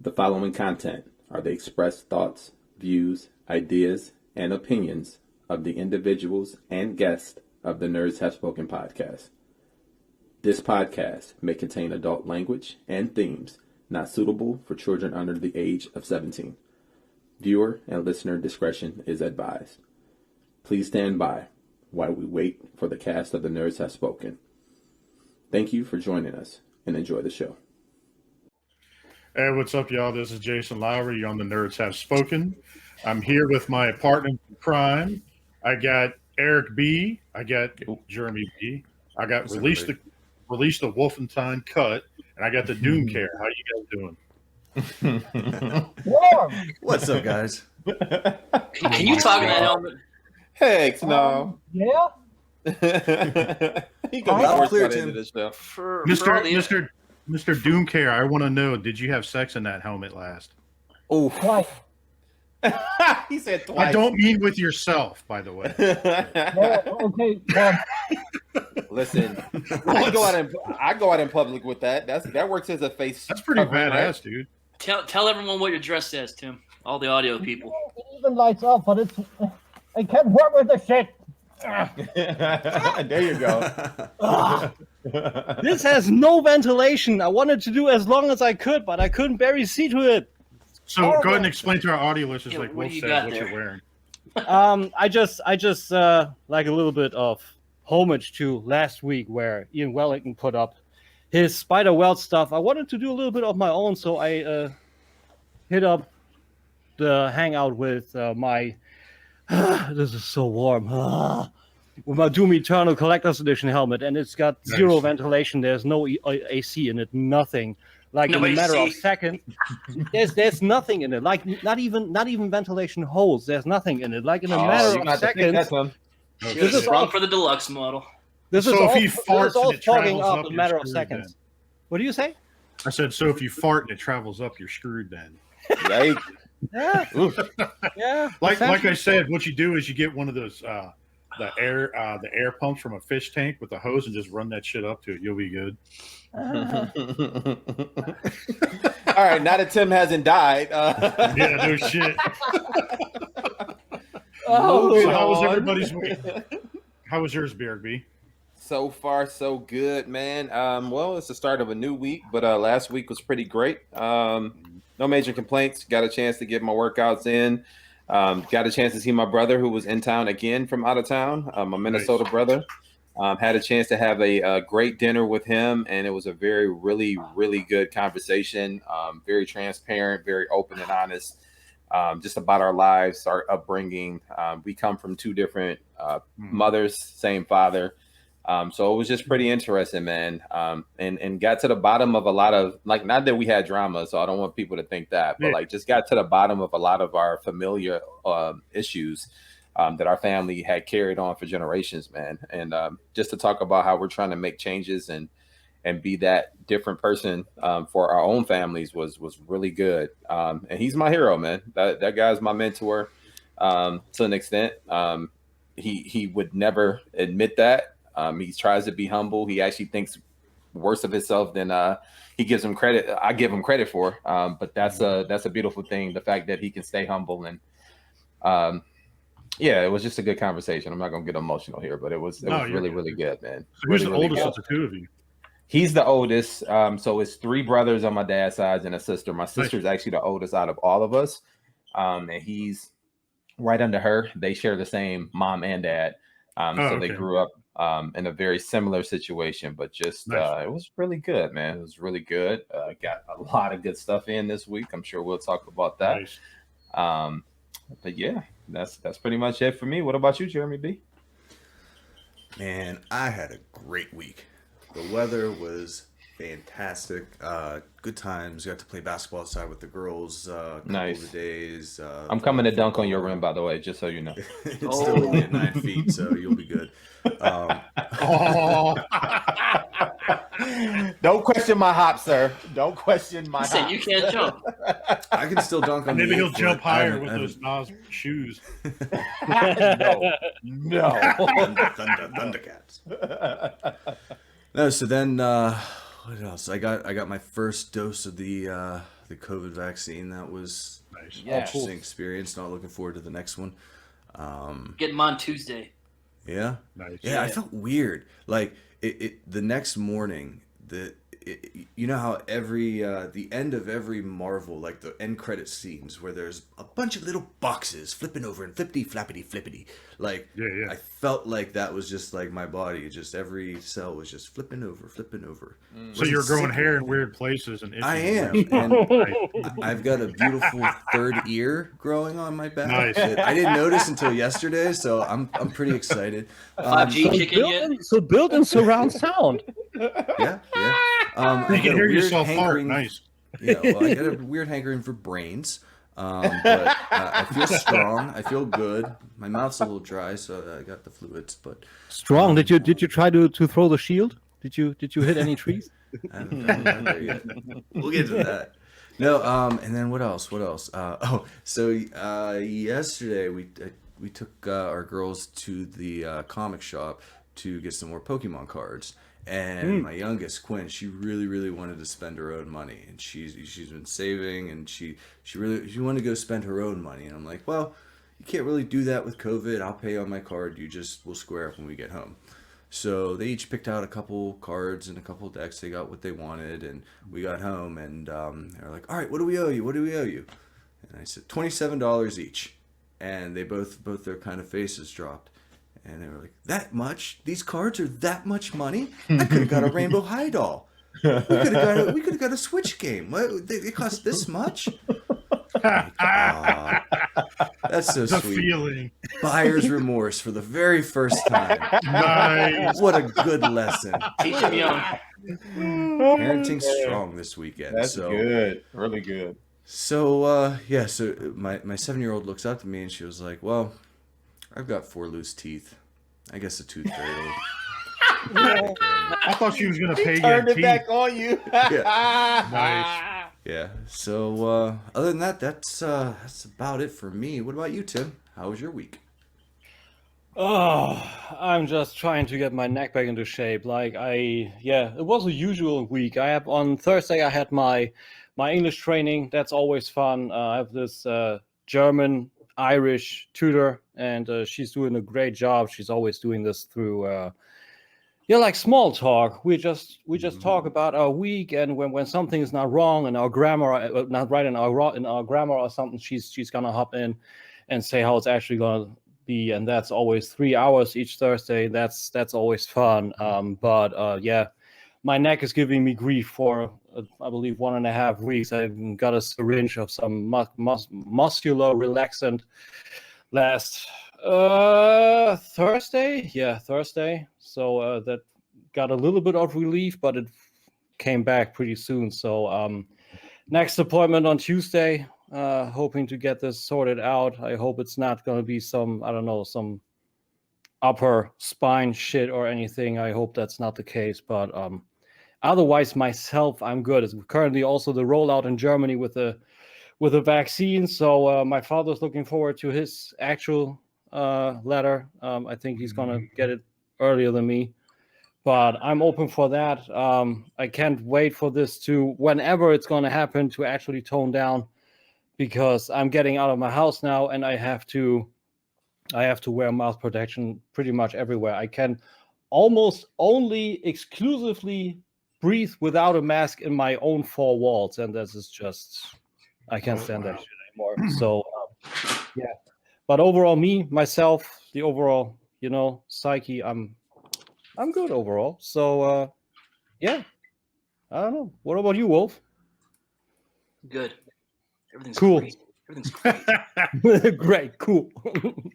The following content are the expressed thoughts, views, ideas, and opinions of the individuals and guests of the Nerds Have Spoken podcast. This podcast may contain adult language and themes not suitable for children under the age of 17. Viewer and listener discretion is advised. Please stand by while we wait for the cast of the Nerds Have Spoken. Thank you for joining us and enjoy the show. Hey, what's up, y'all? This is Jason Lowry. You're on the Nerds Have Spoken. I'm here with my partner in crime. I got Eric B. I got Jeremy B. I got Release the Wolfenstein Cut, and I got the Doom Care. How you guys doing? What's up, guys? Can you talk in that helmet? Heck no. Yeah. He can be clear, into Tim. this stuff. Mr. Doom Care, I want to know, did you have sex in that helmet last? Oh, Twice. he said twice. I don't mean with yourself, by the way. Yeah, okay. Listen, I go out in public with that. That works as a face. That's pretty covering, badass, right? dude. Tell everyone what your dress says, Tim. All the audio people. It even lights up, but I can't work with the shit. There you go. This has no ventilation. I wanted to do as long as I could, but I couldn't barely see to it. So go ahead and explain to our audio listeners, Yeah, like what Wolf do you said, got what there? you're wearing. I just like a little bit of homage to last week where Ian Wellington put up his Spider Welt stuff. I wanted to do a little bit of my own, so I hit up the hangout with my this is so warm. With my Doom Eternal Collector's Edition helmet, and it's got zero ventilation. There's no AC in it, nothing. Like No in a matter AC. of seconds, there's nothing in it. Like not even ventilation holes. There's nothing in it. Like in a matter of seconds. This is wrong for the deluxe model. This So is if all, he this farts is all and it fogging travels up up, in a matter you're of screwed seconds. then. What do you say? I said, so if you fart and it travels up, you're screwed then. Right? Yeah, yeah. Like I essentially. said, what you do is you get one of those the air pumps from a fish tank with a hose and just run that shit up to it. You'll be good. All right, now that Tim hasn't died. Yeah, no shit. Oh, So how was everybody's week? How was yours, BRB? So far, so good, man. Well, it's the start of a new week, but last week was pretty great. No major complaints. Got a chance to get my workouts in. Got a chance to see my brother who was in town again from out of town, my Minnesota brother. Had a chance to have a great dinner with him, and it was a really good conversation. Very transparent, very open and honest, just about our lives, our upbringing. We come from two different mothers, same father. So it was just pretty interesting, man. And got to the bottom of a lot of, like, not that we had drama, so I don't want people to think that, but like just got to the bottom of a lot of our familiar issues that our family had carried on for generations, man. And just to talk about how we're trying to make changes and be that different person for our own families was really good. And he's my hero, man. That guy's my mentor to an extent. He would never admit that. He tries to be humble. He actually thinks worse of himself than he gives him credit. I give him credit for. But that's a beautiful thing. The fact that he can stay humble and yeah, it was just a good conversation. I'm not gonna get emotional here, but it was really good, man. So who's Really, the really oldest good. of the two of you? He's the oldest. So it's three brothers on my dad's side and a sister. My sister's actually the oldest out of all of us. And he's right under her. They share the same mom and dad. So they grew up in a very similar situation, but just it was really good, man. It was really good. Got a lot of good stuff in this week. I'm sure we'll talk about that. Nice. But yeah, that's pretty much it for me. What about you, Jeremy B? Man, I had a great week. The weather was fantastic. Good times. Got to play basketball outside with the girls. Nice. Couple of days. I'm coming to dunk on your rim, by the way, just so you know. It's still only at 9 feet, so you'll be good. Oh, Don't question my hop, sir. Don't question my He said hop. you can't jump. I can still dunk on maybe the he'll 8 jump foot. I higher haven't- with I those Nas shoes. No. Thundercats. No, so then what else? I got my first dose of the the COVID vaccine. That was Nice. an Yeah. interesting experience. Not looking forward to the next one. Get them on Tuesday. Yeah. Nice. Yeah, I Yeah. felt weird. Like the next morning, you know how the end of every Marvel, like the end credit scenes where there's a bunch of little boxes flipping over and flippity flappity. Like Yeah. I felt like that was just like my body. Just every cell was just flipping over. So you're Wasn't growing sick. hair in weird places and itching I am, around. and I've got a beautiful third ear growing on my back. Nice. that I didn't notice until yesterday, so I'm pretty excited. 5G kicking yet? Built-in surround sound. Yeah. I You get can a hear weird yourself fart. hankering. Nice. Yeah, well, I got a weird hankering for brains. But I feel strong. I feel good. My mouth's a little dry, so I got the fluids. But Strong. Did you try to throw the shield? Did you hit any trees? I haven't gotten there yet. We'll get to that. No. And then what else? So yesterday we took our girls to the comic shop to get some more Pokemon cards. And my youngest, Quinn, she really wanted to spend her own money, and she's been saving, and she wanted to go spend her own money. And I'm like, well, you can't really do that with COVID. I'll pay on my card. We'll square up when we get home. So they each picked out a couple cards and a couple decks. They got what they wanted, and we got home, and they were like, all right, what do we owe you? And I said $27 each, and they both their kind of faces dropped. And they were like, that much? These cards are that much money? I could have got a Rainbow High doll. We could have got a Switch game. What? They cost this much? Like, that's so The sweet. feeling. Buyer's remorse for the very first time. Nice. What a good lesson. Teach them young. Parenting strong this weekend. That's so good. Really good. So my 7-year-old looks up to me and she was like, well, I've got 4 loose teeth. I guess a tooth fairy. I thought she was gonna pay Turned your it back teeth. on you. Nice. Yeah. So other than that, that's about it for me. What about you, Tim? How was your week? Oh, I'm just trying to get my neck back into shape. It was a usual week. On Thursday I had my English training. That's always fun. I have this German Irish tutor, and she's doing a great job. She's always doing this through like small talk. We just talk about our week, and when something is not wrong in our grammar, not right in our grammar or something, she's gonna hop in and say how it's actually gonna be, and that's always 3 hours each Thursday. That's always fun. My neck is giving me grief for I believe 1.5 weeks. I got a syringe of some muscular relaxant last Thursday. Yeah, Thursday. So that got a little bit of relief, but it came back pretty soon. So next appointment on Tuesday. Hoping to get this sorted out. I hope it's not going to be some upper spine shit or anything. I hope that's not the case. But otherwise, myself, I'm good. It's currently also the rollout in Germany with the vaccine. So my father's looking forward to his actual letter. I think he's going to get it earlier than me. But I'm open for that. I can't wait for this to, whenever it's going to happen, to actually tone down, because I'm getting out of my house now and I have to wear mouth protection pretty much everywhere. I can almost only exclusively breathe without a mask in my own 4 walls, and this is just, I can't stand that shit anymore. So yeah, but overall, myself, the overall, psyche, I'm good overall. So yeah, I don't know. What about you, Wolf? Good. Everything's Cool. Great. Everything's great. Great, cool.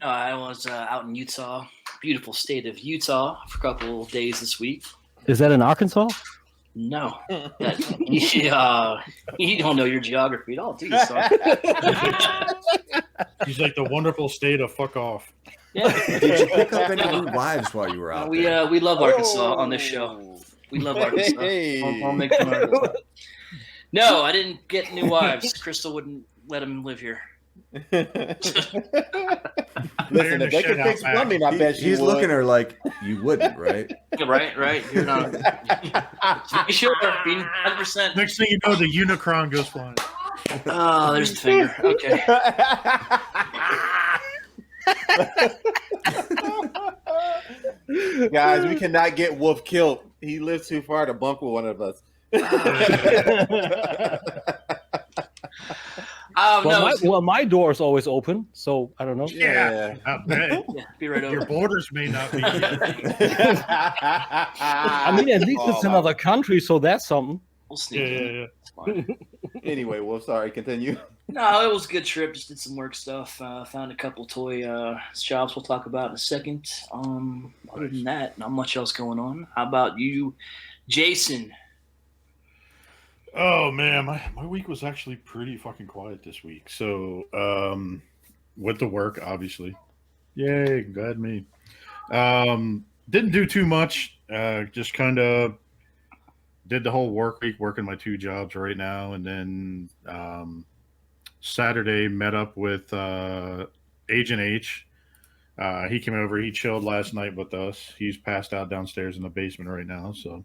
I was out in Utah, beautiful state of Utah, for a couple of days this week. Is that in Arkansas? No, you don't know your geography at all, do you? Son? He's like the wonderful state of fuck off. Yeah. Did you pick up any new wives while you were out there? We love Arkansas on this show. We love Arkansas. Hey. Don't make fun of Arkansas. No, I didn't get new wives. Crystal wouldn't let him live here. Listen, if they could fix plumbing, I bet He's would. looking at her like, you wouldn't, right? Right. You're not. You sure? 100%. Next thing you know, the Unicron goes flying. Oh, there's the finger. Okay. Guys, we cannot get Wolf killed. He lives too far to bunk with one of us. My door is always open, so I don't know. Yeah. I bet. Yeah, be right over. Your borders may not be. I mean, at least it's another country, so that's something. We'll sneak in. Yeah. It's fine. Anyway, Wolf, sorry, continue. No, it was a good trip. Just did some work stuff. Found a couple toy shops we'll talk about in a second. Other than that, not much else going on. How about you, Jason? Oh man, my week was actually pretty fucking quiet this week. So went to work, obviously. Yay, glad me. Didn't do too much. Just kind of did the whole work week, working my 2 jobs right now, and then Saturday met up with Agent H. He came over. He chilled last night with us. He's passed out downstairs in the basement right now. So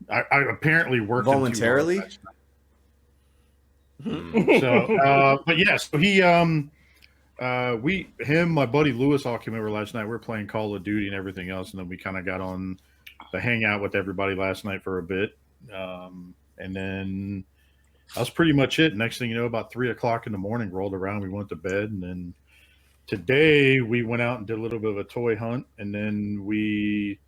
I apparently worked voluntarily. But yes, so he my buddy Lewis all came over last night. We were playing Call of Duty and everything else, and then we kind of got on the hangout with everybody last night for a bit, and then that was pretty much it. Next thing you know, about 3 o'clock in the morning rolled around. We went to bed, and then today we went out and did a little bit of a toy hunt, and then we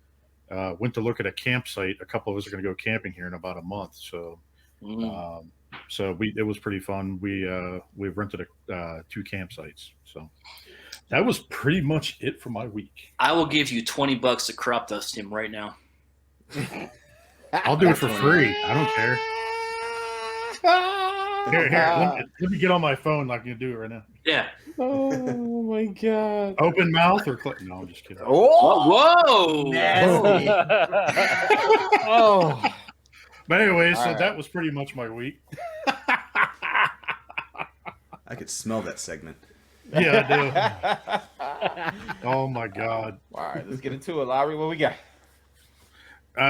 went to look at a campsite. A couple of us are going to go camping here in about a month, so it was pretty fun. We've rented 2 campsites, so that was pretty much it for my week. I will give you $20 to crop dust him right now. I'll do it for free. I don't care. Here, let me get on my phone. I can do it right now. Yeah. Oh my god! Open mouth or click? No, I'm just kidding. Whoa! Nasty. Oh. But anyway, so right. that was pretty much my week. I could smell that segment. Yeah, I do. Oh my god! All right, let's get into it, Lowry. What we got? We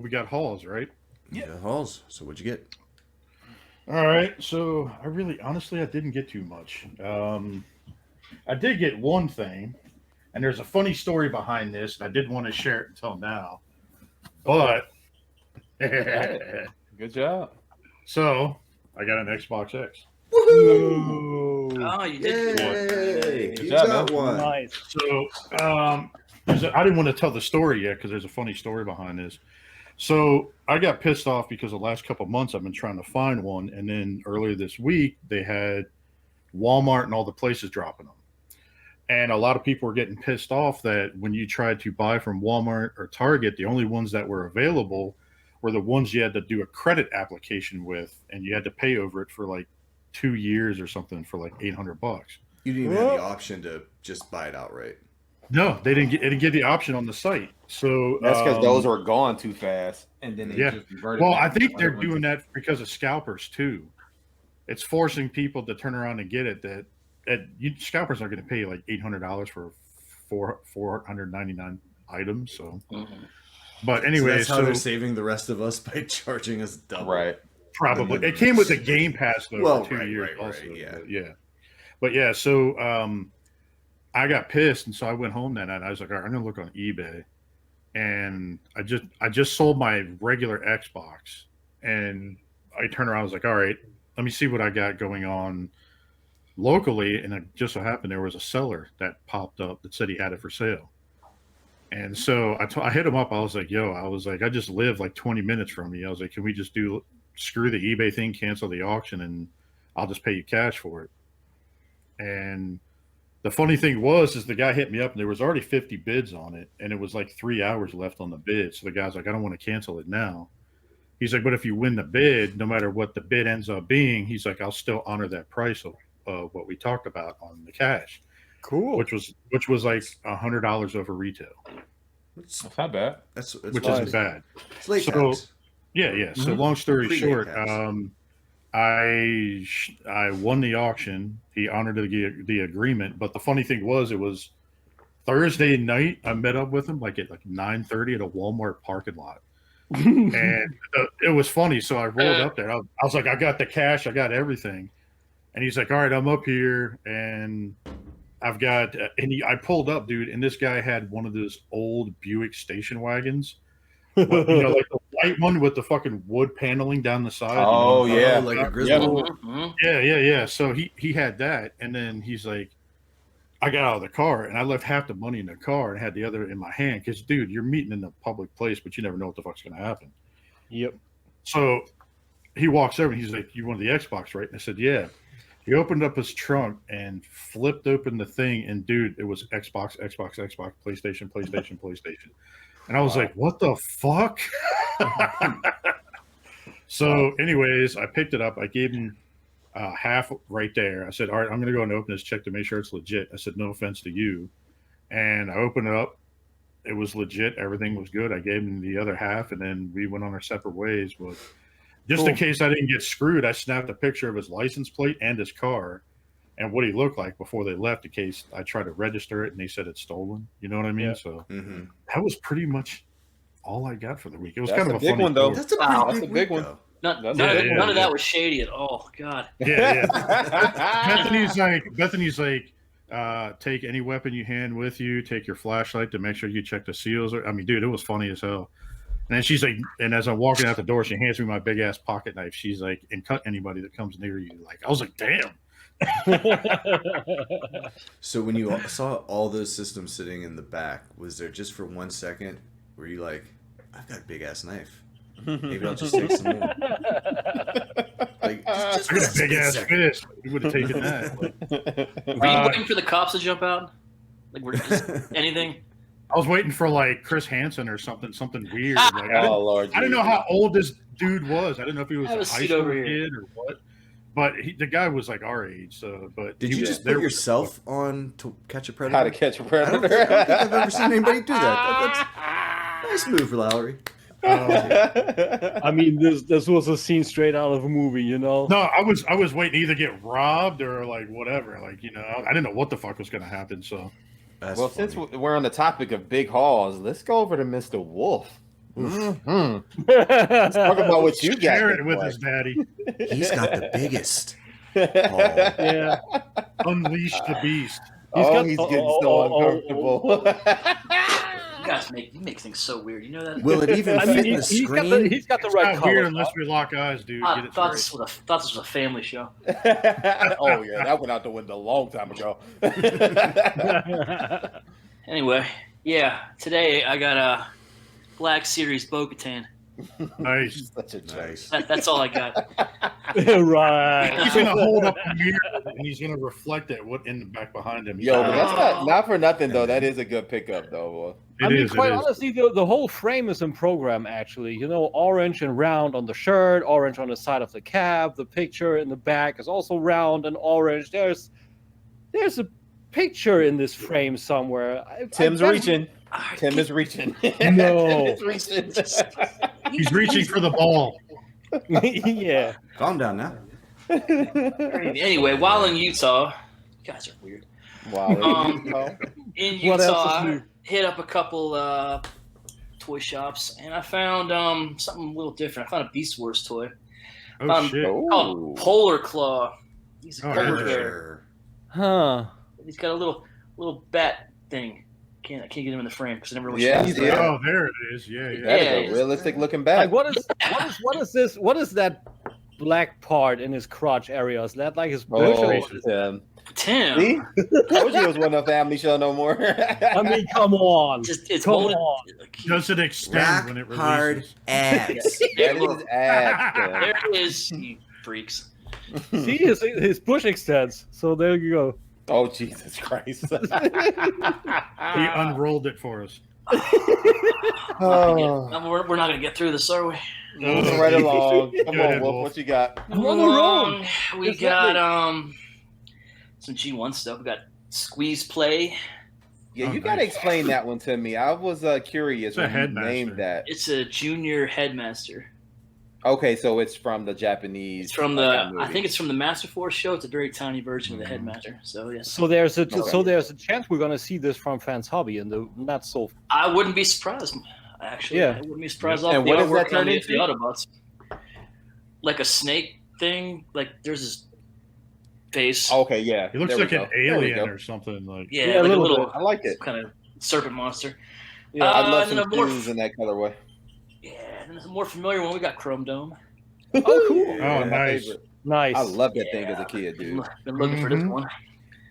got Halls, right? Yeah, Halls. So what'd you get? All right, so I didn't get too much. I did get one thing, and there's a funny story behind this, and I didn't want to share it until now. But Good job. So I got an Xbox X. Woohoo! Oh, you did. Yay! Good You job, got man. one. Nice. So I didn't want to tell the story yet because there's a funny story behind this. So I got pissed off because the last couple of months I've been trying to find one, and then earlier this week they had Walmart and all the places dropping them. And a lot of people were getting pissed off that when you tried to buy from Walmart or Target, the only ones that were available were the ones you had to do a credit application with, and you had to pay over it for like 2 years or something for like $800. You didn't even have the option to just buy it outright. No, they didn't give the option on the site. So That's because those were gone too fast, and then they just converted. Well, back I to think the they're other ones. doing that because of scalpers too. It's forcing people to turn around and get it. Scalpers are going to pay like $800 for 499 items. So, but anyway, so that's how they're saving the rest of us by charging us double. Right. Probably it came with a Game Pass though for 2 years. Right, also, yeah. But yeah, so I got pissed, and so I went home that night. I was like, all right, I'm gonna look on eBay, and I just sold my regular Xbox, and I turned around. I was like, all right, let me see what I got going on locally, and it just so happened there was a seller that popped up that said he had it for sale. And so I hit him up. I was like, I just live like 20 minutes from you. I was like, can we just screw the eBay thing, cancel the auction, and I'll just pay you cash for it. And the funny thing is the guy hit me up and there was already 50 bids on it, and it was like 3 hours left on the bid. So the guy's like, I don't want to cancel it now. He's like, but if you win the bid, no matter what the bid ends up being, he's like, I'll still honor that price of what we talked about on the cash. Cool. Which was like $100 over retail. That's not bad. Which isn't bad. It's late So tax. yeah. So long story Pre-late short, tax. I won the auction. He honored the agreement. But the funny thing was, it was Thursday night. I met up with him like at 9:30 at a Walmart parking lot. And it was funny. So I rolled up there. I was like, I got the cash. I got everything. And he's like, all right, I'm up here. And I've got, I pulled up, dude. And this guy had one of those old Buick station wagons. Like the white one with the fucking wood paneling down the side. Oh, yeah. Like a grizzle. Yeah. So he had that. And then he's like, I got out of the car and I left half the money in the car and had the other in my hand. Because, dude, you're meeting in a public place, but you never know what the fuck's going to happen. Yep. So he walks over and he's like, you want the Xbox, right? And I said, yeah. He opened up his trunk and flipped open the thing. And, dude, it was Xbox, PlayStation. And I was like, what the fuck? So, anyways, I picked it up. I gave him half right there. I said, all right, I'm going to go and open this, check to make sure it's legit. I said, no offense to you. And I opened it up. It was legit. Everything was good. I gave him the other half, and then we went on our separate ways. But just in case I didn't get screwed, I snapped a picture of his license plate and his car and what he looked like before they left in case I tried to register it and they said it's stolen. You know what I mean? Yeah. So that was pretty much all I got for the week. It was kind of a big funny one, though. That's a big one. None of that was shady at all. God. Yeah. Bethany's like, take any weapon you hand with you. Take your flashlight to make sure you check the seals. I mean, dude, it was funny as hell. And then she's like, and as I'm walking out the door, she hands me my big ass pocket knife. She's like, and cut anybody that comes near you. Like, I was like, damn. So when you saw all those systems sitting in the back, was there just for 1 second were you like, I've got a big ass knife? Maybe I'll just take some more. Like, just I got a big ass fist. We would have taken that. Were you waiting for the cops to jump out? Like, were just anything? I was waiting for like Chris Hansen or something weird. Like, I didn't know how old this dude was. I didn't know if he was a high school kid or what. But the guy was like our age. So, but did you just put yourself on to catch a predator? How to catch a predator? I don't think I've ever seen anybody do that. That's nice move, Lowry. I mean, this was a scene straight out of a movie, you know. No, I was waiting to either get robbed or like whatever. Like, you know, I didn't know what the fuck was going to happen. So, well, since we're on the topic of big hauls, let's go over to Mr. Wolf. Let's talk about what you got. Share it with his daddy. He's got the biggest. Yeah. Unleash the beast. He's getting so uncomfortable. You make things so weird. You know that? Will it even fit in the screen? He's got the It's right not color. weird unless we lock eyes, dude. I thought this was a family show. Oh yeah, that went out the window a long time ago. Anyway, yeah, today I got a Black Series Bo-Katan. Nice. Such a nice. That's all I got. Right. He's gonna hold up a mirror and he's gonna reflect it. What in the back behind him? Yo, but that's not for nothing though. That is a good pickup though. I mean, quite honestly, the whole frame is in program. Actually, you know, orange and round on the shirt, orange on the side of the cab. The picture in the back is also round and orange. There's a picture in this frame somewhere. Tim's reaching. Tim is reaching. No. He's reaching for the ball. Yeah. Calm down now. Anyway, while in Utah, you guys are weird. Wow. In Utah, I hit up a couple toy shops, and I found something a little different. I found a Beast Wars toy. Oh shit! Called Polar Claw. He's a polar bear. Huh. He's got a little bat thing. I can't get him in the frame because I never really. Oh, there it is. Yeah. That is a realistic looking bat. Like, what is this? What is that black part in his crotch area? Is that like his bush? Tim. See? I wish he was one of the family show no more. I mean, come on. Come on. Does it extend when it releases? Hard abs. There it is, you freaks. See, his bush extends. So there you go. Oh, Jesus Christ. He unrolled it for us. We're not going to get through this, are we? Moving right along. Come on, Wolf. What you got? I'm on the road. We got some G1 stuff. We got Squeeze Play. Yeah, you got to explain that one to me. I was curious when you named that. It's a junior headmaster. Okay, so it's from the Japanese. It's from I think it's from the Master Force show. It's a very tiny version of the headmaster. So yes. So there's a chance we're gonna see this from Fans Hobby and the not so. I wouldn't be surprised. Actually, Yeah. I wouldn't be surprised off And the what does that artwork turn on the into? Autobots. Like a snake thing. Like there's his face. Okay, yeah. He looks there we like an go. There we alien go. or something. Like Yeah, Yeah, like a a little little. bit. I like it. Kind of serpent monster. Yeah. I love and then some a more, shoes in that colorway. yeah, and there's a more familiar one. We got Chrome Dome. Oh, cool. Oh, my nice. favorite. Nice. I love that thing as a kid, dude. Been looking for this Mhm. one.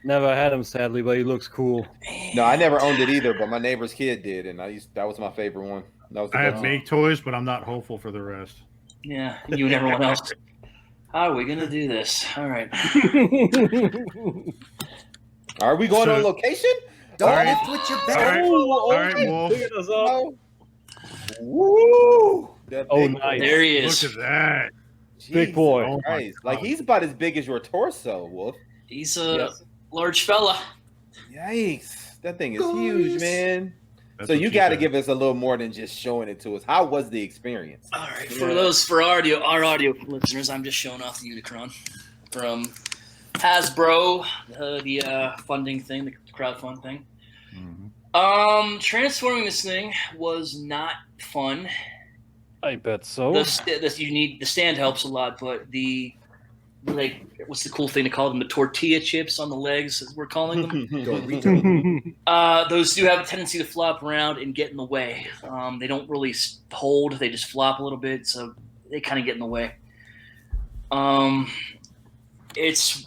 Never had him, sadly, but he looks cool. No, I never owned it either, but my neighbor's kid did, and that was my favorite one. That was the I have best make toys, but I'm not hopeful for the rest. Yeah, you and everyone else. How are we gonna do this? All right. one. Are we going So- on location? Don't All right. lift with your All back. right, all right, Wolf. Look at us up. No. Woo! That Oh, big nice. There he Look is. at that. Big boy. Oh my Christ. Like God. he's about as big as your torso, Wolf. He's a Yes. large fella. Yikes! That thing is huge, man. That's So what you she got to said. give us a little more than just showing it to us. How was the experience? All right, for our audio listeners, I'm just showing off the Unicron from Hasbro, the funding thing, the crowdfund thing. Mhm. Transforming this thing was not fun. I bet so. The stand helps a lot, but what's the cool thing to call them? The tortilla chips on the legs, as we're calling them. Those do have a tendency to flop around and get in the way. They don't really hold; they just flop a little bit, so they kind of get in the way. It's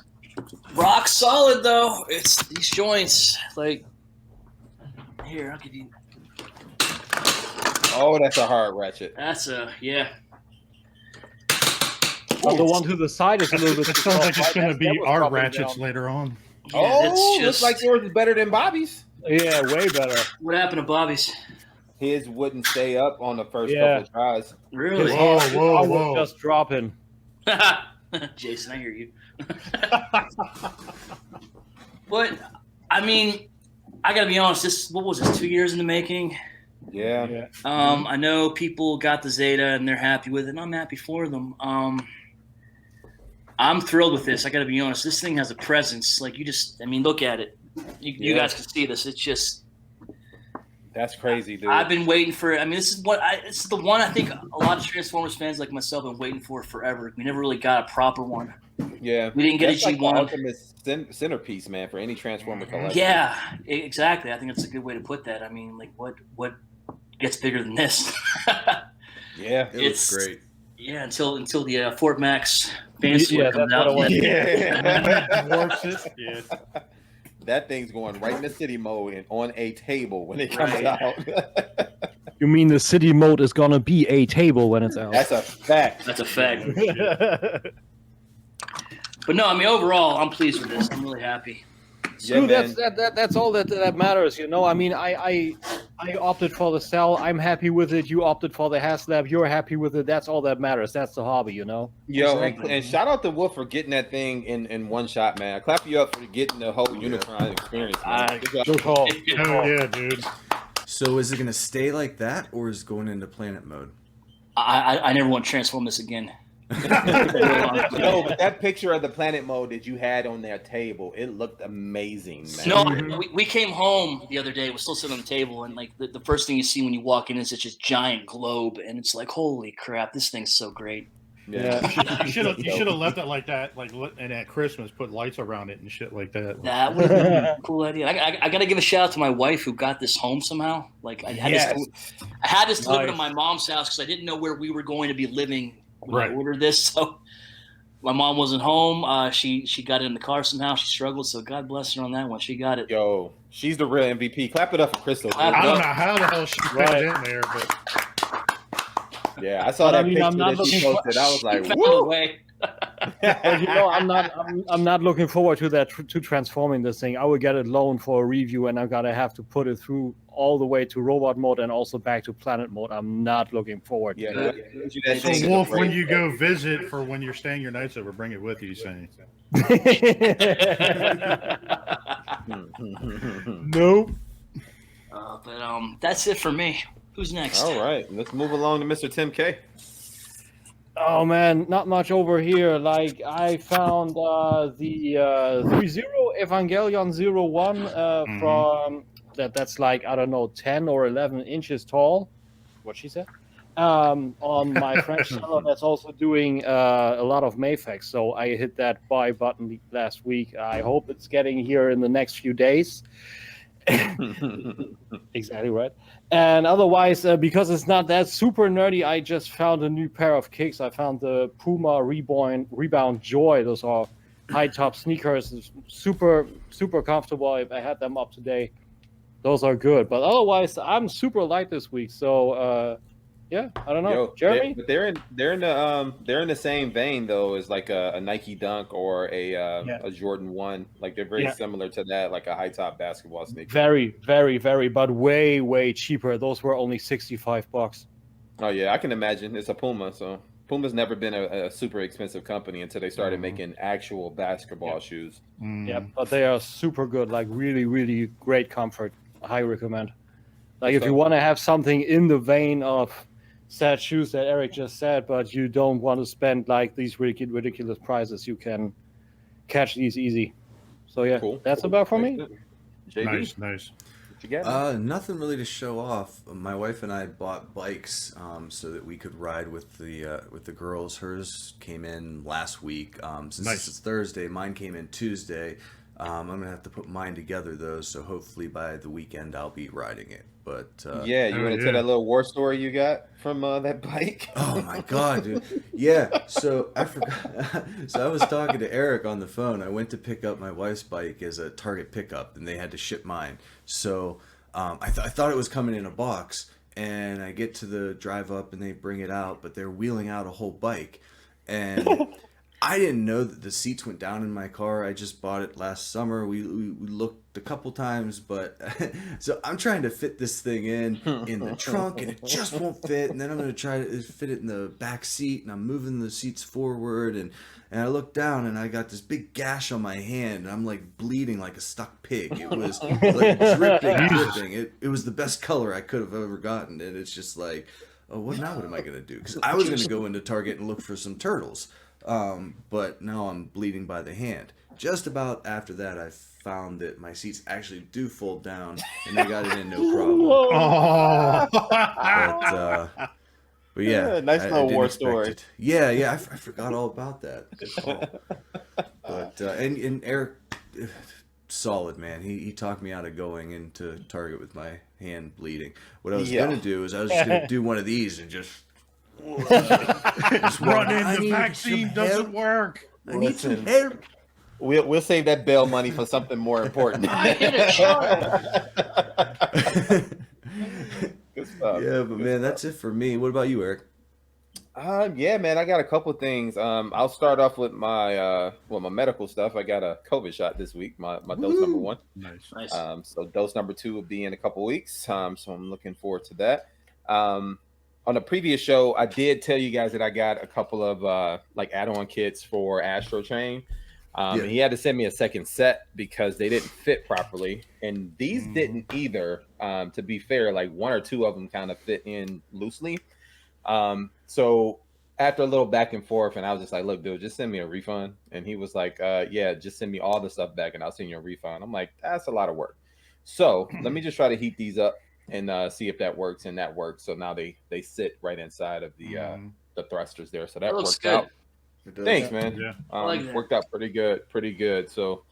rock solid though. It's these joints. Like here, I'll give you. Oh, that's a hard ratchet. That's yeah. Well, the one to the side is a little bit. That sounds like it's going to That be was our dropping ratchets down. later on. Yeah, Oh, that's looks just like yours is better than Bobby's. Yeah, way better. what happened to Bobby's. His wouldn't stay up on the first Yeah. couple tries. Really? Whoa, whoa, I was whoa. just dropping. Jason, I hear you. But I mean, I gotta be honest. What was this? 2 years in the making. Yeah. I know people got the Zeta and they're happy with it, and I'm happy for them. I'm thrilled with this. I got to be honest. This thing has a presence. Like look at it. You guys can see this. It's just. That's crazy, dude. I've been waiting for it. I mean, this is the one I think a lot of Transformers fans like myself have been waiting for forever. We never really got a proper one. Yeah. We didn't get That's a like the G1. ultimate centerpiece, man, for any Transformer collection. Yeah, exactly. I think that's a good way to put that. I mean, like what gets bigger than this? Yeah. It It's- looks great. Yeah, until the Fort Max band Yeah, comes that's out. what I want. Yeah. Dwarfs it. Yeah. That thing's going right in the city mode and on a table when it comes Right. out. You mean the city mode is gonna be a table when it's out? That's a fact. That's a fact. But no, I mean overall, I'm pleased with this. I'm really happy. Yeah, Dude, man. that's all that matters, you know. I mean, I opted for the cell. I'm happy with it. You opted for the HasLab. You're happy with it. That's all that matters. That's the hobby, you know. Yo, Exactly. and shout out to Wolf for getting that thing in one shot, man. I clap you up for getting the whole Unicron experience, man. Good job. Good call. Oh, yeah, dude. So is it going to stay like that, or is it going into planet mode? I never want to transform this again. Yo, but that picture of the planet mode that you had on their table, it looked amazing, man. No, we came home the other day. We're still sitting on the table, and like the first thing you see when you walk in is it's just giant globe, and it's like, holy crap, this thing's so great. Yeah. You should have left it like that, and at Christmas put lights around it and shit like that. That would have been a cool idea. I got to give a shout out to my wife who got this home somehow. Like I had this delivered to my mom's house because I didn't know where we were going to be living when I ordered this. So my mom wasn't home. She got it in the car somehow. She struggled. So God bless her on that one. She got it. Yo, she's the real MVP. Clap it up for Crystal. Clap I it don't up. know how the hell she got it in there, but Yeah, I saw But that I mean, picture I'm not that she looking posted. I was like, Found a woo! way. But you know, I'm not looking forward to that to transforming this thing. I will get it loaned for a review, and I'm gonna have to put it through all the way to robot mode and also back to planet mode. I'm not looking forward to Yeah, that. that thing is so Wolf, great. when you go visit for when you're staying your nights over, bring it with you, saying. Nope. But that's it for me. Who's next? All right, let's move along to Mr. Tim K. Oh man, not much over here. Like I found the 3.0 Evangelion 01 from that's like I don't know 10 or 11 inches tall. what she said. On my French seller that's also doing a lot of Mayfax. So I hit that buy button last week. I hope it's getting here in the next few days. Exactly right. And otherwise, because it's not that super nerdy, I just found a new pair of kicks. I found the Puma Rebound Joy. Those are high top sneakers. It's super comfortable. I had them up today. Those are good. But otherwise, I'm super light this week. So yeah, I don't know. Jeremy? they're in the same vein though as like a Nike Dunk or a Jordan 1. Like they're very similar to that, like a high top basketball sneaker. Very, very, very, but way cheaper. Those were only $65. Oh yeah, I can imagine. It's a Puma, so Puma's never been a super expensive company until they started making actual basketball shoes. Yeah, but they are super good. Like really great comfort. I highly recommend. Like if you want to have something in the vein of sad shoes that Eric just said, but you don't want to spend like these ridiculous prices, you can catch these easy. So yeah, that's about for me. JB? Nice. What you got? Nothing really to show off. My wife and I bought bikes so that we could ride with the girls. Hers came in last week. Since this is Thursday, mine came in Tuesday. I'm gonna have to put mine together though, so hopefully by the weekend I'll be riding it. But you want to tell that little war story you got from that bike? Oh my god, dude! Yeah, so I forgot. So I was talking to Eric on the phone. I went to pick up my wife's bike as a Target pickup, and they had to ship mine. So I thought it was coming in a box, and I get to the drive up, and they bring it out, but they're wheeling out a whole bike, and I didn't know that the seats went down in my car. I just bought it last summer. We looked a couple times, but so I'm trying to fit this thing in the trunk, and it just won't fit. And then I'm going to try to fit it in the back seat, and I'm moving the seats forward, and I look down, and I got this big gash on my hand, and I'm like bleeding like a stuck pig. It was like dripping. It was the best color I could have ever gotten, and it's just like, oh, what am I going to do? Because I was going to go into Target and look for some turtles. But now I'm bleeding by the hand. Just about after that, I found that my seats actually do fold down, and I got it in no problem. But yeah, nice little war story. Yeah, I forgot all about that. But and Eric, solid man. He talked me out of going into Target with my hand bleeding. What I was gonna do is I was just gonna do one of these and just run in. The vaccine doesn't work. I need some help. We'll save that bail money for something more important. I hit a child. Good stuff. Yeah, but man, that's it for me. What about you, Eric? Yeah, man, I got a couple things. I'll start off with my my medical stuff. I got a COVID shot this week, my dose number 1. Nice. So dose number 2 will be in a couple weeks. So I'm looking forward to that. On the previous show, I did tell you guys that I got a couple of like add-on kits for Astro Chain. And he had to send me a second set because they didn't fit properly, and these didn't either. To be fair, like 1 or 2 of them kind of fit in loosely. So after a little back and forth, and I was just like, look, dude, just send me a refund. And he was like, yeah, just send me all the stuff back and I'll send you a refund. I'm like, that's a lot of work. So let me just try to heat these up and see if that works. And that works. So now they sit right inside of the thrusters there. So that worked out. Thanks, man. Yeah. Worked out pretty good. So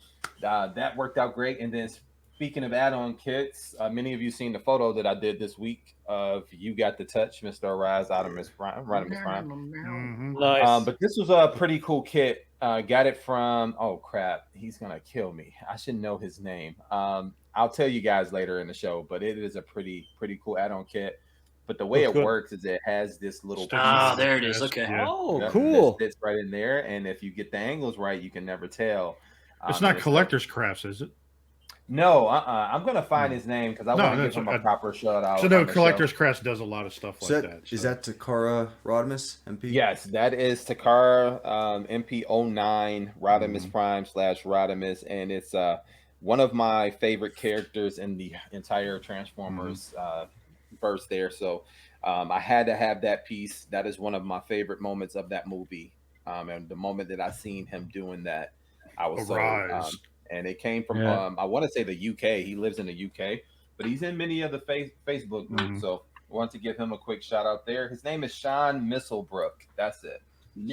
that worked out great. And then speaking of add-on kits, many of you seen the photo that I did this week of You Got the Touch, Mr. Arise, Rodimus Prime. Nice. But this was a pretty cool kit. Got it from, oh crap, he's gonna kill me. I should know his name. I'll tell you guys later in the show, but it is a pretty cool add-on kit. But the way it works is it has this little there it is. Okay. Yeah. Oh, cool. It's right in there, and if you get the angles right, you can never tell. It's not Collector's Crafts, is it? No, I'm gonna find his name because I want to give him a proper shout out. So no, Collector's Crafts does a lot of stuff like that. Is that Takara Rodimus MP? Yes, that is Takara MP09 Rodimus Prime / Rodimus, and it's one of my favorite characters in the entire Transformers verse there. So I had to have that piece. That is one of my favorite moments of that movie, and the moment that I seen him doing that, I was so. And it came from I want to say the UK. He lives in the UK, but he's in many of the Facebook groups. So Want to give him a quick shout out there. His name is Sean Misselbrook. That's it.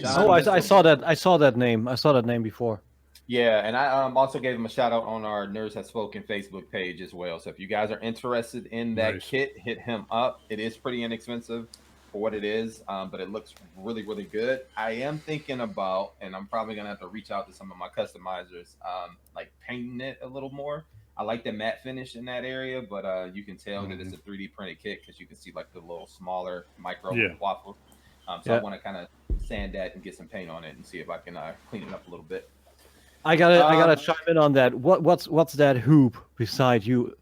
Oh, I saw that. I saw that name. I saw that name before. Yeah, and I also gave him a shout out on our Nerds Have Spoken Facebook page as well. So if you guys are interested in that kit, hit him up. It is pretty inexpensive for what it is, but it looks really, really good. I am thinking about, and I'm probably gonna have to reach out to some of my customizers, like painting it a little more. I like the matte finish in that area, but you can tell that it's a 3D printed kit because you can see like the little smaller micro waffle. So I want to kind of sand that and get some paint on it and see if I can clean it up a little bit. I gotta chime in on that. What's that hoop beside you?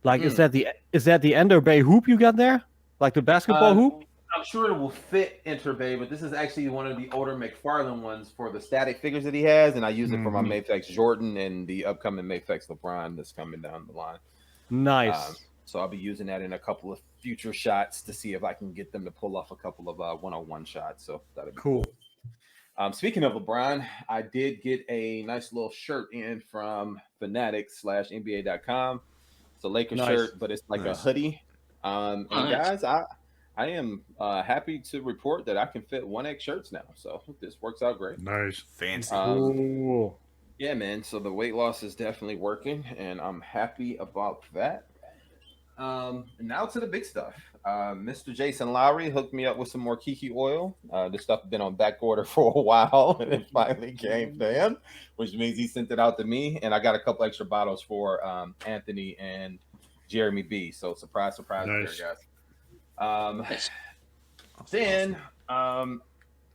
Like, is that the Ender Bay hoop you got there? Like the basketball hoop? I'm sure it will fit Enter Bay, but this is actually one of the older McFarlane ones for the static figures that he has, and I use it for my Mayflex Jordan and the upcoming Mayflex LeBron that's coming down the line. Nice. So I'll be using that in a couple of future shots to see if I can get them to pull off a couple of one-on-one shots. So that'll be cool. Speaking of LeBron, I did get a nice little shirt in from Fanatics/NBA.com. It's a Lakers shirt, but it's like a hoodie. And guys, I am happy to report that I can fit 1X shirts now. So this works out great. Nice. Fancy. Cool. Yeah, man. So the weight loss is definitely working, and I'm happy about that. Now to the big stuff. Mr. Jason Lowry hooked me up with some more Kiki oil. This stuff has been on back order for a while, and it finally came to him, which means he sent it out to me. And I got a couple extra bottles for Anthony and Jeremy B. So surprise, surprise, there, guys.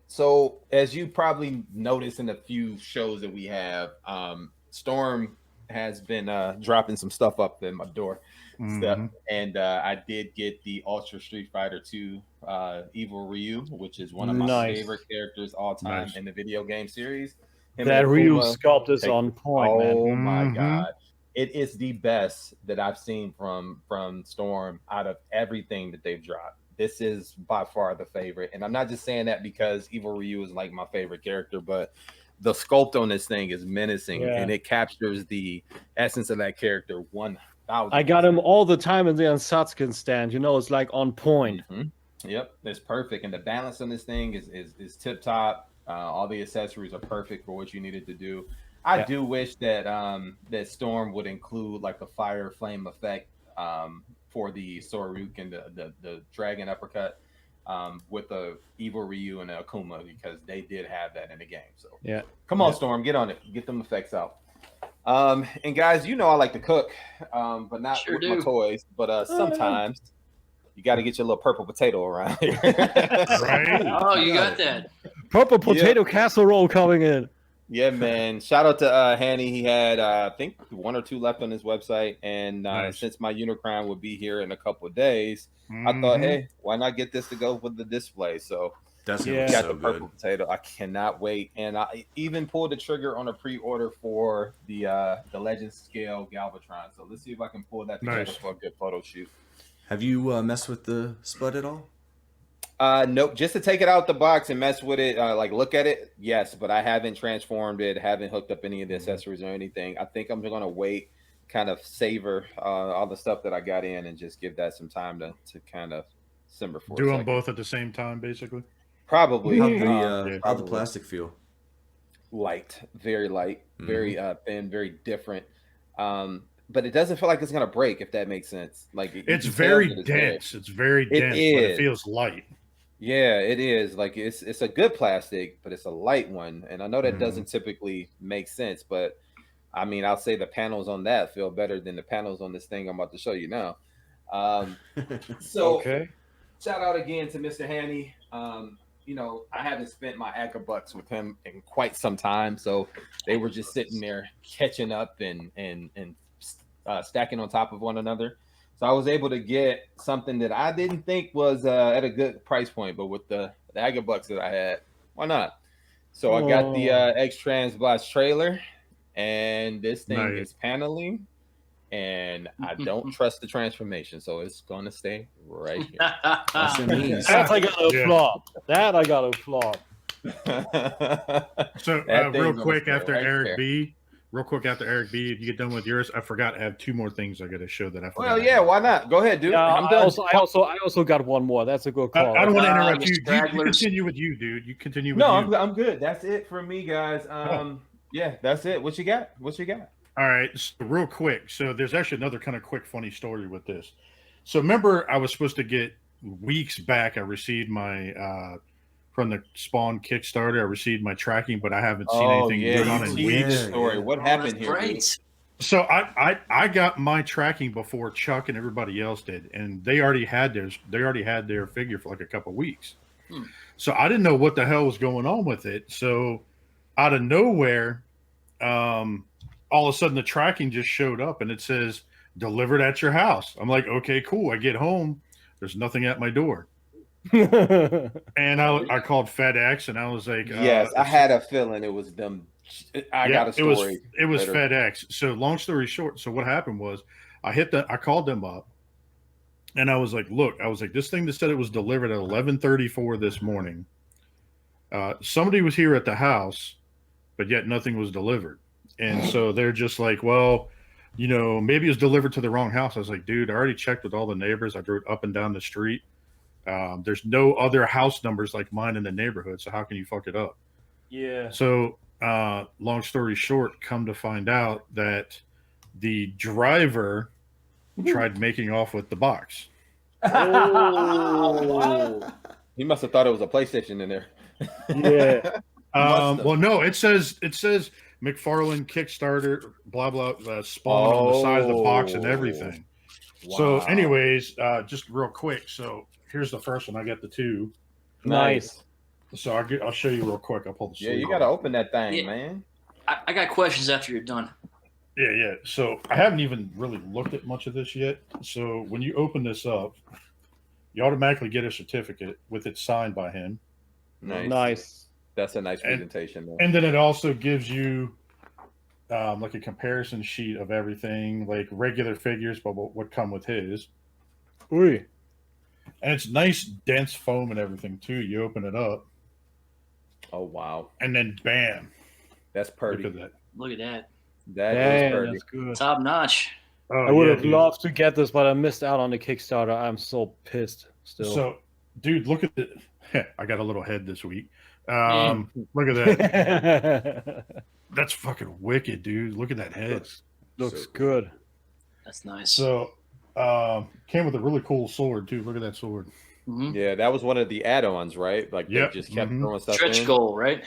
So as you probably noticed in a few shows that we have, Storm has been dropping some stuff up in my door. Stuff. And I did get the Ultra Street Fighter 2 Evil Ryu, which is one of my favorite characters all time in the video game series. That Ryu sculpt is on point, man. Oh my god. It is the best that I've seen from Storm out of everything that they've dropped. This is by far the favorite. And I'm not just saying that because Evil Ryu is like my favorite character, but the sculpt on this thing is menacing and it captures the essence of that character 1,000%. I got him all the time in the Ansatsuken stand. You know, it's like on point. Yep, it's perfect. And the balance on this thing is tip top. All the accessories are perfect for what you needed to do. I do wish that that Storm would include like a fire flame effect for the Soryuken, the dragon uppercut, with the Evil Ryu and the Akuma, because they did have that in the game. So come on, Storm, get on it, get them effects out. And guys, you know I like to cook, but not with my toys. But sometimes you got to get your little purple potato around here. Right? Oh, you got that. Purple potato casserole coming in. Yeah, man. Shout out to Hanny. He had, I think, 1 or 2 left on his website. And since my Unicron would be here in a couple of days, I thought, hey, why not get this to go with the display? So that's got the purple potato. I cannot wait. And I even pulled the trigger on a pre-order for the Legend Scale Galvatron. So let's see if I can pull that together for a good photo shoot. Have you messed with the Spud at all? Nope. Just to take it out the box and mess with it, like look at it, yes. But I haven't transformed it, haven't hooked up any of the accessories or anything. I think I'm going to wait, kind of savor all the stuff that I got in, and just give that some time to kind of simmer for. Do them both at the same time, basically. Probably. How the plastic feel? Light, very light, very thin, very different. But it doesn't feel like it's gonna break, if that makes sense. Like it's very dense. It's very dense, but it feels light. Yeah, it is. Like it's a good plastic, but it's a light one. And I know that doesn't typically make sense, but I mean, I'll say the panels on that feel better than the panels on this thing I'm about to show you now. So shout out again to Mr. Hanny. You know, I haven't spent my Acker bucks with him in quite some time, so they were just sitting there catching up and stacking on top of one another. So I was able to get something that I didn't think was at a good price point, but with the Acker bucks that I had, why not? So I got the X-Trans Blast trailer, and this thing is paneling, and I don't trust the transformation, so it's gonna stay right here. That I got to applaud. That I got to applaud. So real quick, after Eric B real quick after Eric B, if you get done with yours, I forgot I have 2 more things I got to show that I forgot. Well, yeah, why not? Go ahead, dude. Yeah, I'm done. I also got one more. That's a good call. I don't want to interrupt you you. You stragglers. continue with you, dude. You continue with No, you. I'm good. That's it for me, guys. Yeah, that's it. What you got? All right, so real quick. So there's actually another kind of quick, funny story with this. So remember, I was supposed to get weeks back. I received my from the Spawn Kickstarter. I received my tracking, but I haven't seen anything good on in weeks. Story. What happened here? Great. Dude? So I got my tracking before Chuck and everybody else did, and they already had theirs. They already had their figure for like a couple of weeks. So I didn't know what the hell was going on with it. So out of nowhere, all of a sudden the tracking just showed up, and it says delivered at your house. I'm like, okay, cool. I get home, there's nothing at my door. And I called FedEx, and I was like, yes, I had a feeling it was them. I got a story. It was later. FedEx. So long story short, so what happened was I called them up, and I was like, look, this thing that said it was delivered at 11:34 this morning. Somebody was here at the house, but yet nothing was delivered. And so they're just like, well, maybe it was delivered to the wrong house. I was like, dude, I already checked with all the neighbors. I drove up and down the street. There's no other house numbers like mine in the neighborhood. So how can you fuck it up? Yeah. So long story short, come to find out that the driver tried making off with the box. Oh. He must have thought it was a PlayStation in there. Yeah. Well, no, it says McFarlane Kickstarter, blah blah, Spawn on the side of the box and everything. Wow. So, anyways, just real quick. So here's the first one. I got the 2. Nice. So I'll show you real quick. I'll pull the. Yeah, you got to open that thing, man. I got questions after you're done. Yeah. So I haven't even really looked at much of this yet. So when you open this up, you automatically get a certificate with it signed by him. Nice. That's a nice presentation, though. And then it also gives you like a comparison sheet of everything, like regular figures, but what come with his. Ooh. And it's nice, dense foam and everything too. You open it up. Oh wow! And then bam, that's pretty. Look at that. Look at that. That is pretty. That's good. Top notch. Oh, I would have dude. loved to get this, but I missed out on the Kickstarter. I'm so pissed still. So, dude, look at it. I got a little head this week. Look at that. That's fucking wicked, dude. Look at that head. Looks good. That's nice. So, came with a really cool sword too. Look at that sword. Mm-hmm. Yeah, that was one of the add-ons, right? Like they just kept throwing stuff Stretch in. goal, right?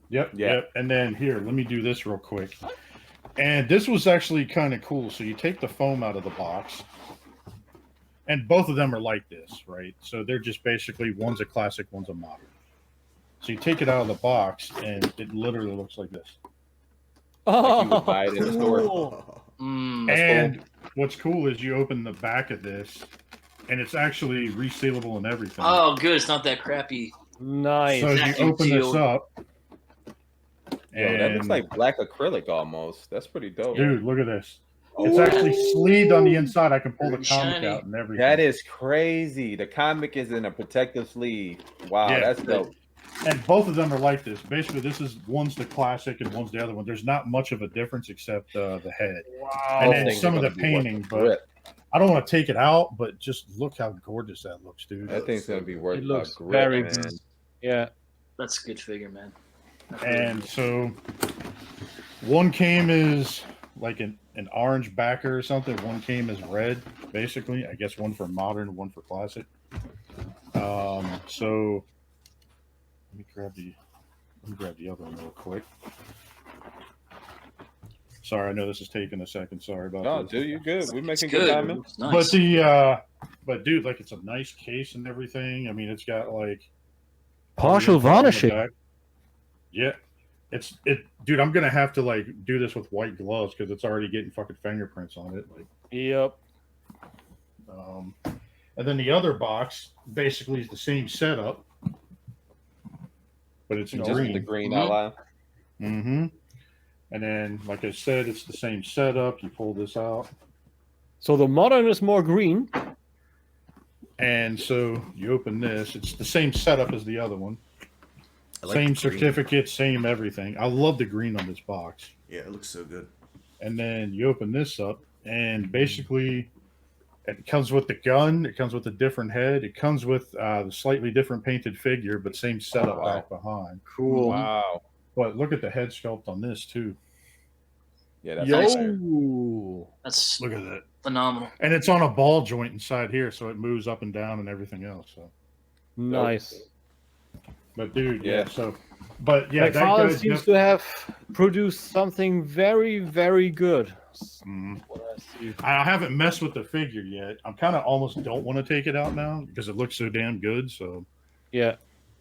Yep. And then here, let me do this real quick. And this was actually kind of cool. So you take the foam out of the box, and both of them are like this, right? So they're just basically, one's a classic, one's a modern. So you take it out of the box, and it literally looks like this. Like you would buy it in the store. And what's cool is you open the back of this, and it's actually resealable and everything. Oh, good. It's not that crappy. Nice. So you open this up. Yo, that looks like black acrylic almost. That's pretty dope. Dude, look at this. It's actually sleeved on the inside. I can pull the comic out and everything. That is crazy. The comic is in a protective sleeve. Wow, that's dope. And both of them are like this. Basically, one's the classic and one's the other one. There's not much of a difference except the head. Wow. And then some of the painting, but I don't want to take it out, but just look how gorgeous that looks, dude. That thing's going to be worth It looks grip, very man. good. Yeah. That's a good figure, man. And so one came as like an orange backer or something. One came as red, basically. I guess one for modern, one for classic. So let me grab the other one real quick. Sorry, I know this is taking a second. Sorry about No, this. dude, you're good. We're making It's good good. time, man. It's nice. But dude, like it's a nice case and everything. I mean, it's got like Partial varnishing. Yeah, dude. I'm gonna have to like do this with white gloves because it's already getting fucking fingerprints on it. Like, Yep. And then the other box basically is the same setup, but it's in Just green. the green outline. Mm-hmm. And then, like I said, it's the same setup. You pull this out, So the modern is more green. and so you open this. It's the same setup as the other one. I like Same the green. certificate, same everything. I love the green on this box. Yeah, it looks so good. And then you open this up, and basically it comes with the gun. It comes with a different head. It comes with the slightly different painted figure, but same setup back behind. Cool. Wow. But look at the head sculpt on this too. Yeah, that's Yo. That's Look at that. phenomenal. And it's on a ball joint inside here, so it moves up and down and everything else. So, Nice. but dude, Yeah. But yeah, that McFarlane guy seems to have produced something very, very good. Mhm. What I see. I haven't messed with the figure yet. I'm kind of almost don't want to take it out now because it looks so damn good. So Yeah.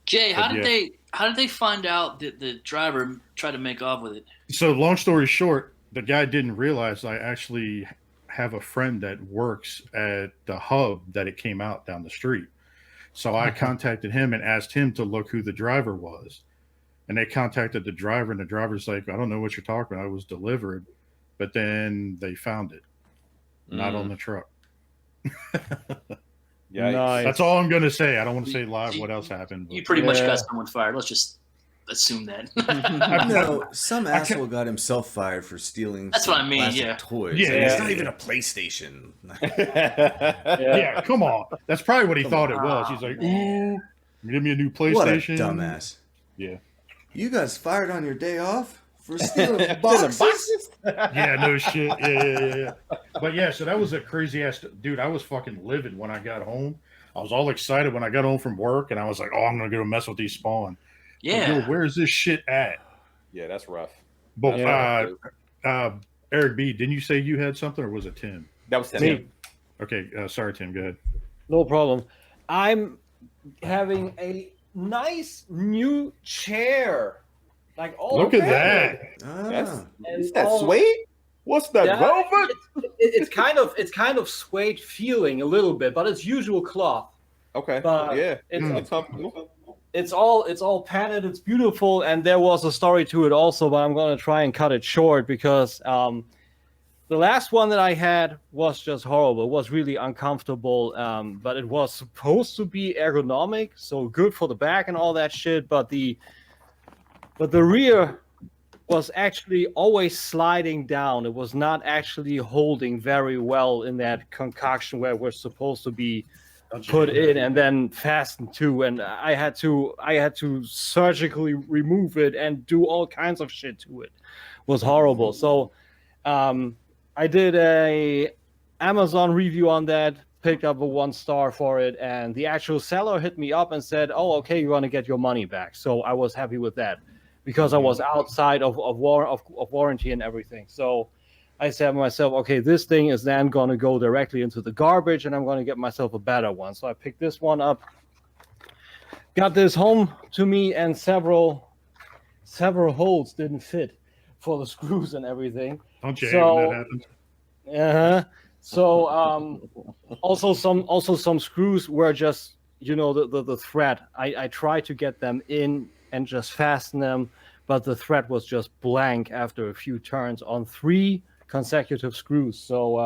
Jay, how But did they find out that the driver tried to make off with it? So long story short, the guy didn't realize I actually have a friend that works at the hub that it came out down the street. So I contacted him and asked him to look who the driver was. And they contacted the driver, and the driver's like, I don't know what you're talking about. It was delivered. But then they found it, not on the truck. Yikes. Nice. That's all I'm going to say. I don't want to say live what else happened. You But pretty much Yeah. got someone fired. Let's just assume that. No, some asshole got himself fired for stealing. That's some what I mean, plastic yeah. toys. Yeah, And it's yeah. not even a PlayStation. yeah, come on. That's probably what he thought it was. He's like, ooh, give me a new PlayStation. What a dumbass! Yeah. You guys fired on your day off for stealing boxes? Yeah, no shit. Yeah. But yeah, so that was a crazy ass dude. I was fucking livid when I got home. I was all excited when I got home from work, and I was like, "Oh, I'm gonna go mess with these Spawn." Yeah. Yo, where's this shit at? Yeah, that's rough. But That's rough, dude. Eric B, didn't you say you had something, or was it Tim? That was Tim. Me. Okay, sorry, Tim. Go ahead. No problem. I'm having a nice new chair. Like all Look at that. That's And is that all- suede? What's that, Yeah, velvet? It's kind of suede feeling a little bit, but it's usual cloth. Okay. But Yeah. it's It's comfortable. it's all padded. It's beautiful, and there was a story to it also, but I'm gonna try and cut it short because the last one that I had was just horrible. It was really uncomfortable, but it was supposed to be ergonomic, so good for the back and all that shit. But the rear was actually always sliding down. It was not actually holding very well in that concoction where we're supposed to be put in and then fastened to. And I had to surgically remove it and do all kinds of shit to it. It was horrible. So I did a Amazon review on that, picked up a 1 star for it, and the actual seller hit me up and said, "Oh, okay, you want to get your money back." So I was happy with that because I was outside of warranty and everything. So I said to myself, okay, this thing is then going to go directly into the garbage, and I'm going to get myself a better one. So I picked this one up, got this home to me, and several holes didn't fit for the screws and everything. Don't you hate when that happens? So also some screws were just, the thread. I tried to get them in and just fasten them, but the thread was just blank after a few turns on 3 consecutive screws. So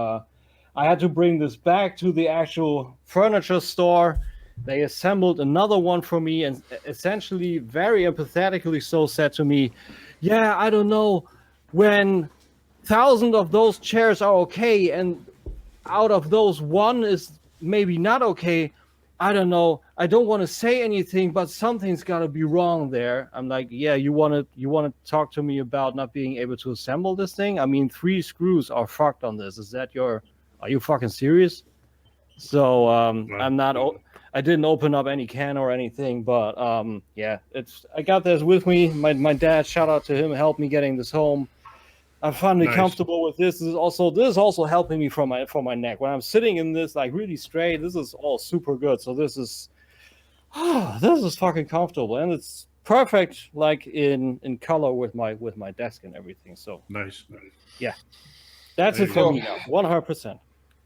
I had to bring this back to the actual furniture store. They assembled another one for me and essentially very empathetically so said to me, yeah, I don't know, when thousands of those chairs are okay and out of those one is maybe not okay, I don't know, I don't want to say anything, but something's got to be wrong there. I'm like, yeah, you want to talk to me about not being able to assemble this thing? I mean, 3 screws are fucked on this. Are you fucking serious? So I didn't open up any can or anything, but yeah, I got this with me. My dad, shout out to him, helped me getting this home. I'm finally comfortable with this. This is also helping me for my neck. When I'm sitting in this like really straight, this is all super good. So this is fucking comfortable, and it's perfect like in color with my desk and everything. So Nice. yeah, that's it for me now. 100%.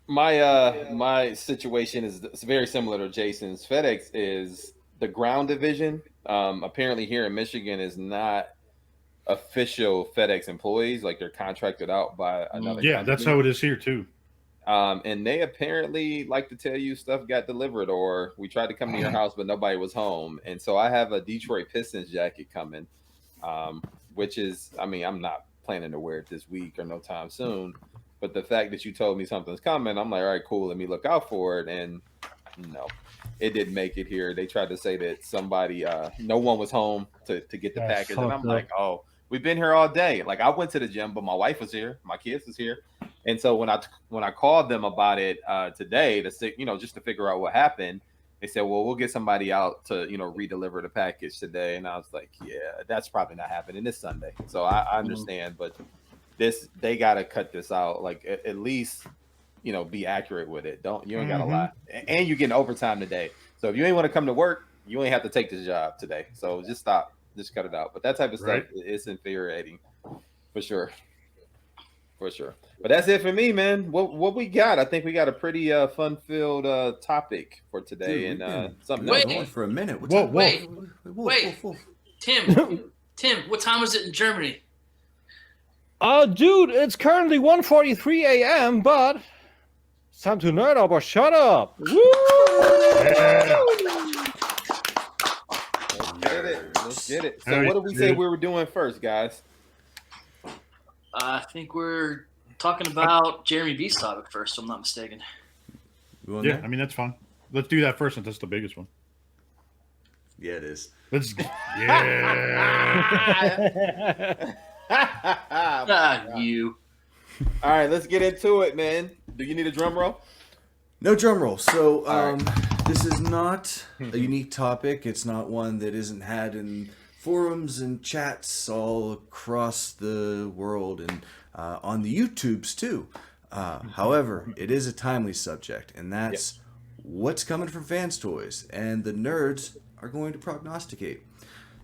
My situation is very similar to Jason's. FedEx is the ground division. Apparently here in Michigan is not official FedEx employees, like they're contracted out by another Yeah, company. that's how it is here too. And they apparently like to tell you stuff got delivered, or we tried to come to your house but nobody was home. And so I have a Detroit Pistons jacket coming, which is, I mean, I'm not planning to wear it this week or no time soon, but the fact that you told me something's coming, I'm like, all right, cool, let me look out for it. And no, it didn't make it here. They tried to say that somebody, no one was home to get the package, and I'm like, oh, we've been here all day. Like, I went to the gym, but my wife was here, my kids was here. And so when I called them about it today, just to figure out what happened, they said, well, we'll get somebody out to, redeliver the package today. And I was like, yeah, that's probably not happening this Sunday. So I understand, but they got to cut this out. Like, at least, be accurate with it. You ain't got to lie. And you're getting overtime today. So if you ain't want to come to work, you ain't have to take this job today. So just stop, just cut it out. But that type of stuff, it's infuriating for sure. For sure. But that's it for me, man. What we got? I think we got a pretty fun-filled topic for today. Dude, and something going else. for a minute. Wait. Tim, what time is it in Germany? Dude, it's currently 1:43 a.m., but it's time to nerd up or shut up. Woo! Yeah. Let's get it. So what did we say we were doing first, guys? I think we're talking about Jeremy B's topic first, if I'm not mistaken. Yeah, I mean, that's fine. Let's do that first since that's the biggest one. Yeah, it is. You. All right, let's get into it, man. Do you need a drum roll? No drum roll. So this is not a unique topic. It's not one that isn't had in forums and chats all across the world and on the YouTubes too. However, it is a timely subject, and that's what's coming from Fans Toys, and the nerds are going to prognosticate.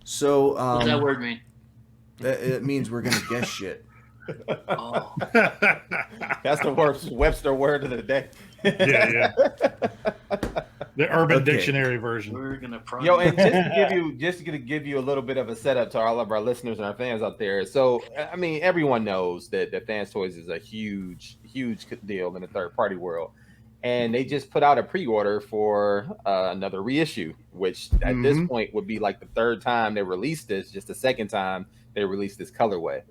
So what does that word mean? It means we're going to guess shit. Oh. That's the worst Webster word of the day. Yeah. The Urban Dictionary version. We're gonna and just to give you a little bit of a setup to all of our listeners and our fans out there. So, I mean, everyone knows that Fans Toys is a huge deal in the third-party world, and they just put out a pre-order for another reissue, which at this point would be like the third time they released this, just the second time they released this colorway.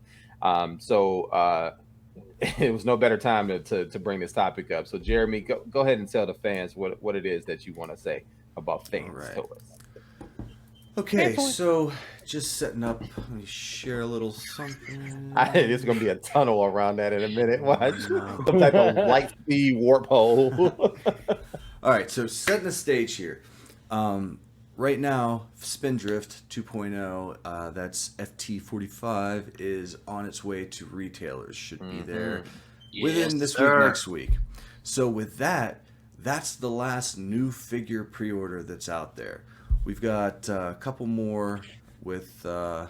It was no better time to bring this topic up. So, Jeremy, go ahead and tell the fans what it is that you want to say about Fans Toys. Okay, so just setting up. Let me share a little something. There's going to be a tunnel around that in a minute. Watch. Some type of light speed warp hole. All right, so setting the stage here. Right now, Spindrift 2.0, that's FT45, is on its way to retailers. Should be there within this week, next week. So with that, that's the last new figure pre-order that's out there. We've got a couple more with... get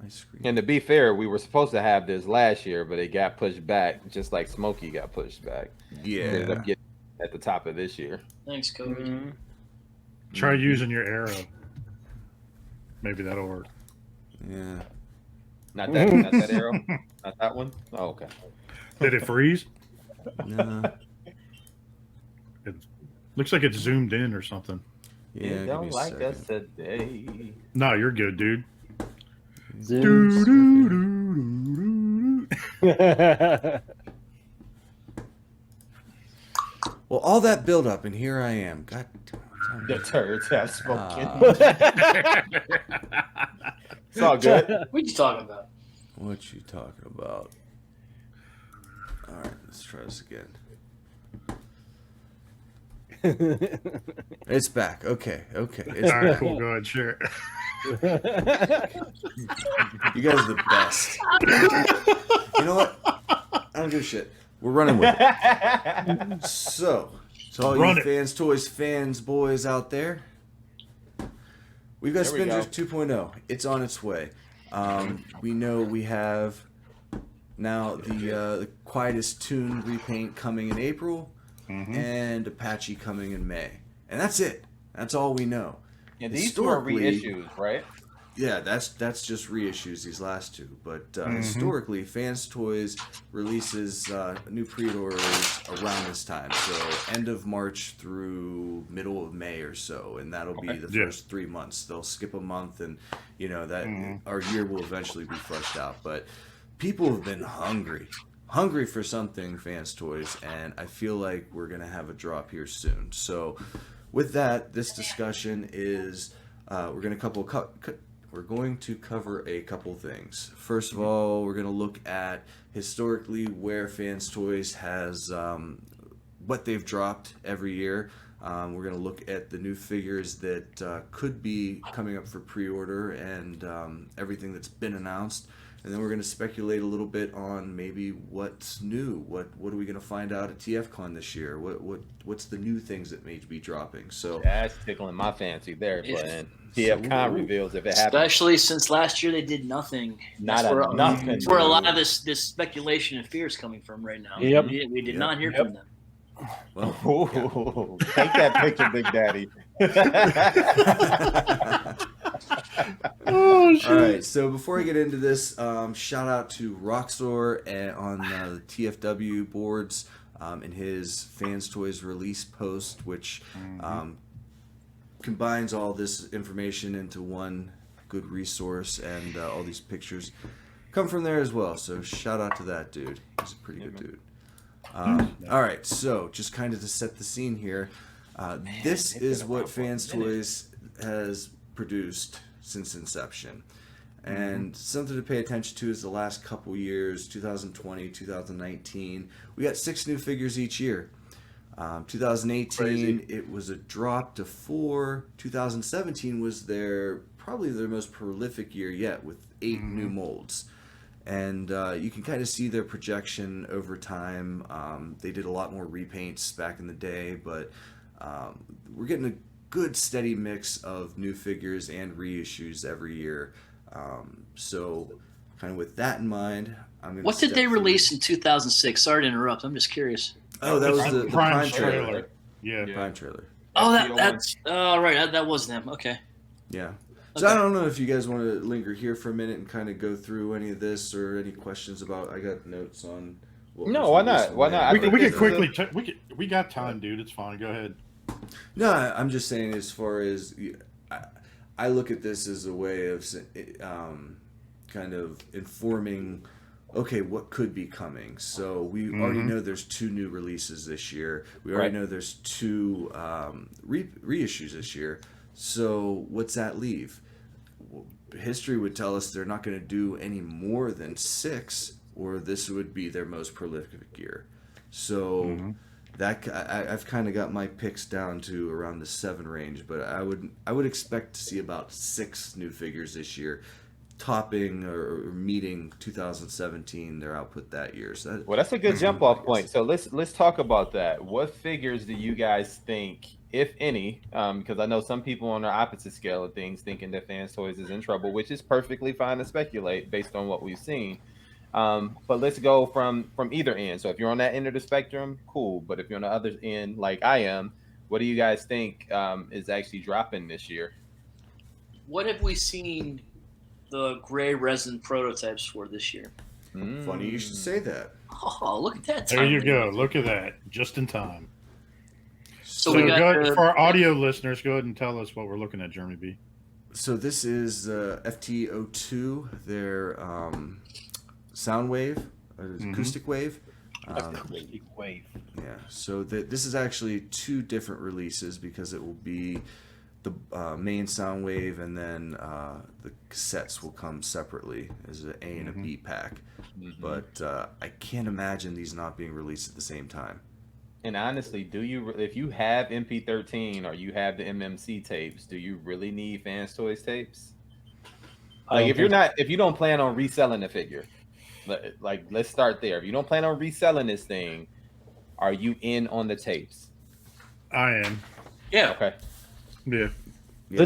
my screen. And to be fair, we were supposed to have this last year, but it got pushed back, just like Smokey got pushed back. Yeah. Ended up getting at the top of this year. Thanks, COVID. Try using your arrow. Maybe that'll work. Yeah. Not that arrow? Not that one? Oh, okay. Did it freeze? No. It looks like it's zoomed in or something. Yeah, You don't like us today. No, you're good, dude. Well, all that build up, and here I am. God damn it. The turds have spoken. It's all good. What you talking about? What you talking about? All right, let's try this again. It's back. Okay. It's All right, back. cool. Go ahead, sure. You guys are the best. You know what? I don't give a shit. We're running with it. So, to all you Fans Toys fans, boys out there, we've got Spindrift 2.0. It's on its way. We know we have now the Quietus Toon repaint coming in April, and Apache coming in May. And that's it. That's all we know. Yeah, these two are reissues, right? Yeah, that's just reissues, these last two. But historically, Fans Toys releases new pre-orders around this time. So end of March through middle of May or so. And that'll be the first 3 months. They'll skip a month and, that our year will eventually be flushed out. But people have been hungry for something, Fans Toys. And I feel like we're going to have a drop here soon. So with that, this discussion is we're going to cover a couple things. First of all, we're going to look at historically where Fans Toys has what they've dropped every year. We're going to look at the new figures that could be coming up for pre-order and everything that's been announced. And then we're going to speculate a little bit on maybe what's new. What are we going to find out at TFCon this year? What's the new things that may be dropping? So that's tickling my fancy there, but TFCon reveals if it happens. Especially since last year they did nothing. Nothing. That's where a lot of this speculation and fear is coming from right now. Yep. We did not hear from them. Well, take that picture, Big Daddy. All right, so before I get into this, shout out to Roxor on the TFW boards in his Fans Toys release post, which combines all this information into one good resource, and all these pictures come from there as well. So shout out to that dude. He's a pretty good dude. All right, so just kind of to set the scene here, this is what Fans Toys has produced since inception. And something to pay attention to is the last couple years, 2020, 2019. We got 6 new figures each year. 2018, crazy. It was a drop to 4. 2017 was probably their most prolific year yet with 8 new molds. And you can kind of see their projection over time. They did a lot more repaints back in the day, but we're getting a good steady mix of new figures and reissues every year. So kind of with that in mind, I'm going to... What did they release in 2006? Sorry to interrupt. I'm just curious. Oh, that was the Prime trailer. Yeah. Prime trailer. Oh, that's... right. That was them. Okay. Yeah. So I don't know if you guys want to linger here for a minute and kind of go through any of this or any questions about... I got notes on... Why not? Why not? We can quickly... we got time, dude. It's fine. Go ahead. No, I'm just saying as far as... I look at this as a way of kind of informing, okay, what could be coming. So we already know there's 2 new releases this year. We already know there's 2 reissues this year. So what's that leave? Well, history would tell us they're not going to do any more than 6, or this would be their most prolific year. So that I've kind of got my picks down to around the 7 range, but I would expect to see about 6 new figures this year, topping or meeting 2017 their output that year. So that's a good jump off point. So let's talk about that. What figures do you guys think, if any, because I know some people on the opposite scale of things thinking that Fans Toys is in trouble, which is perfectly fine to speculate based on what we've seen. But let's go from either end. So if you're on that end of the spectrum, cool. But if you're on the other end, like I am, what do you guys think is actually dropping this year? What have we seen the gray resin prototypes for this year? Funny you should say that. Oh, look at that! There you go. Look at that. Just in time. So we got for our audio listeners, go ahead and tell us what we're looking at, Jeremy B. So this is FT02, their sound wave, acoustic wave. Acoustic wave. Yeah. So this is actually 2 different releases because it will be the main sound wave, and then the cassettes will come separately as an A and a B pack. But I can't imagine these not being released at the same time. And honestly, if you have MP13 or you have the MMC tapes, do you really need Fans Toys tapes? Like if you don't plan on reselling the figure, like let's start there. If you don't plan on reselling this thing, are you in on the tapes? I am. Yeah. Okay. Yeah. The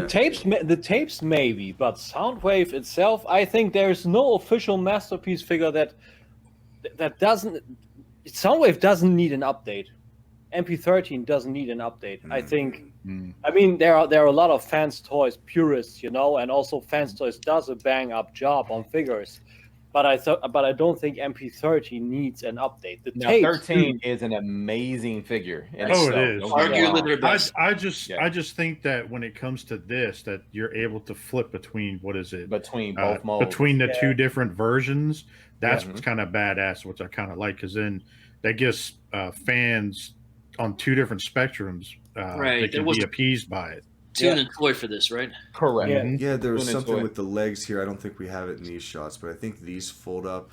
tapes maybe, but Soundwave itself, I think there's no official masterpiece figure that doesn't. Soundwave doesn't need an update, MP13 doesn't need an update. I think. Mm. I mean, there are a lot of Fans Toys purists, and also Fans Toys does a bang up job on figures. But I don't think MP13 needs an update. The Now, tapes 13 is an amazing figure. in Oh, itself. it is. Don't get me Arguably wrong. their best. I just think that when it comes to this, that you're able to flip between between both modes. between the two different versions. That's Yeah. what's kind of badass, which I kind of like, because then that gives fans on two different spectrums Right. they There can was- be appeased by it. Toon and toy for this, right? Correct. Yeah. Mhm. Yeah, there was Toon and something toy. with the legs here. I don't think we have it in these shots, but I think these fold up.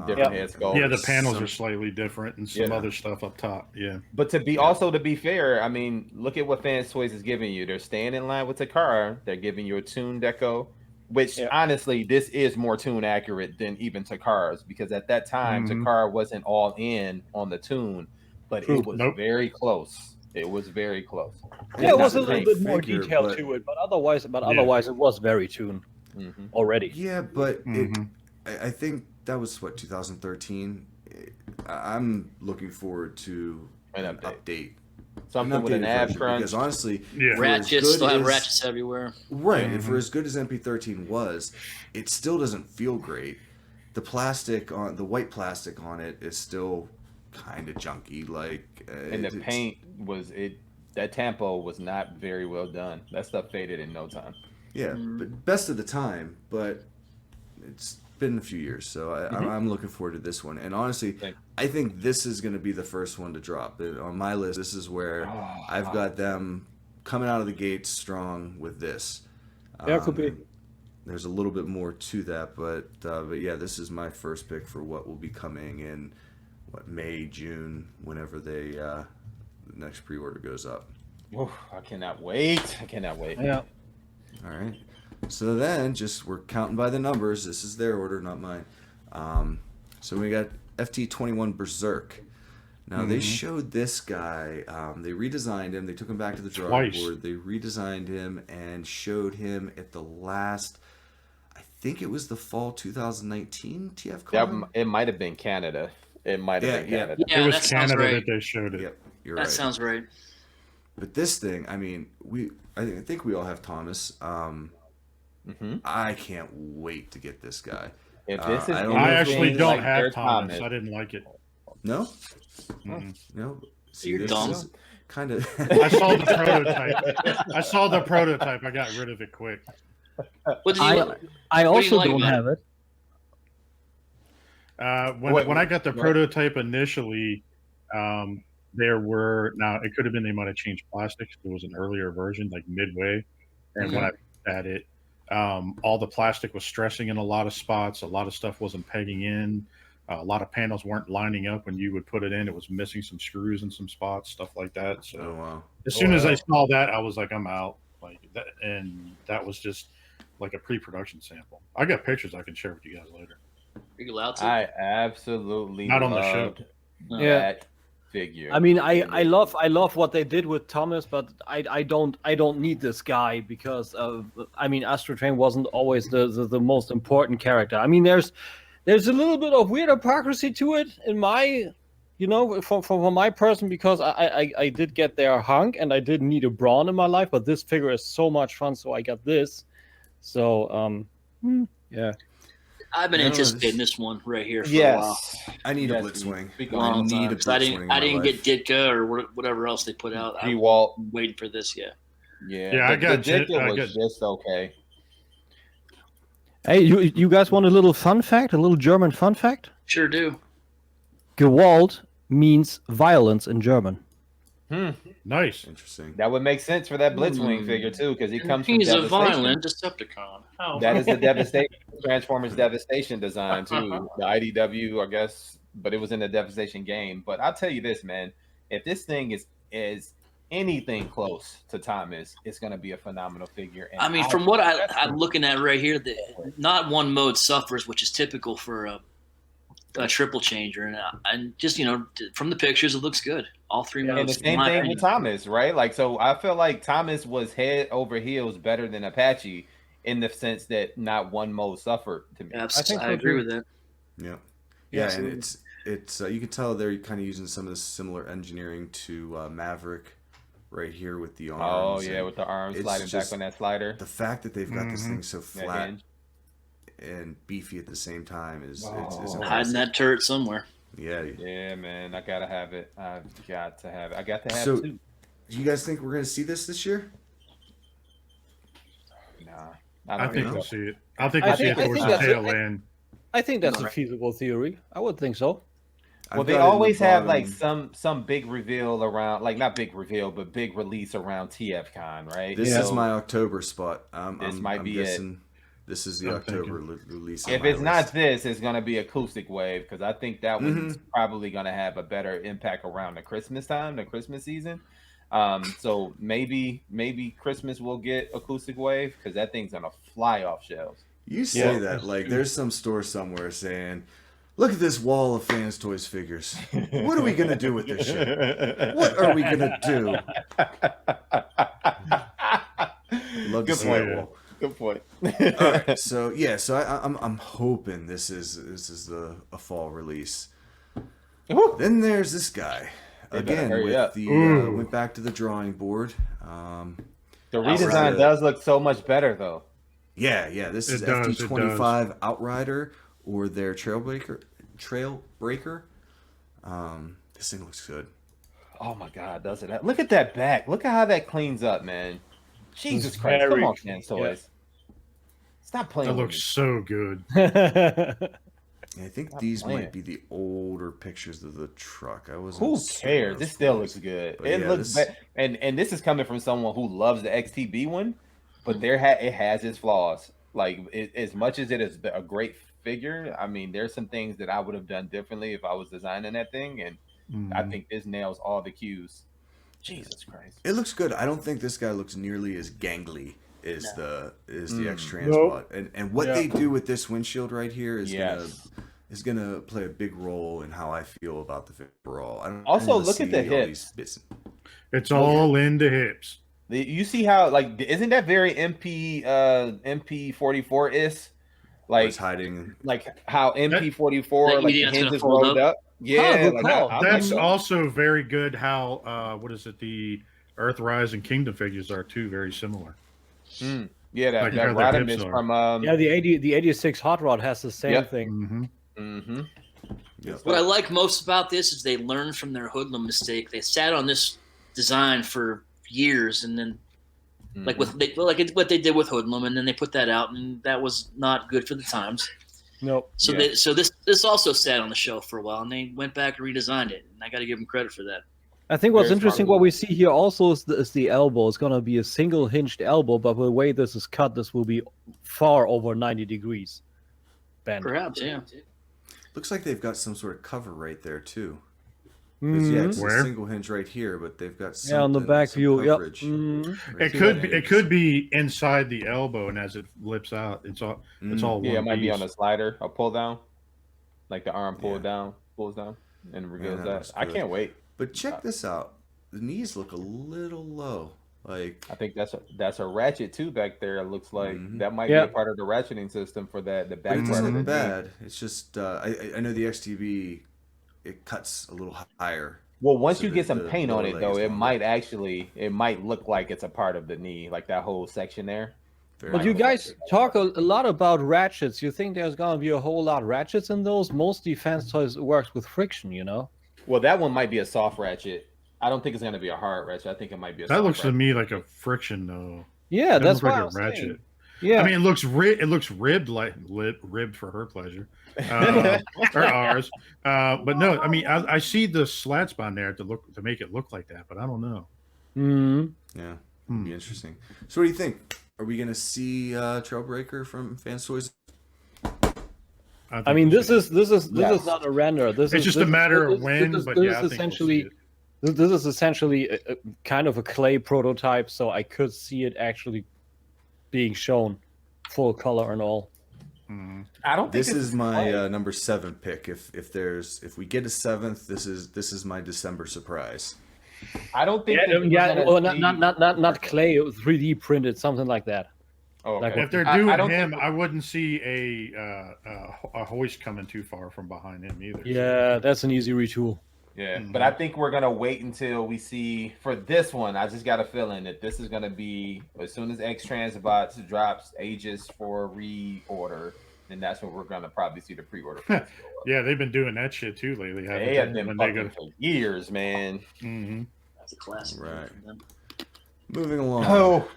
Different Yeah. head sculpt. Yeah, the panels some- are slightly different and some Yeah. other stuff up top. Yeah. But to be fair, I mean, look at what Fans Toys is giving you. They're staying in line with Takara. They're giving you a Toon deco, which Yeah. honestly, this is more Toon accurate than even Takara's, because at that time, Mhm. Takara wasn't all in on the Toon, but True. it was Nope. very close. It was very close. Yeah, it Not was a a little great bit more figure, detail but- to it, but otherwise it was very Toon Mhm. already. Yeah, but Mhm. I think that was 2013. I'm looking forward to An an update. update. Something with an updated ab version, crunch. because honestly, Yeah. for as Ratchets good still have as- ratchets everywhere. Right, and for Mhm. as good as MP13 was, it still doesn't feel great. The white plastic on it is still kind of junky. Like, And the paint that tempo was not very well done. That stuff faded in no time. Yeah, but best of the time. But it's been a few years, so I'm looking forward to this one. And honestly, Thank- I think this is going to be the first one to drop. On my list, this is where I've got them coming out of the gates strong with this. Yeah, it could be. There's a little bit more to that, but yeah, this is my first pick for what will be coming in May, June, whenever the next pre-order goes up. Oof, I cannot wait. Yeah. All right. So then, we're counting by the numbers. This is their order, not mine. So we got FT21 Berserk. Now they showed this guy. They redesigned him. They took him back to the drawing Twice. board. They redesigned him and showed him at the last. I think it was the fall 2019 TFCon. It might have been Canada. It might have been Yeah. Canada. Yeah, It was that sounds Canada right. that they showed it. Yep, you're That right. sounds right. But this thing, I mean, I think we all have Thomas. I can't wait to get this guy. If this is I don't I know actually anything don't like have their Thomas. I didn't like it. No, Mhm. no. See, You're this dumb. is kind of. I saw the prototype. I got rid of it quick. What did you? I What do you also like don't about have it. When I got the prototype initially, there were it could have been they might have changed plastics. There was an earlier version, like midway, and when I looked at it, all the plastic was stressing in a lot of spots. A lot of stuff wasn't pegging in. A lot of panels weren't lining up when you would put it in. It was missing some screws in some spots, stuff like that. So Oh wow. as soon as I saw that, I was like, I'm out. Like that, and that was just like a pre-production sample. I got pictures I can share with you guys later. Are you allowed to? I absolutely Not on the show. loved Yeah. that figure. I mean, I love what they did with Thomas, but I don't need this guy because I mean, Astro Train wasn't always the most important character. I mean, there's a little bit of weird hypocrisy to it in my, from my person, because I did get their hunk and I didn't need a brawn in my life, but this figure is so much fun, so I got this. So yeah. I've been No, anticipating this one right here for a while. I need a Yes, Blitzwing. speak I on need a Because I Blitzwing. didn't, in I my didn't life. get Ditka or whatever else they put out. I'm G-Walt. waiting for this. Yeah. Yeah, I got the Ditka I was got- just okay. Hey, you guys want a little fun fact? A little German fun fact? Sure do. Gewalt means violence in German. Nice. Interesting. That would make sense for that Blitzwing figure too, because he comes from He's a Devastation. violent Decepticon. How? That is the Devastation Transformers Devastation design too. The IDW, I guess, but it was in the Devastation game. But I'll tell you this, man: if this thing is anything close to Thomas, it's going to be a phenomenal figure. And I mean, from what I'm looking at right here, not one mode suffers, which is typical for a triple changer, and just from the pictures, it looks good. All three modes. And the same in my thing opinion. with Thomas, right? Like, so I feel like Thomas was head over heels better than Apache in the sense that not one mode suffered to me. I think I so, agree too. with that. Yeah. Yeah, and Absolutely. it's you can tell they're kind of using some of the similar engineering to Maverick right here with the arms. Oh yeah, with the arms sliding back on that slider. The fact that they've got this thing so That flat hinge. and beefy at the same time is Hiding impressive. that turret somewhere. Yeah. Yeah, man, I gotta have it. I've got to have it. I got to have So, it too. do you guys think we're gonna see this year? Nah, I think know. we'll see it. I think I we'll see think- it I towards think the that's tail it. end. I think that's a feasible theory. I would think so. Well, I've they got it in the always have like bottom. some big reveal around, like not big reveal, but big release around TFCon, right? This So is my October spot. This I'm might be it. guessing this is the I'm October release. on If my it's not list. this, it's gonna be Acoustic Wave because I think that one's Mm-hmm. probably gonna have a better impact around the Christmas time, the Christmas season. So maybe Christmas will get Acoustic Wave because that thing's gonna fly off shelves. You say that like there's some store somewhere saying, "Look at this wall of Fans Toys figures. What are we gonna do with this shit? What are we gonna do?" Love to Good see point. that wall. Good point. All right, so yeah, so I'm hoping this is a fall release. Woo. Then there's this guy They better again hurry with up. the went back to the drawing board. The redesign Outrider. does look so much better though. Yeah, this is It does, it FD25 Outrider or their Trailbreaker. This thing looks good. Oh my God, does it? Look at that back. Look at how that cleans up, man. Jesus It's Christ. Come very on, Fans Toys. Stop playing That with looks me. so good. I think Stop these playing. might be the older pictures of the truck. I wasn't. Who certain cares? of This still those. looks good. But It yeah, looks this- and this is coming from someone who loves the XTB one, but it has its flaws. Like as much as it is a great figure, I mean, there's some things that I would have done differently if I was designing that thing, and I think this nails all the cues. Jesus Christ! It looks good. I don't think this guy looks nearly as gangly as the X Transpot. Nope. And what Yeah. they do with this windshield right here is Yes. gonna play a big role in how I feel about the figure overall. I don't Also, wanna look at the see all hips. these bits. It's all in the hips. You see how like isn't that very MP44 is like It's hiding. like how MP44 That like the EDS gonna hinges fold rolled up. Yeah, good like, call. I'm That's like, also very good how what is it, the Earthrise and Kingdom figures are too very similar. yeah, that Like how their Rodimus hips are. from Yeah, the 86 Hot Rod has the same Yep. thing. Mm-hmm. Yep. What I like most about this is they learned from their hoodlum mistake. They sat on this design for years, and then like what they did with hoodlum, and then they put that out, and that was not good for the times. Nope. So Yeah. this also sat on the shelf for a while, and they went back and redesigned it, and I got to give them credit for that. I think what's Very interesting, smart what we see here also is the elbow. It's going to be a single hinged elbow, but the way this is cut, this will be far over 90 degrees. Bend. Perhaps, yeah. Looks like they've got some sort of cover right there too. 'Cause, yeah, it's Where? a single hinge right here, but they've got Yeah, on the something- back some view. Yep. coverage Mhm. right It could be inside the elbow, and as it flips out, it's all Mm. Yeah, it one might be piece. on a slider, a pull down, like the arm pulls down, and reveals that that. looks I good. can't wait. But check this out. The knees look a little low. Like I think that's a ratchet too back there. It looks like Mhm. that might Yeah. be a part of the ratcheting system for the but back it part of doesn't the look bad. It's just I know the XTB it cuts a little higher. Well, once So you the- get some the paint on lower it leg though, is it longer. might look like it's a part of the knee, like that whole section there. Very But you nice. guys talk a lot about ratchets. You think there's going to be a whole lot of ratchets in those? Most defense toys works with friction, you know? Well, that one might be a soft ratchet. I don't think it's gonna be a hard ratchet. I think it might be a That soft looks to ratchet. me like a friction, though. Yeah, Doesn't that's look why like I a was ratchet. saying. Yeah. I mean, it looks ribbed ribbed for her pleasure, or ours. But no, I mean, I see the slats on there to make it look like that, but I don't know. Mhm. Yeah, it'd be interesting. So, what do you think? Are we gonna see Trailbreaker from Fans Toys? I mean, this is Yes. not a render. This It's is just a this- matter of this- when, this- but this yeah, is I think we'll see essentially it. this is essentially a kind of a clay prototype, so I could see it actually being shown full color and all. I don't think This is clay. my number 7 pick. If we get a 7th, this is my December surprise. I don't think. Yeah, that we're yeah. gonna Well, see- not clay, 3D printed, something like that. Oh, Like, okay. If they're I doing don't him, think- I wouldn't see a hoist coming too far from behind him either. Yeah, that's an easy retool. Yeah, Mhm. but I think we're gonna wait until we see for this one. I just got a feeling that this is gonna be as soon as X Transbots drops Aegis for reorder, then that's when we're gonna probably see the pre-order. price go up. Yeah, they've been doing that shit too lately. They have been When they fucking for years, man. hmm That's a classic. Right. From them. Moving along. Oh,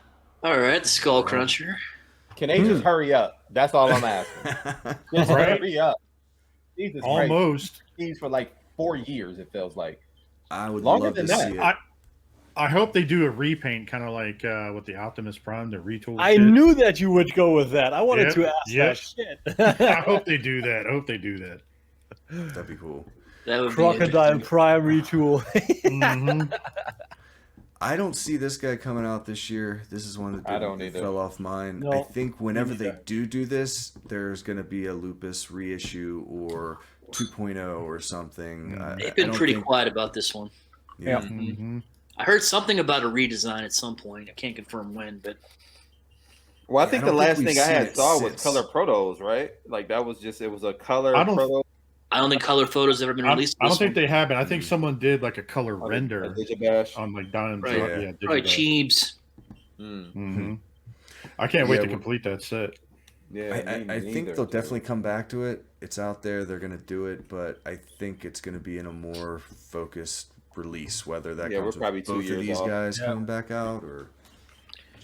All right, Skull Cruncher. can they just hurry up? That's all I'm asking. Just Right. hurry up. Jesus Christ. almost. These for like 4 years, it feels like. I would Longer love to than that. see it. I hope they do a repaint, kind of like with the Optimus Prime, the retool. I shit. knew that you would go with that. I wanted Yep, to ask yep. that shit. I hope they do that. I hope they do that. That'd be cool. That would Crocodile be Prime retool. Mhm. I don't see this guy coming out this year. This is one that I don't either. fell off mine. No. I think whenever they neither. do this, there's going to be a Lupus reissue or 2.0 or something. They've I been don't pretty think- quiet about this one. Yeah. Mhm. I heard something about a redesign at some point. I can't confirm when, but Well, I Yeah, think I the don't last think thing we've I seen had it saw was since. color protos, right? Like that was just it was a color I don't- proto. I don't think color photos have ever been I released. don't this think one. they have it. I think someone did like a color a render Digibash. on like Diamond. Right. Yeah, Probably Digibash. Cheebs. Mhm. I can't wait Yeah, to well- complete that set. Yeah, I think they'll definitely come back to it. It's out there. They're going to do it, but I think it's going to be in a more focused release, whether that Yeah, comes we're probably with 2 both of years these off. guys Yeah. coming back out or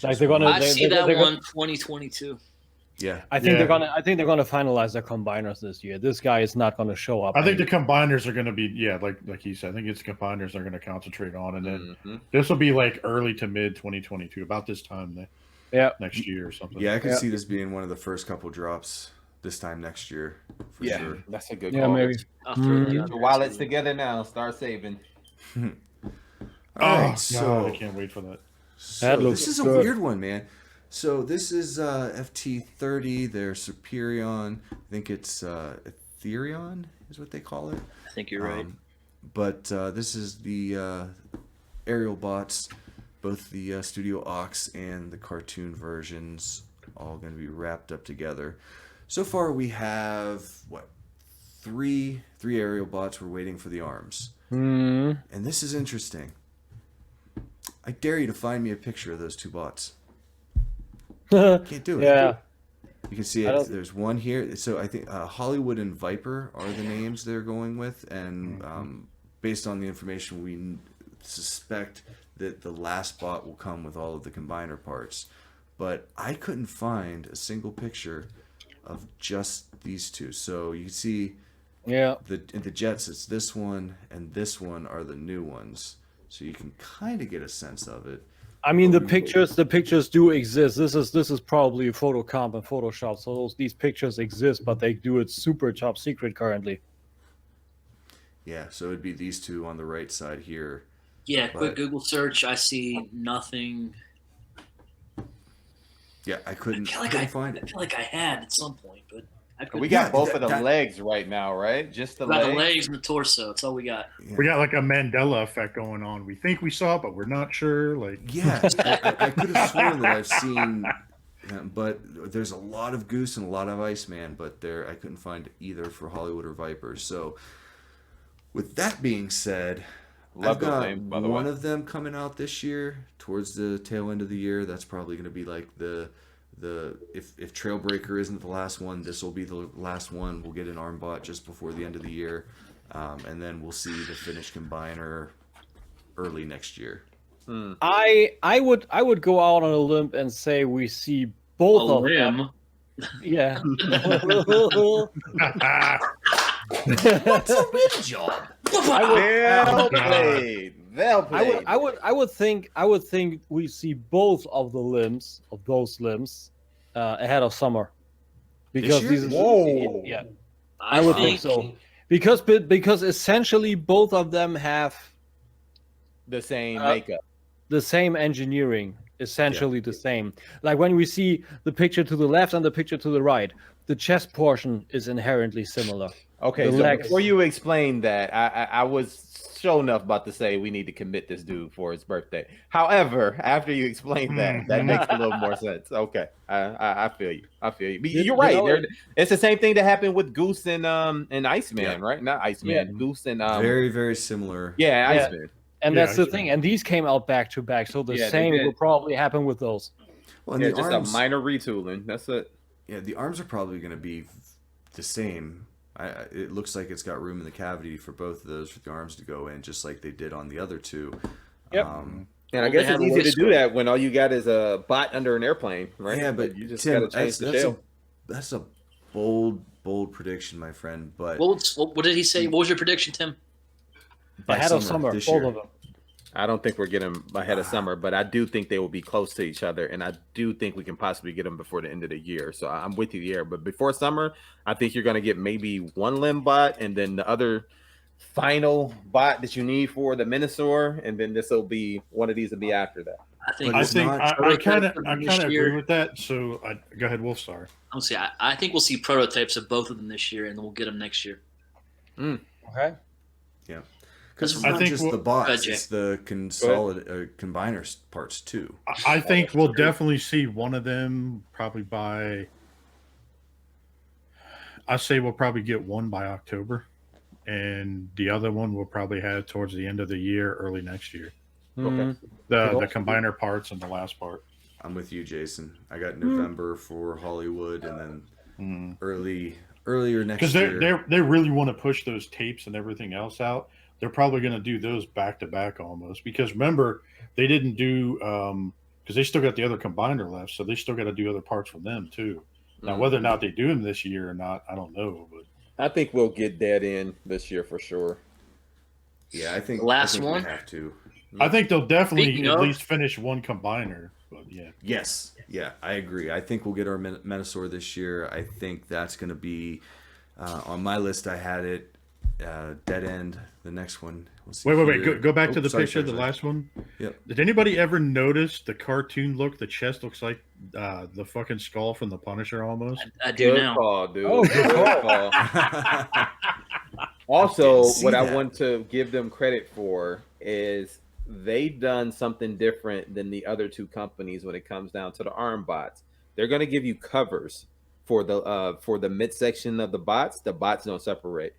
Like they're gonna. I see that they're one gonna- 2022. yeah. I think Yeah. they're gonna finalize their combiners this year. This guy is not gonna show up. I think the combiners are going to be like he said. I think it's the combiners are going to concentrate on, and then Mhm. this will be like early to mid 2022, about this time Yeah. next year or something. Yeah, I could Yeah. see this being one of the first couple drops this time next year for Yeah, sure. that's a good Yeah, call. maybe. I'll throw it Mhm. down Get your there, wallets too. together now. Start saving. All Oh right, God, so I can't wait for that. That looks this is a good. weird one, man. So this is FT30, their Superion. I think it's Ethereon is what they call it. I think you're right. But this is the aerial bots, both the Studio Ox and the cartoon versions, all going to be wrapped up together. So far, we have three aerial bots. We're waiting for the arms, Mm. and this is interesting. I dare you to find me a picture of those two bots. Can't do it. Yeah. You can see I it. don't- There's one here. So I think Hollywood and Viper are the names they're going with, and based on the information, we suspect that the last bot will come with all of the combiner parts. But I couldn't find a single picture of just these two. So you can see Yeah. in the jets, it's this one and this one are the new ones. So you can kind of get a sense of it. I mean, the pictures do exist. This is probably photocomp and Photoshop. So these pictures exist, but they do it super top secret currently. Yeah, so it'd be these two on the right side here. Yeah, quick But- Google search. I see nothing. Yeah, I couldn't, I couldn't find I it. feel like I had at some point, but I couldn't. We got Yeah, both of the that- legs right now, right? Just the We got legs. the legs and the torso. That's all we got. We got like a Mandela effect going on. We think we saw it, but we're not sure. Like, Yeah, I could have sworn that I've seen, but there's a lot of Goose and a lot of Iceman, but I couldn't find either for Hollywood or Viper. So, with that being said, Love I've those got names, by the one way. of them coming out this year, towards the tail end of the year. That's probably going to be like the if Trailbreaker isn't the last one, this will be the last one. We'll get an arm bot just before the end of the year, and then we'll see the finished combiner early next year. I would go out on a limb and say we see both of them. limb. Yeah. Well played. Well played. I would think we see both of the limbs of those limbs ahead of summer, because year? these are, Whoa. yeah, I would think so, because essentially both of them have The same makeup. the same engineering, essentially the same. Like when we see the picture to the left and the picture to the right, the chest portion is inherently similar. Okay, The so legs. before you explain that, I was sure enough about to say we need to commit this dude for his birthday. However, after you explain that makes a little more sense. Okay, I feel you. I feel you. But you're right. It's the same thing that happened with Goose and Iceman, right? Not Iceman, Goose and very, very similar. Yeah, Iceman. And that's the thing. And these came out back to back, so the same will probably happen with those. Well, and the just arms, a minor retooling. That's it. Yeah, the arms are probably going to be the same. It looks like it's got room in the cavity for both of those for the arms to go in, just like they did on the other two. Yep. And I guess it's easy to do that when all you got is a bot under an airplane, right? Yeah, but you just Tim, got to change the shell. That's a bold prediction, my friend. But what did he say? What was your prediction, Tim? Ahead of summer, both of them. I don't think we're getting them ahead of summer, but I do think they will be close to each other, and I do think we can possibly get them before the end of the year. So I'm with you there. But before summer, I think you're going to get maybe one limb bot, and then the other final bot that you need for the Minosaur, and then this will be one of these will be after that. I kind of agree with that. So go ahead, Wolf. Sorry. I'll say I think we'll see prototypes of both of them this year, and then we'll get them next year. Okay. Yeah. Because it's I not think just the bots, it's the combiner parts too. I think we'll definitely see one of them probably by. I say we'll probably get one by October, and the other one we'll probably have towards the end of the year, early next year. Okay. The combiner parts and the last part. I'm with you, Jason. I got November for Hollywood, and then earlier next year. Because they really want to push those tapes and everything else out. They're probably going to do those back to back almost. Because remember, they didn't do because they still got the other combiner left, so they still got to do other parts for them too. Now, whether or not they do them this year or not, I don't know. But I think we'll get that in this year for sure. Yeah, I think one. we have to. I think they'll definitely at least finish one combiner. But yeah. Yes. Yeah, I agree. I think we'll get our Minosaur this year. I think that's going to be on my list. I had it Dead End. The next one. Wait. Go back to the picture. The last one. Yep. Did anybody ever notice the cartoon look? The chest looks like the fucking skull from the Punisher almost. I do now. Call, dude. Oh, good call. Also, what I want to give them credit for is they done something different than the other two companies when it comes down to the arm bots. They're going to give you covers for the midsection of the bots. The bots don't separate.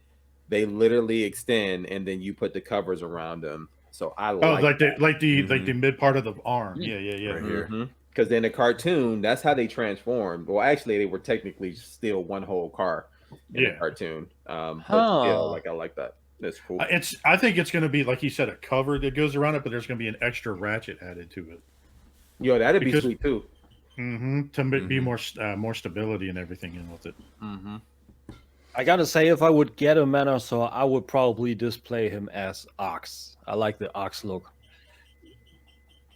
They literally extend, and then you put the covers around them. So I like the mid part of the arm. Yeah. Right here. Because in the cartoon, that's how they transformed. Well, actually, they were technically still one whole car in the cartoon. But still, I like that. That's cool. I think it's going to be, like you said, a cover that goes around it, but there's going to be an extra ratchet added to it. Yo, that'd be sweet too. To be more stability and everything in with it. I gotta say, if I would get a Minosaur, I would probably display him as Ox. I like the Ox look.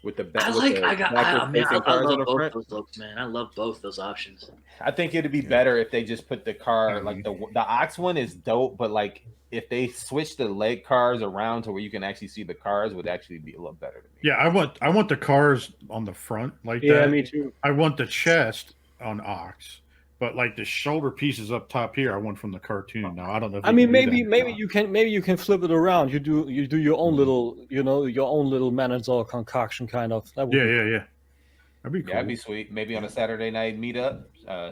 With the I love both those looks, man. I love both those options. I think it'd be better if they just put the car like the Ox one is dope, but like if they switch the leg cars around to where you can actually see the cars, would actually be a little better to me. Yeah, I want the cars on the front like that. Yeah, me too. I want the chest on Ox. But like the shoulder pieces up top here, I want from the cartoon. Now I don't know. If maybe you can flip it around. You do your own little Minosaur concoction kind of. Yeah. That'd be cool. Yeah, that'd be sweet. Maybe on a Saturday night meetup.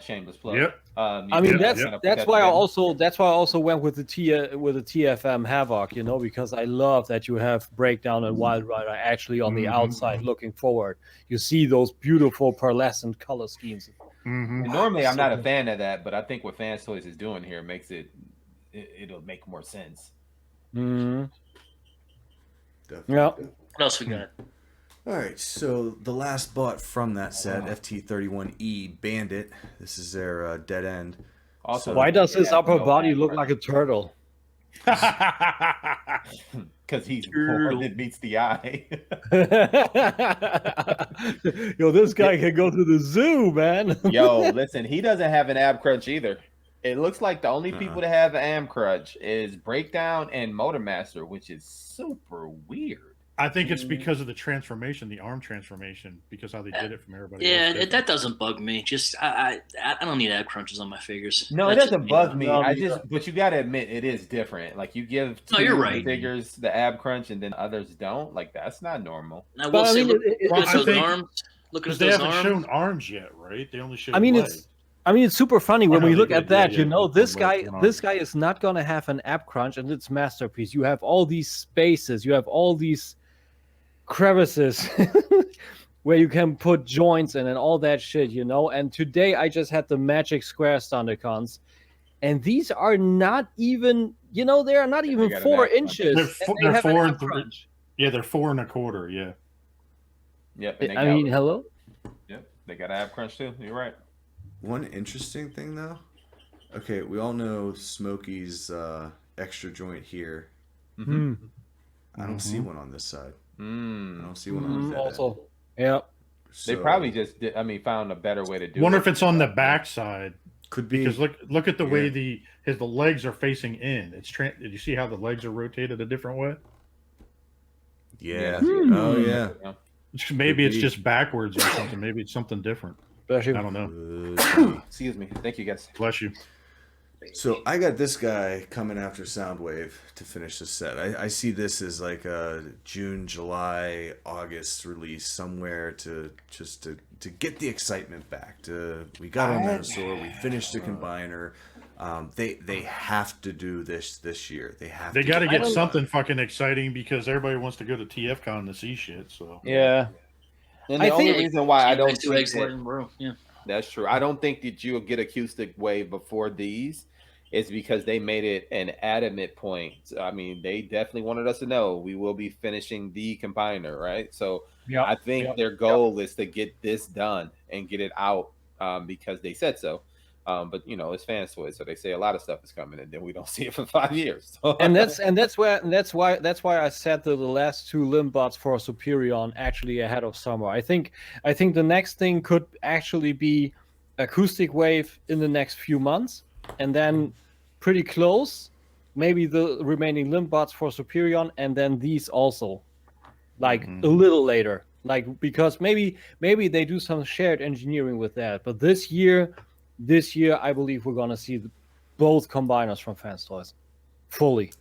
Shameless plug. Yep. That's why I also went with the TFM Havoc. Because I love that you have Breakdown and Wild Rider actually on the outside looking forward. You see those beautiful pearlescent color schemes. And normally I'm not a fan of that, but I think what Fans Toys is doing here makes it'll make more sense. Yeah. What else we got? All right, so the last bot from that set, FT31E Bandit. This is their Dead End. Also, why does his upper body look like a turtle? Because he's more than meets the eye. Yo, this guy can go to the zoo, man. Yo, listen, he doesn't have an ab crunch either. It looks like the only people that have an ab crunch is Breakdown and Motor Master, which is super weird. I think it's because of the transformation, the arm transformation, because how they did it from everybody. Yeah, that doesn't bug me. Just I don't need ab crunches on my figures. No, it That's doesn't just bug me. No, But you got to admit, it is different. Like you give No, two you're right. figures the ab crunch, and then others don't. Like that's not normal. I will But, I say, mean, look I at those think- arms. Look at Because they those haven't arms. shown arms yet, right? They only showed. I mean, legs. it's super funny when no, we they look did, at that. yeah, You know, one this leg, guy, one this guy is not gonna have an ab crunch, and it's masterpiece. You have all these spaces. You have all these crevices where you can put joints in and all that shit. You know. And today I just had the Magic Square Stunticons, and these are not even. You know, they are not even got an 4 ab crunch. inches. They're and they they're have an 4 ab and 3. crunch. Yeah, they're 4 1/4. Yeah. Yep. And they I got, mean, hello. yep, they got ab crunch too. You're right. One interesting thing though. Okay, we all know Smokey's extra joint here. Hmm. I don't see one on this side. I Mm. don't see one on that end. Also, yeah. They So, probably just found a better way to do it. Wonder if it's on the back side. could be. Because look at the way Yeah. the legs are facing in. Did you see how the legs are rotated a different way? Yeah. Hmm. Oh yeah. Maybe it's be. just backwards or something. Maybe it's something different. I don't know. Could be. Excuse me. Thank you, guys. Bless you. So I got this guy coming after Soundwave to finish the set. I see this as like a June, July, August release somewhere to get the excitement back. We got on Dinosaur, we finished the combiner. They have to do this year. They have. They to got to do get it. something fucking exciting because everybody wants to go to TFCon to see shit. So Yeah. And I the only think- reason why I don't Like 2 think eggs that, in a row. Yeah. that's true. I don't think that you'll get Acoustic Wave before these. It's because they made it an adamant point. I mean, they definitely wanted us to know we will be finishing the combiner, right? So Yeah. I think their goal is to get this done and get it out because they said so. But you know, it's fans toys, so they say a lot of stuff is coming, and then we don't see it for 5 years. So- and that's why I said that the last 2 limb bots for Superion actually ahead of summer. I think the next thing could actually be Acoustic Wave in the next few months, and then pretty close, maybe the remaining limb bots for Superion, and then these also, like a little later, like because maybe they do some shared engineering with that. But this year, I believe we're gonna see both combiners from Fans Toys fully.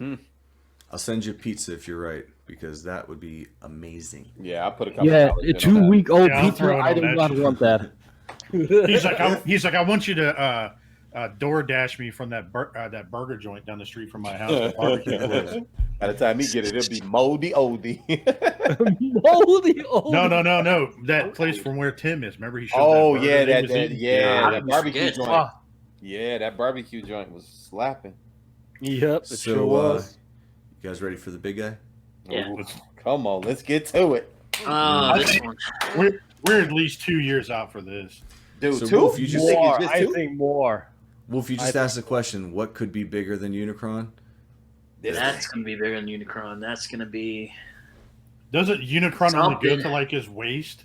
I'll send you pizza if you're right, because that would be amazing. yeah, I put a couple. Yeah, dollars a in on that. 2-week-old Yeah, I'll pizza. throw it I on do that not shit. want that. he's like I want you to door dash me from that burger joint down the street from my house. The barbecue place. By the time he get it, it'll be moldy oldie. Moldy old. No. That place from where Tim is. Remember he showed Oh that burger yeah, they was that eating? yeah, I that barbecue forget. joint. Ah. Yeah, that barbecue joint was slapping. Yep, it So, sure was. You guys ready for the big guy? Yeah. Ooh, come on, let's get to it, This one. We're at least 2 years out for this. dude. So, two? Wolf, you just- think More, it's just I two? think more. Wolf, you just asked the question: what could be bigger than Unicron? That's gonna be bigger than Unicron. That's gonna be. Doesn't Unicron only go Something. to like his waist?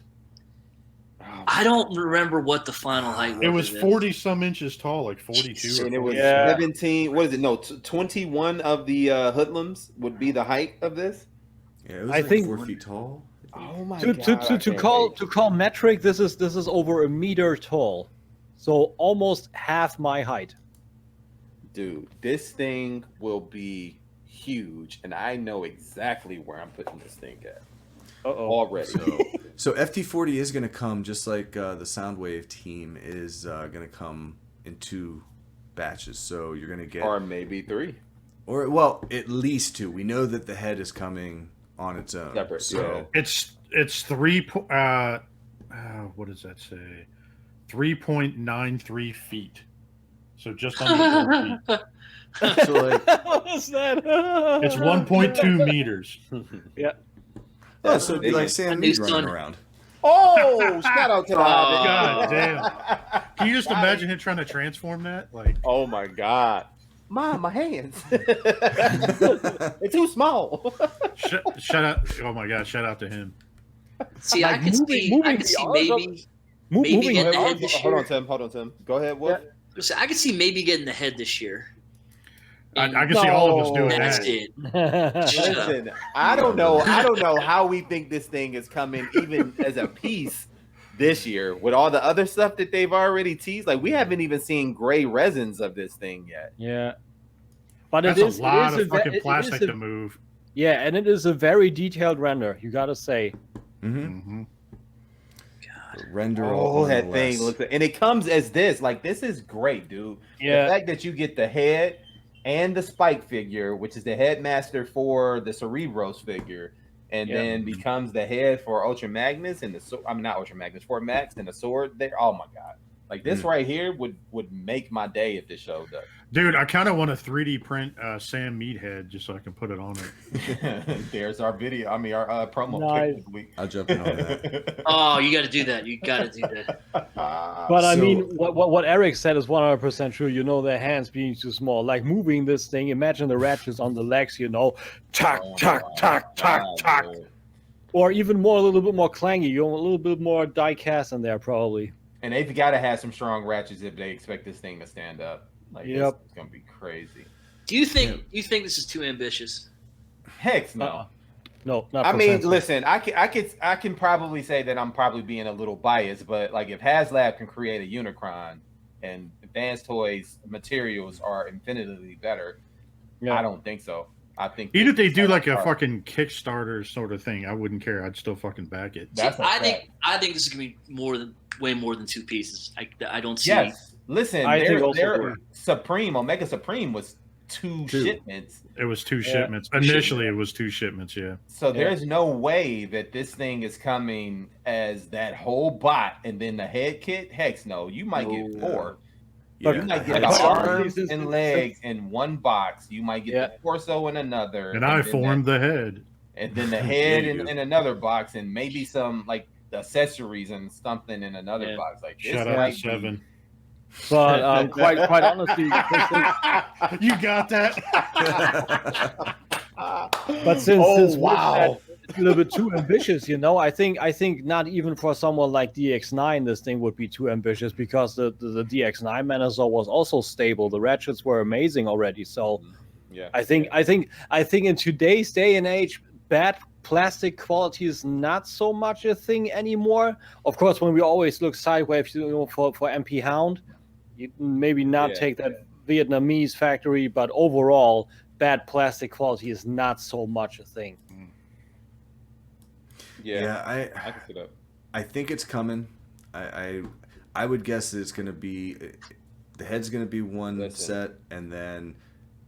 I don't remember what the final height was. It was of this. 40 some inches tall, like 42. And Or it was 40. Yeah. 17. What is it? No, 21 of the hoodlums would be the height of this. Yeah, it was I like think- 4 feet tall. Oh my To god! I can't wait. call metric, this is over a meter tall, so almost half my height. Dude, this thing will be huge, and I know exactly where I'm putting this thing at already. So FT40 is going to come just like the Soundwave team is going to come in 2 batches. So you're going to get, Or maybe 3. or well, at least 2. We know that the head is coming on its own. Separate, So It's 3. What does that say? 3.93 feet. So just under 4 feet. so like, What was that? It's 1.2 meters. yeah, so it'd be like Sam My Mead new running son. around. Oh, shout out to the Hobbit. God damn. Can you just imagine him trying to transform that? Like, Oh my god. Mom, my hands. They're too small. shout out. Oh my God, shout out to him. See, Like I could see moving maybe moving maybe on. getting the head this Hold on, year. Tim. Hold on, Tim. Go ahead, Wolf. So I could see maybe getting the head this year. I can see all of us doing That's that. it. Shut up. Listen, I don't know how we think this thing is coming even as a piece this year with all the other stuff that they've already teased. Like we haven't even seen gray resins of this thing yet. Yeah. But That's it is a lot it is of fucking it is plastic to move. Yeah, and it is a very detailed render, you gotta say. Mm-hmm. Render. Oh, that thing looks, and it comes as this. Like this is great, dude. Yeah. The fact that you get the head and the Spike figure, which is the headmaster for the Cerebros figure, and then becomes the head for Ultra Magnus and not Ultra Magnus, for Max and the sword there. Oh my god. Like this right here would make my day if this showed up. Dude, I kind of want to 3D print Sam Meathead just so I can put it on it. There's our video. I mean, our promo pic this week. I'll jump in on that. Oh, you got to do that. You got to do that. But I mean, what Eric said is 100% true. You know, their hands being too small. Like moving this thing, imagine the ratchets on the legs, you know, tack, tack, tack, tack, tack. Or even more, a little bit more clangy. You know, a little bit more die cast in there, probably. And they've got to have some strong ratchets if they expect this thing to stand up. Like, this is gonna be crazy. Do you think this is too ambitious? Heck no. No, not. I mean, listen, I can probably say that I'm probably being a little biased, but like if HasLab can create a Unicron and Advanced Toys materials are infinitely better, I don't think so. I think even if they do like a fucking Kickstarter sort of thing, I wouldn't care. I'd still fucking back it. I think this is gonna be way more than 2 pieces. I don't see. Yes. Listen, their Supreme, Omega Supreme was two shipments. It was 2 shipments. Initially, it was 2 shipments, yeah. So there's no way that this thing is coming as that whole bot and then the head kit. Heck no, you might get 4. You might get the arms and legs in one box. You might get the torso in another. And I formed the head. And then the head in another box, and maybe some like accessories and something in another box. Like this. Shut up, 7. But quite honestly, you got that. But since wow, it's a little bit too ambitious, you know. I think not even for someone like DX9, this thing would be too ambitious because the DX9 Manazor was also stable. The ratchets were amazing already. So I think in today's day and age, bad plastic quality is not so much a thing anymore. Of course, when we always look sideways, you know, for MP Hound, you maybe not take that Vietnamese factory, but overall, bad plastic quality is not so much a thing. I can see that. I think it's coming. I would guess that it's going to be, the head's going to be one set, and then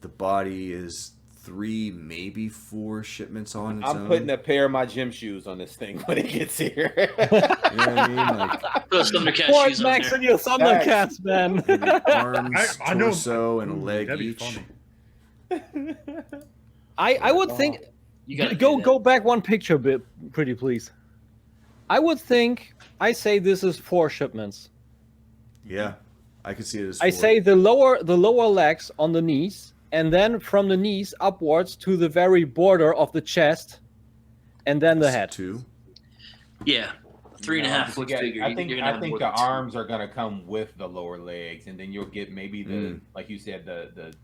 the body is 3, maybe 4 shipments on its own. I'm putting a pair of my gym shoes on this thing when it gets here. You know what I mean? Like, those Thundercat Fort shoes Max on and your Thundercats, man. arms, torso, and a leg each. I would think. You gotta go back one picture, pretty please. I would think. I say this is 4 shipments. Yeah, I could see it as 4. I say the lower legs on the knees, and then from the knees upwards to the very border of the chest, and then the head. 2. Yeah, 3.5 foot figure. I think the arms are gonna come with the lower legs, and then you'll get maybe the like you said the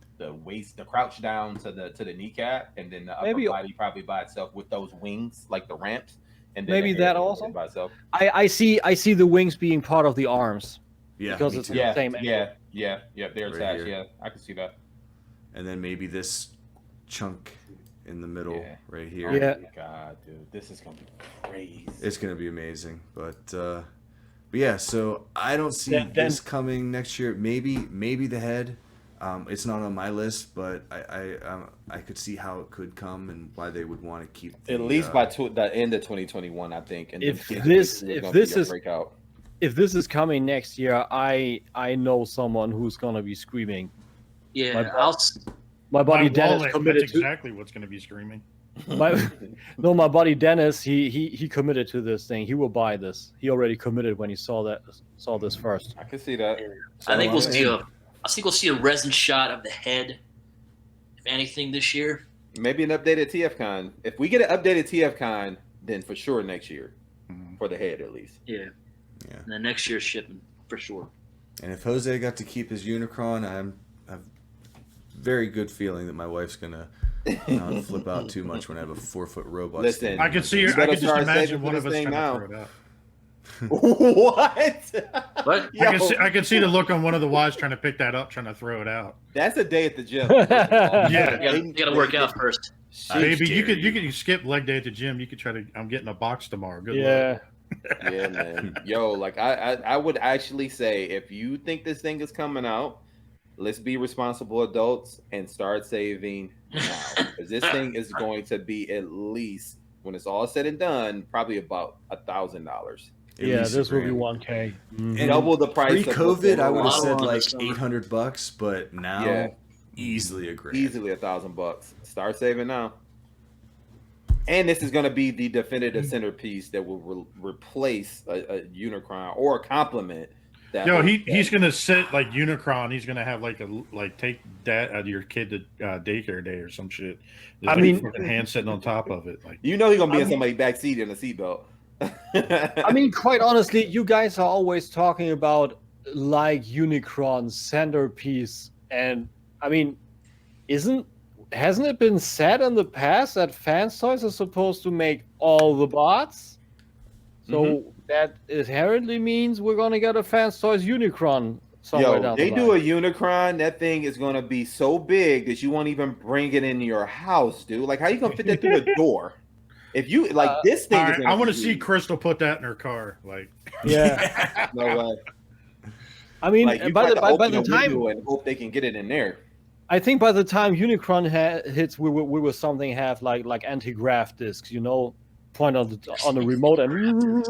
waist, the crouch down to the kneecap, and then the upper body probably by itself with those wings like the ramps, and then maybe that also by itself. I see the wings being part of the arms. Yeah, because it's the same angle. Yeah. They're attached. Yeah, I can see that. And then maybe this chunk in the middle right here. Yeah. Oh, God, dude, this is gonna be crazy. It's gonna be amazing, but yeah. So I don't see this coming next year. Maybe the head. It's not on my list, but I could see how it could come and why they would want to keep at least by the end of 2021, I think. And if this is coming next year, I know someone who's gonna be screaming. Yeah, my buddy Dennis committed. That's exactly what's going to be screaming. My buddy Dennis, he committed to this thing. He will buy this. He already committed when he saw this first. I can see that. I think we'll see a resin shot of the head, if anything, this year. Maybe an updated TFCon. If we get an updated TFCon, then for sure next year, for the head at least. Yeah. And then next year's shipping for sure. And if Jose got to keep his Unicron, I'm very good feeling that my wife's gonna flip out too much when I have a 4-foot robot. Listen, I can see her. You I better can just start imagine saving one for of this us thing trying now. to throw it out. What? What? Yo, I can see the look on one of the wives trying to pick that up, trying to throw it out. that's a day at the gym. Yeah. You gotta work out first. Maybe you could skip leg day at the gym. You could try to. I'm getting a box tomorrow. Good luck. Yeah, man. Yo, like I would actually say, if you think this thing is coming out, let's be responsible adults and start saving now, because this thing is going to be at least, when it's all said and done, probably about $1,000. Yeah, this will be 1K. And Double the price. Pre-COVID, I would have Wow. said like $800, but now Yeah. easily a grand. Easily $1,000. Start saving now. And this is going to be the definitive centerpiece that will replace a Unicron or complement that. Yo, whole he's set. gonna sit like Unicron. He's gonna have take that out of your kid to daycare day or some shit. There's I mean- fucking hand sitting on top of it. Like, You know he's going to be in somebody's backseat in a seatbelt. I mean, quite honestly, you guys are always talking about like Unicron centerpiece, and I mean, hasn't it been said in the past that Fans Toys are supposed to make all the bots? So that inherently means we're gonna get a Fans Toys Unicron somewhere Yo, down they the do a line. Unicron. That thing is going to be so big that you won't even bring it into your house, dude. Like, how you going to fit that through a door? If you like this thing, all is right, gonna I want to be see huge. Crystal put that in her car. Like, Yeah, No way. I mean, Like, you by got the to open by a the time window and hope they can get it in there. I think by the time Unicron hits, we will something have like anti-grav discs, point on the remote and.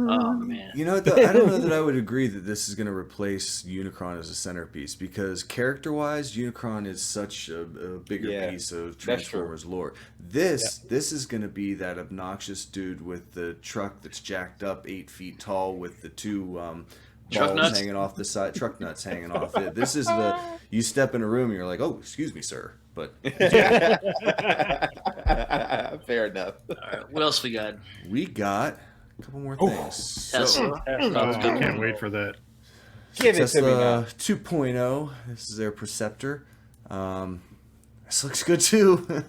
Oh man. You know, I don't know that I would agree that this is going to replace Unicron as a centerpiece, because character-wise, Unicron is such a bigger piece of Transformers lore. This is going to be that obnoxious dude with the truck that's jacked up 8 feet tall with the two Truck balls nuts? hanging off the side, truck nuts hanging off. This is you step in a room and you're like, oh, excuse me, sir, but Fair enough. All right, what else we got? we got a couple more things. Tesla. I can't wait for that. Give it to me now. Tesla 2.0. This is their Perceptor. This looks good too.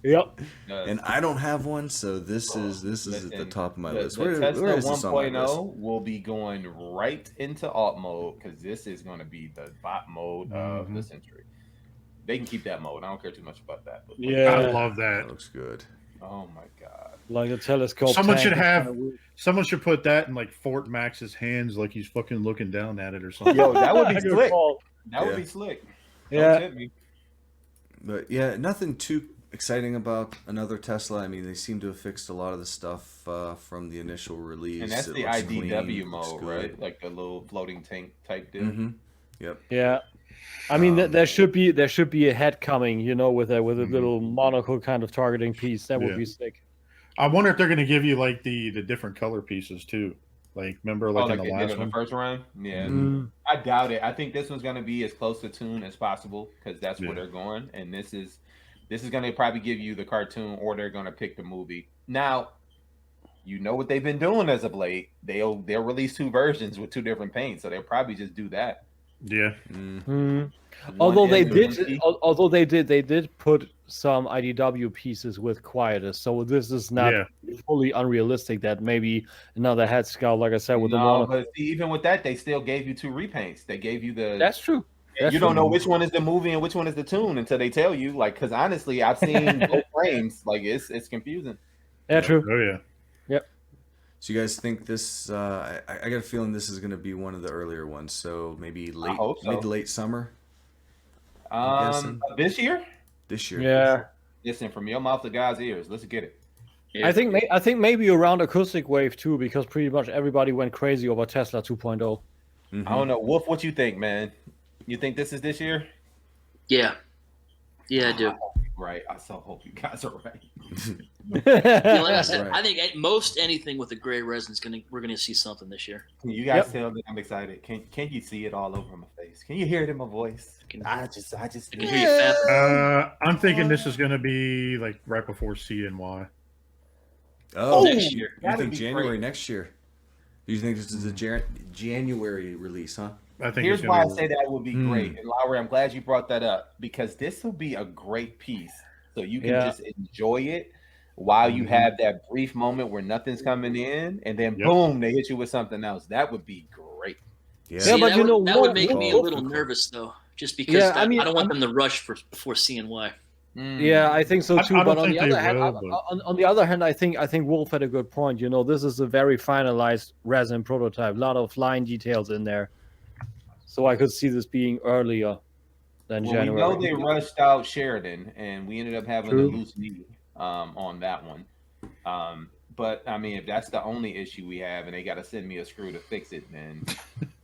Yep. And I don't have one, so this is at the top of my list. The Where Tesla is this on my list? 1.0 will be going right into alt mode, because this is going to be the bot mode of the century. They can keep that mode. I don't care too much about that. But I Yeah, love That that. looks good. oh my god. like a telescope. Someone tank should is have- kinda weird. Someone should put that in like Fort Max's hands, like he's fucking looking down at it or something. Yo, that would be Good slick. call. That would Yeah. be slick. Yeah. Don't tip me. But yeah, nothing too exciting about another Tesla. I mean, they seem to have fixed a lot of the stuff from the initial release. And that's It the looks IDW clean, looks mode, good. right? Like the little floating tank type deal. Mm-hmm. Yep. Yeah, I mean there should be a head coming, with a little monocle kind of targeting piece. That would Yeah. be sick. I wonder if they're going to give you like the different color pieces too. Like, remember, like Oh, in like the they did last in one. the first round? Yeah. Mm. I doubt it. I think this one's going to be as close to Toon as possible, because that's where Yeah. they're going. And this is going to probably give you the cartoon, or they're going to pick the movie. Now, you know what they've been doing as of late. They'll release 2 versions with 2 different paints, so they'll probably just do that. Yeah. Mm. Although One they M and did, one T. they did put some IDW pieces with Quietus, so this is not Yeah. fully unrealistic. That maybe another head scout, like I said, with the No, mono. but see, even with that, they still gave you 2 repaints. They gave you the. That's true. That's You don't true. know which one is the movie and which one is the tune until they tell you. Like, because honestly, I've seen both frames. Like, it's confusing. Yeah, true. Oh yeah. So you guys think this? I got a feeling this is going to be one of the earlier ones. So maybe hope so. mid to late summer guessing. This year. this year. Yeah, Listen, from your mouth to God's ears. Let's get it. I think maybe around Acoustic Wave too, because pretty much everybody went crazy over Tesla 2.0. Mhm. I don't know, Wolf. What you think, man? You think this is this year? Yeah. Yeah, I do. Right. I so hope you guys are right. Yeah, like I said, Right. I think anything with the gray resin we're gonna see something this year. Can you guys Yep. tell that I'm excited? Can you see it all over my face? Can you hear it in my voice? I just. I can hear you fast. I'm thinking this is going to be like right before CNY. Oh, Next year. You That'd think be January great. next year? You think this is a January release, huh? I think Here's it's why I gonna say that would be Hmm. great. And Lowry, I'm glad you brought that up because this will be a great piece. So you can Yeah. just enjoy it while you Mhm. have that brief moment where nothing's coming in, and then Yep. boom, they hit you with something else. That would be great. Yeah. See, but that you would, know, that would Wolf- make me a Wolf- little Wolf- nervous though, just because Yeah, I mean, I don't want them to rush before seeing why. Yeah, I think so I too. don't But on think the they other hand, will, but- on the other hand, I think Wolf had a good point. You know, this is a very finalized resin prototype. A lot of line details in there, so I could see this being earlier than Well, January. we know they rushed out Sheridan, and we ended up having True. a loose knee on that one. But I mean, if that's the only issue we have, and they got to send me a screw to fix it, then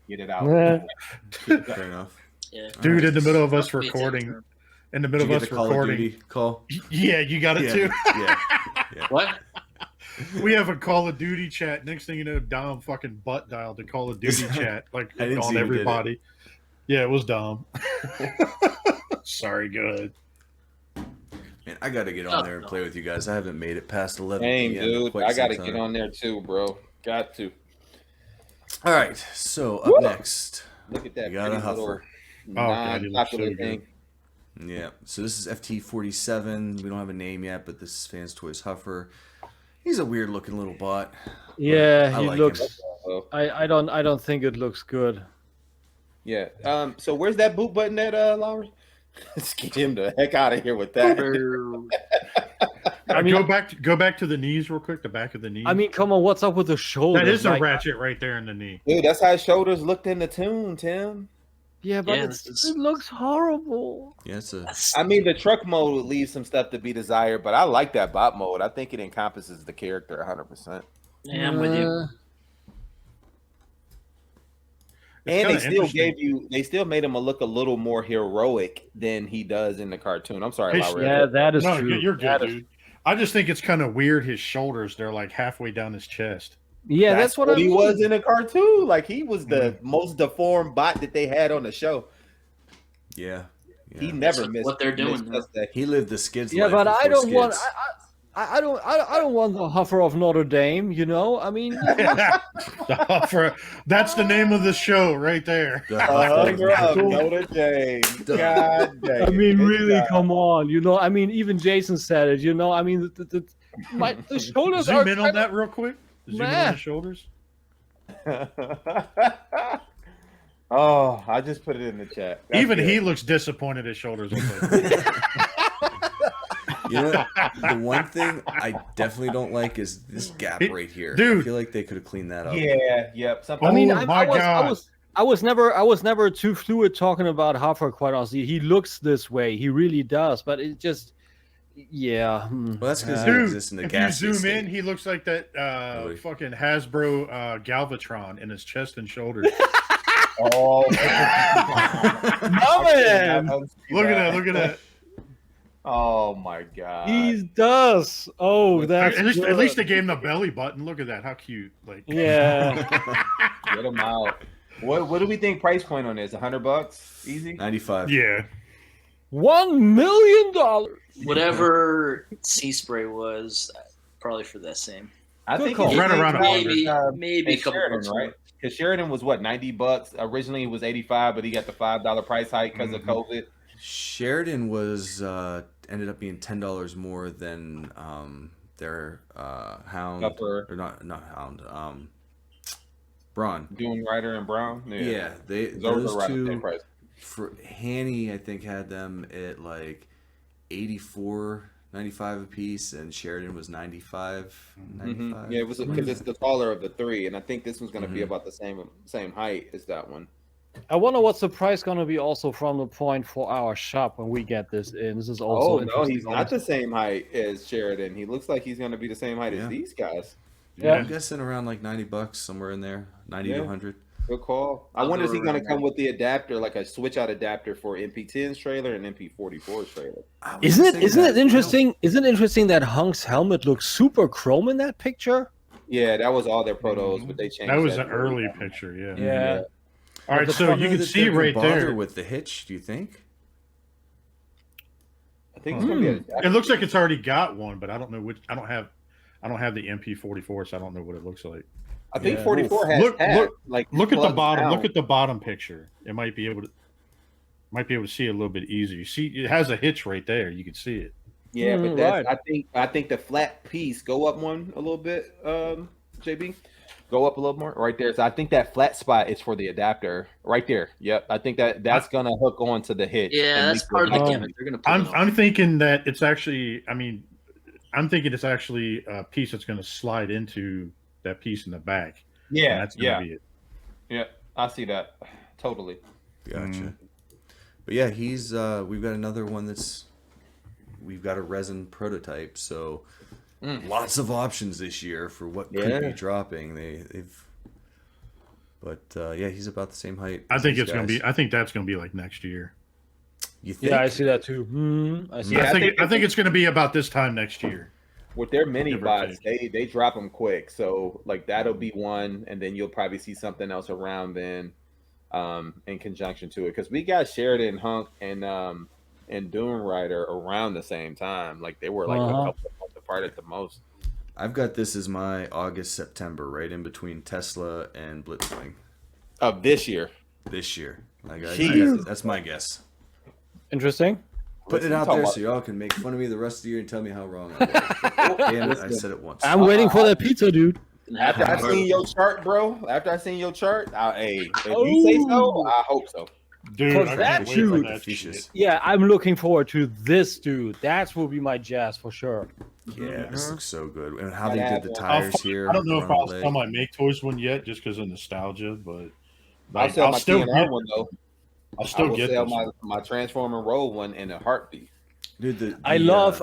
get it out. Yeah. Fair enough. Yeah. Dude, in the middle of us Must be a recording, term. in the Did middle you of get us the Call of recording, Duty call? yeah, you got it too. Yeah. What? We have a Call of Duty chat. Next thing you know, Dom fucking butt dialed the Call of Duty chat like I didn't see on who did everybody. Yeah, it was Dom. Sorry, go ahead. Man, I got to get on there and play with you guys. I haven't made it past 11 Same, p.m. in dude. quite I some got to time. get on there too, bro. Got to. All right, so up next, Look at that. we got a pretty little Huffer. God, he looks so non-popular good. thing. Yeah, so this is FT47. We don't have a name yet, but this is Fans Toys Huffer. He's a weird looking little bot. Yeah, I he like looks. him. So, I don't think it looks good. yeah. So where's that boot button at, Lowry? Let's get him the heck out of here with that. I mean- go back to the knees real quick. The back of the knee. I mean, come on, what's up with the shoulders? that is a Like, ratchet right there in the knee. Dude, that's how his shoulders looked in the Toon, Tim. Yeah, but Yeah, it looks horrible. Yeah, it's a I mean, the truck mode would leave some stuff to be desired, but I like that bot mode. I think it encompasses the character 100%. Yeah, I'm with you. And kinda they still made him look a little more heroic than he does in the cartoon. I'm sorry, His- Lowry. Yeah, that is No, true. you're good, That is- dude. I just think it's kind of weird. His shoulders, they're like halfway down his chest. Yeah, that's what I he mean. was in the cartoon. Like he was the most deformed bot that they had on the show. yeah. He yeah. never That's missed what they're doing missed that. He lived the skids. Yeah, life but I before don't want. Skids. I don't want the Huffer of Notre Dame. You know, I mean, That's the name of the show right there. The Huffer of Cool. Notre Dame. God dang I mean, it. really, come on. You know, I mean, even Jason said it. You know, I mean, the shoulders are Zoom in on that real quick. Zoom in on Nah. the shoulders. Oh, I just put it in the chat. That's Even good. he looks disappointed his shoulders look like. You know, the one thing I definitely don't like is this gap right here. Dude. I feel like they could have cleaned that up. Yeah, yep. Something Oh, I mean, my God. I was never too fluid talking about Huffer. Quite honestly, he looks this way. He really does. But it just, yeah. Well, that's because Yeah. he Dude, exists in the if you gas zoom state. in, he looks like that Really? fucking Hasbro Galvatron in his chest and shoulders. Oh, No, man. Look at that! Look at that! Oh my god. He does. Oh, that's At least good. they gave him the belly button. Look at that! How cute! Like, Yeah. Get him out. What do we think price point on this? $100 easy? 95. yeah. $1 million. Whatever sea spray was, probably for that same. I Good think call. it's Right around Maybe, 100. maybe a and couple Sheridan, bucks right? Because Sheridan was what, $90? Originally it was 85, but he got the $5 price hike because of COVID. Sheridan was ended up being $10 more than their Hound Huffer. or not Hound Braun. Doom Rider and Brown. Yeah, Those those are around the same two. price. For Hanny, I think had them at like 84.95 a piece, and Sheridan was 95. Mhm. Yeah, it was because it's the taller of the three, and I think this one's going to be Mhm. about the same height as that one. I wonder what's the price going to be also from the point for our shop when we get this in. This is also Oh no, interesting. he's not the same height as Sheridan. He looks like he's going to be the same height Yeah. as these guys. Yeah. I'm guessing around like $90, somewhere in there, 90 to Yeah. 100. Good call. I I'll wonder go is he going to around come that. with the adapter, like a switch out adapter for MP10's trailer and MP44's trailer. I was Isn't just it? thinking Isn't that. it interesting? Isn't it interesting that Hunk's helmet looks super chrome in that picture? Yeah, that was all their protos, but they changed. That was that an early picture. Yeah. Yeah. All right, But so I don't you know can that see they're gonna right bother there. with the hitch. Do you think? I think it's going to be. An It looks like it's already got one, but I don't know which. I don't have the MP44, so I don't know what it looks like. I think Yeah. 44 has Look- tab, look- like Look at the plugs bottom. down. Look at the bottom picture. It might be able to see it a little bit easier. You see, it has a hitch right there. You can see it. Yeah, but that's Right. I think the flat piece go up one a little bit, JB. Go up a little more right there. So I think that flat spot is for the adapter right there. Yep. I think that's gonna hook onto the hitch. Yeah, and that's make part of the it- gimmick. They're gonna put it on. I'm thinking that it's actually. I'm thinking it's actually a piece that's going to slide into that piece in the back. And Yeah, that's going yeah, to be it. yeah. I see that totally. Gotcha. But yeah, he's we've got another one we've got a resin prototype, so lots of options this year for what could be dropping. Yeah, he's about the same height. I as think these it's going to guys. be. I think that's going to be like next year. You think? Yeah, I see that too. I see. Yeah, I think it's going to be about this time next year. With their mini Give or bots, they drop them quick. So like that'll be one, and then you'll probably see something else around then, in conjunction to it. Because we got Sheridan, Hunk, and Doom Rider around the same time. Like they were like a couple of months apart at the most. I've got this as my August, September, right in between Tesla and Blitzwing Of this year. this year. Jeez. That's my guess. Interesting. Put it out talking there about- so y'all can make fun of me the rest of the year and tell me how wrong I was. Damn it, I said it once. I'm waiting for that pizza, dude. After I seen your chart, bro. After I seen your chart, hey, if you say so, I hope so. Dude, For I that can't wait for dude. that Facetious. shit. Yeah, I'm looking forward to this, dude. That will be my jazz for sure. Yeah, this looks so good. And how Gotta they have did the one. tires here. I don't know if around the I'll leg. sell my Make Toys one yet, just because of nostalgia. But I'll sell my still TNR get. one though. I'll I still will get sell this. my Transformer Roll one in a heartbeat. Dude, I love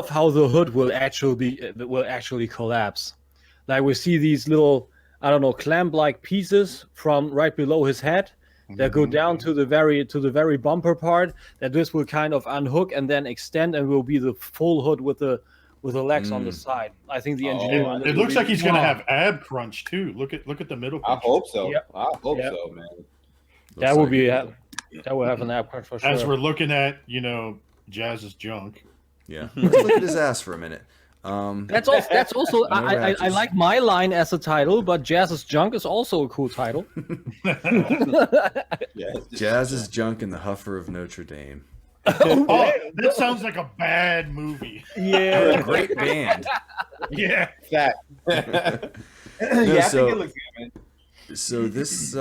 how the hood will actually collapse. Like we see these little, I don't know, clamp-like pieces from right below his head that go down to the very bumper part. That this will kind of unhook and then extend and will be the full hood with the legs on the side. I think the engineering. on this It will looks be- like he's going to have ab crunch too. Look at the middle. I picture. hope so. Yep. I hope Yep. so, man. That will be that will have an ab crunch for sure. As we're looking at, Jazz's junk. Yeah. Let's look at his ass for a minute. That's also No I ratchets. like my line as a title, but Jazz's Junk is also a cool title. Yeah, Jazz's junk in the Huffer of Notre Dame. Oh, that sounds like a bad movie. Yeah. Great band. Yeah. fact. Yeah, I so- think it looks good, man. So this,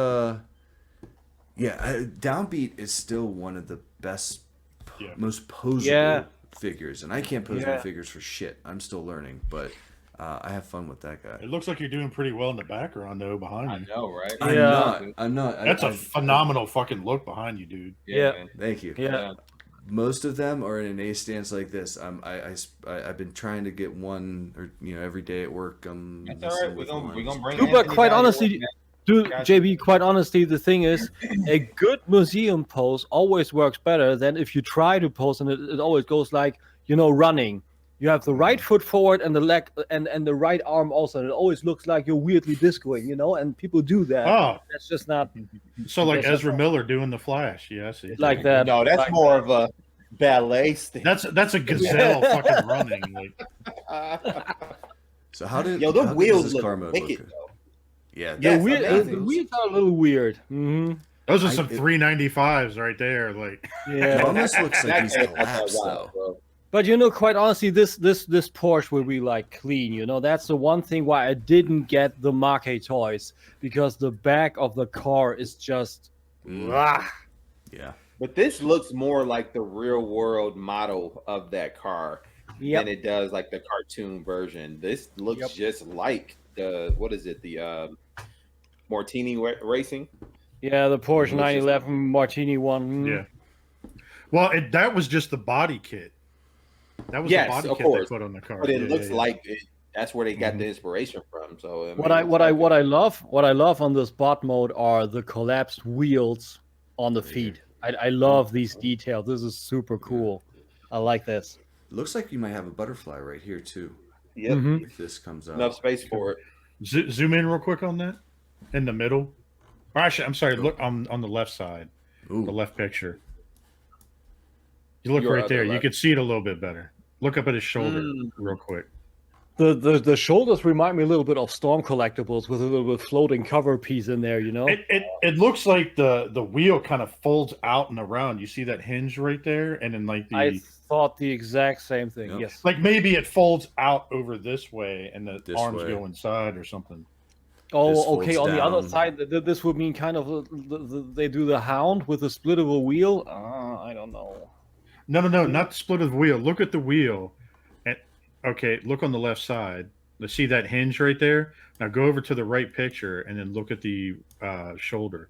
Downbeat is still one of the best, Yeah. most posable Yeah. figures, and I can't pose my Yeah. figures for shit. I'm still learning, but I have fun with that guy. It looks like you're doing pretty well in the background though, behind I you. know, right? I'm not. That's a a phenomenal fucking look behind you, dude. Yeah. man. Thank you. Yeah. Most of them are in an A stance like this. I've been trying to get one, or every day at work. That's all right. messing We're with gonna one. bring. Dude, but Anthony quite down honestly, here, man. Dude, Gotcha. JB, quite honestly, the thing is, a good museum pose always works better than if you try to pose and it always goes like, running. You have the right foot forward and the leg and the right arm also. And it always looks like you're weirdly discoing, and people do that. Oh, That's just not so like Yes, Ezra Miller doing the Flash. Yeah, I see. like that. No, that's Like more of a ballet thing. That's a gazelle fucking running. Like, So how did Yo, the how does wheels this look car mode wicked look? though. Yeah, Yeah. The, Yes, amazing. the wheels are a little weird. Mm-hmm. those are I- some it- 395s right there. Like, it Yeah. almost looks like he's That's collapsed wild, though. bro. But quite honestly, this Porsche will be like clean. That's the one thing why I didn't get the Marquee toys, because the back of the car is just Yeah. But this looks more like the real world model of that car than it does like the cartoon version. This looks just like the Martini Racing. Yeah, the Porsche Delicious. 911 Martini one. yeah. Well, that was just the body kit. That was Yes, the body of kit course. they put on the car. But it Yeah, looks yeah, yeah. like that's where they got the inspiration from. So What I love on this bot mode are the collapsed wheels on the feet. I love these details. This is super cool. I like this. Looks like you might have a butterfly right here too. Yep, Mhm. If this comes up. enough space for it. Zoom in real quick on that, in the middle. Or actually, I'm sorry. Look on the left side, the Ooh. left picture. You look Your right other there. You left. can see it a little bit better. Look up at his shoulder real quick. The shoulders remind me a little bit of Storm Collectibles with a little bit floating cover piece in there, you know? It looks like the wheel kind of folds out and around. You see that hinge right there, and then like I thought the exact same thing. Yep. Yes. like maybe it folds out over this way, and the This arms way. go inside or something. Oh, okay. folds On the other down. side, this would mean kind of they do the hound with a splittable wheel. I don't know. No, not the split of the wheel. Look at the wheel. And okay, look on the left side. Let's see that hinge right there. Now go over to the right picture and then look at the shoulder.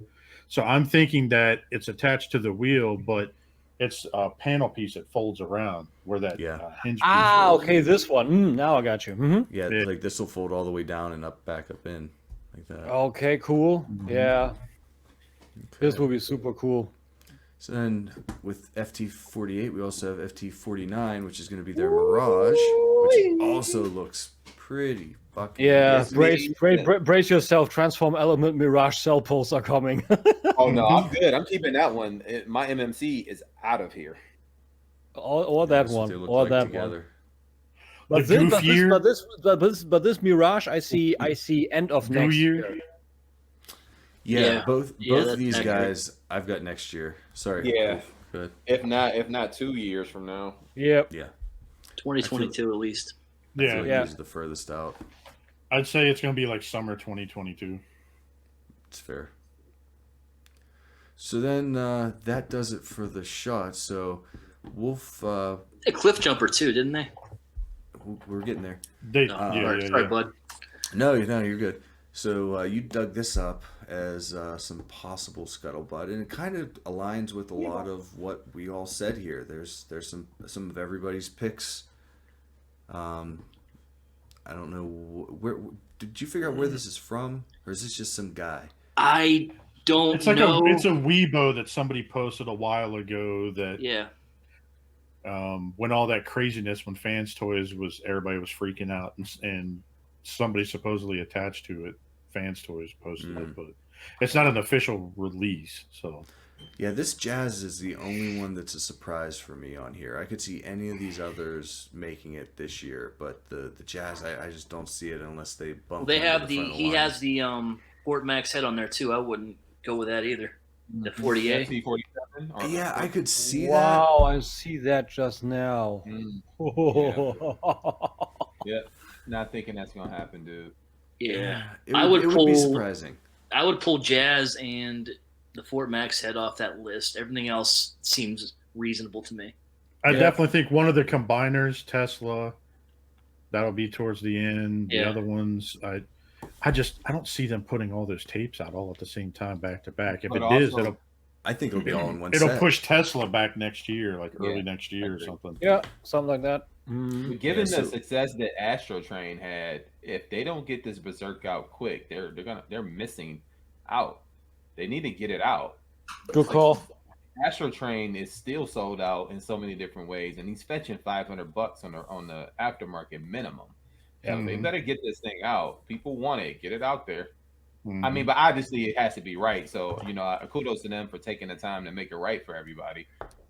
So I'm thinking that it's attached to the wheel, but it's a panel piece that folds around where that hinge piece is. Okay, this one. Now I got you. Yeah, like this will fold all the way down and back up in like that. Okay, cool. Yeah, this will be super cool. So then with FT48, we also have FT49, which is going to be their Mirage, which also looks pretty fucking Yeah, amazing. brace yourself. Transform Element Mirage Cell Pulse are coming. Oh no, I'm good. I'm keeping that one. My MMC is out of here. or that That's what one, they look or like that together. one. But this Mirage, I see end of next year. Yeah, both of that's these accurate. guys I've got next year. Sorry. Yeah. Good. If not 2 years from now. Yep. Yeah. 2022 at least. I feel Yeah, like Yeah. these are the furthest out. I'd say it's going to be like summer 2022. It's fair. So then that does it for the shot. So Wolf, A cliff jumper too, didn't they? we're getting there. They, Sorry, bud. No, you're good. So you dug this up as some possible scuttlebutt, and it kind of aligns with a lot of what we all said here. There's some of everybody's picks. I don't know where. Did you figure out where this is from, or is this just some guy? I don't It's like know. it's a Weibo that somebody posted a while ago that Yeah. when all that craziness when Fans Toys was everybody was freaking out and somebody supposedly attached to it. Fans Toys posted it, but it's not an official release. So Yeah, this Jazz is the only one that's a surprise for me on here. I could see any of these others making it this year, but the Jazz, I just don't see it unless they bump. They into have the front of he line. has the Fort Max head on there too. I wouldn't go with that either. The 48. FT47. Yeah, I could see that. Wow, I see that just now. Yeah. Not thinking that's gonna happen, dude. Yeah. It I would it would pull be surprising. I would pull Jazz and the Fort Max head off that list. Everything else seems reasonable to me. I Yeah. definitely think one of the combiners, Tesla, that'll be towards the end. The Yeah. other ones, I don't see them putting all those tapes out all at the same time back to back. If But it is, also- I think it'll be all in one it'll set. push Tesla back next year, like early Yeah, next year or agree. something. Yeah, something like that. Given Yeah, the so- success that Astro Train had, if they don't get this Berserk out quick, they're missing out. They need to get it out. Good call. Astro Train is still sold out in so many different ways, and he's fetching $500 on the aftermarket minimum. So they better get this thing out. People want it. Get it out there. I mean, but obviously it has to be right. So kudos to them for taking the time to make it right for everybody.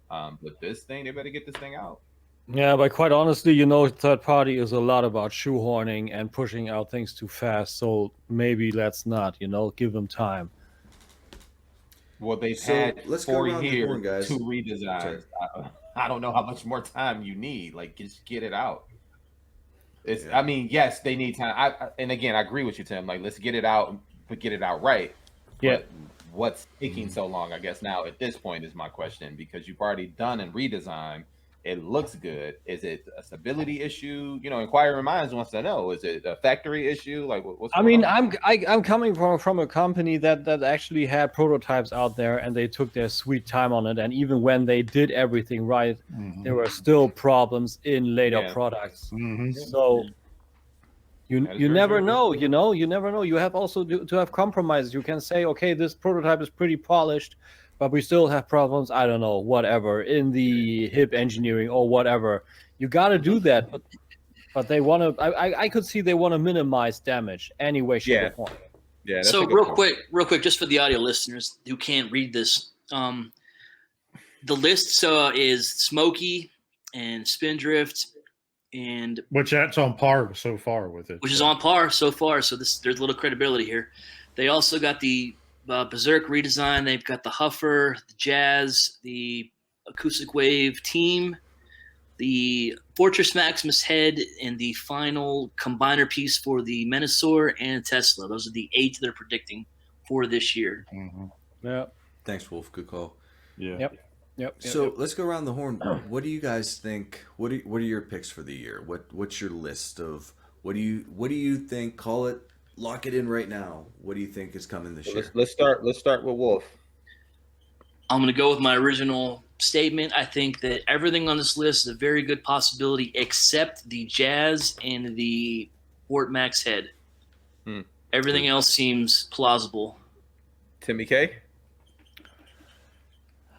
But this thing, they better get this thing out. Yeah, but quite honestly, third party is a lot about shoehorning and pushing out things too fast. So maybe let's not, give them time. Well, they've So, had let's go 4 around the years horn, guys. to redesign. I don't know how much more time you need. Like, just get it out. It's. Yeah. I mean, yes, they need time. And again, I agree with you, Tim. Like, let's get it out, but get it out right. Yeah. But what's taking so long? I guess now at this point is my question, because you've already done and redesigned. It looks good. Is it a stability issue? Inquiring minds wants to know. Is it a factory issue? Like, what's? I mean, I'm coming from a company that actually had prototypes out there, and they took their sweet time on it. And even when they did everything right, there were still problems in later products. So you never know. You never know. You have also to have compromises. You can say, okay, this prototype is pretty polished, but we still have problems. I don't know, whatever, in the hip engineering or whatever. You got to do that, but they want to. I could see they want to minimize damage anyway, shape, or form. Yeah. That's So a good real point. quick, just for the audio listeners who can't read this, the list is Smokey and Spindrift and Which that's on par so far with it. which is on par so far. So there's a little credibility here. They also got the Berserk redesign. They've got the Huffer, the Jazz, the Acoustic Wave team, the Fortress Maximus head, and the final combiner piece for the Menasor and Tesla. Those are the 8 they're predicting for this year. Mm-hmm. Yeah. Thanks, Wolf. Good call. Yeah. Yep. So let's go around the horn. What do you guys think? What are your picks for the year? What's your list of what do you think? Call it, lock it in right now. What do you think is coming this year? Let's start with Wolf. I'm going to go with my original statement. I think that everything on this list is a very good possibility, except the Jazz and the Fort Max head. Everything else seems plausible. Timmy K.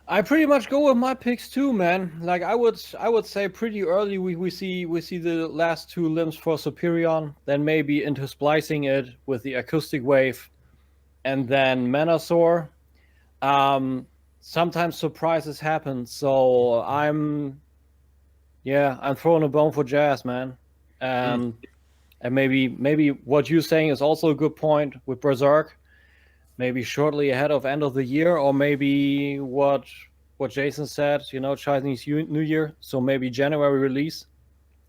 I pretty much go with my picks too, man. Like I would say pretty early we see the last 2 limbs for Superion, then maybe into splicing it with the Acoustic Wave, and then Menasor. Sometimes surprises happen, so I'm throwing a bone for Jazz, man. And maybe what you're saying is also a good point with Berserk. Maybe shortly ahead of end of the year, or maybe what Jason said, Chinese New Year. So maybe January release,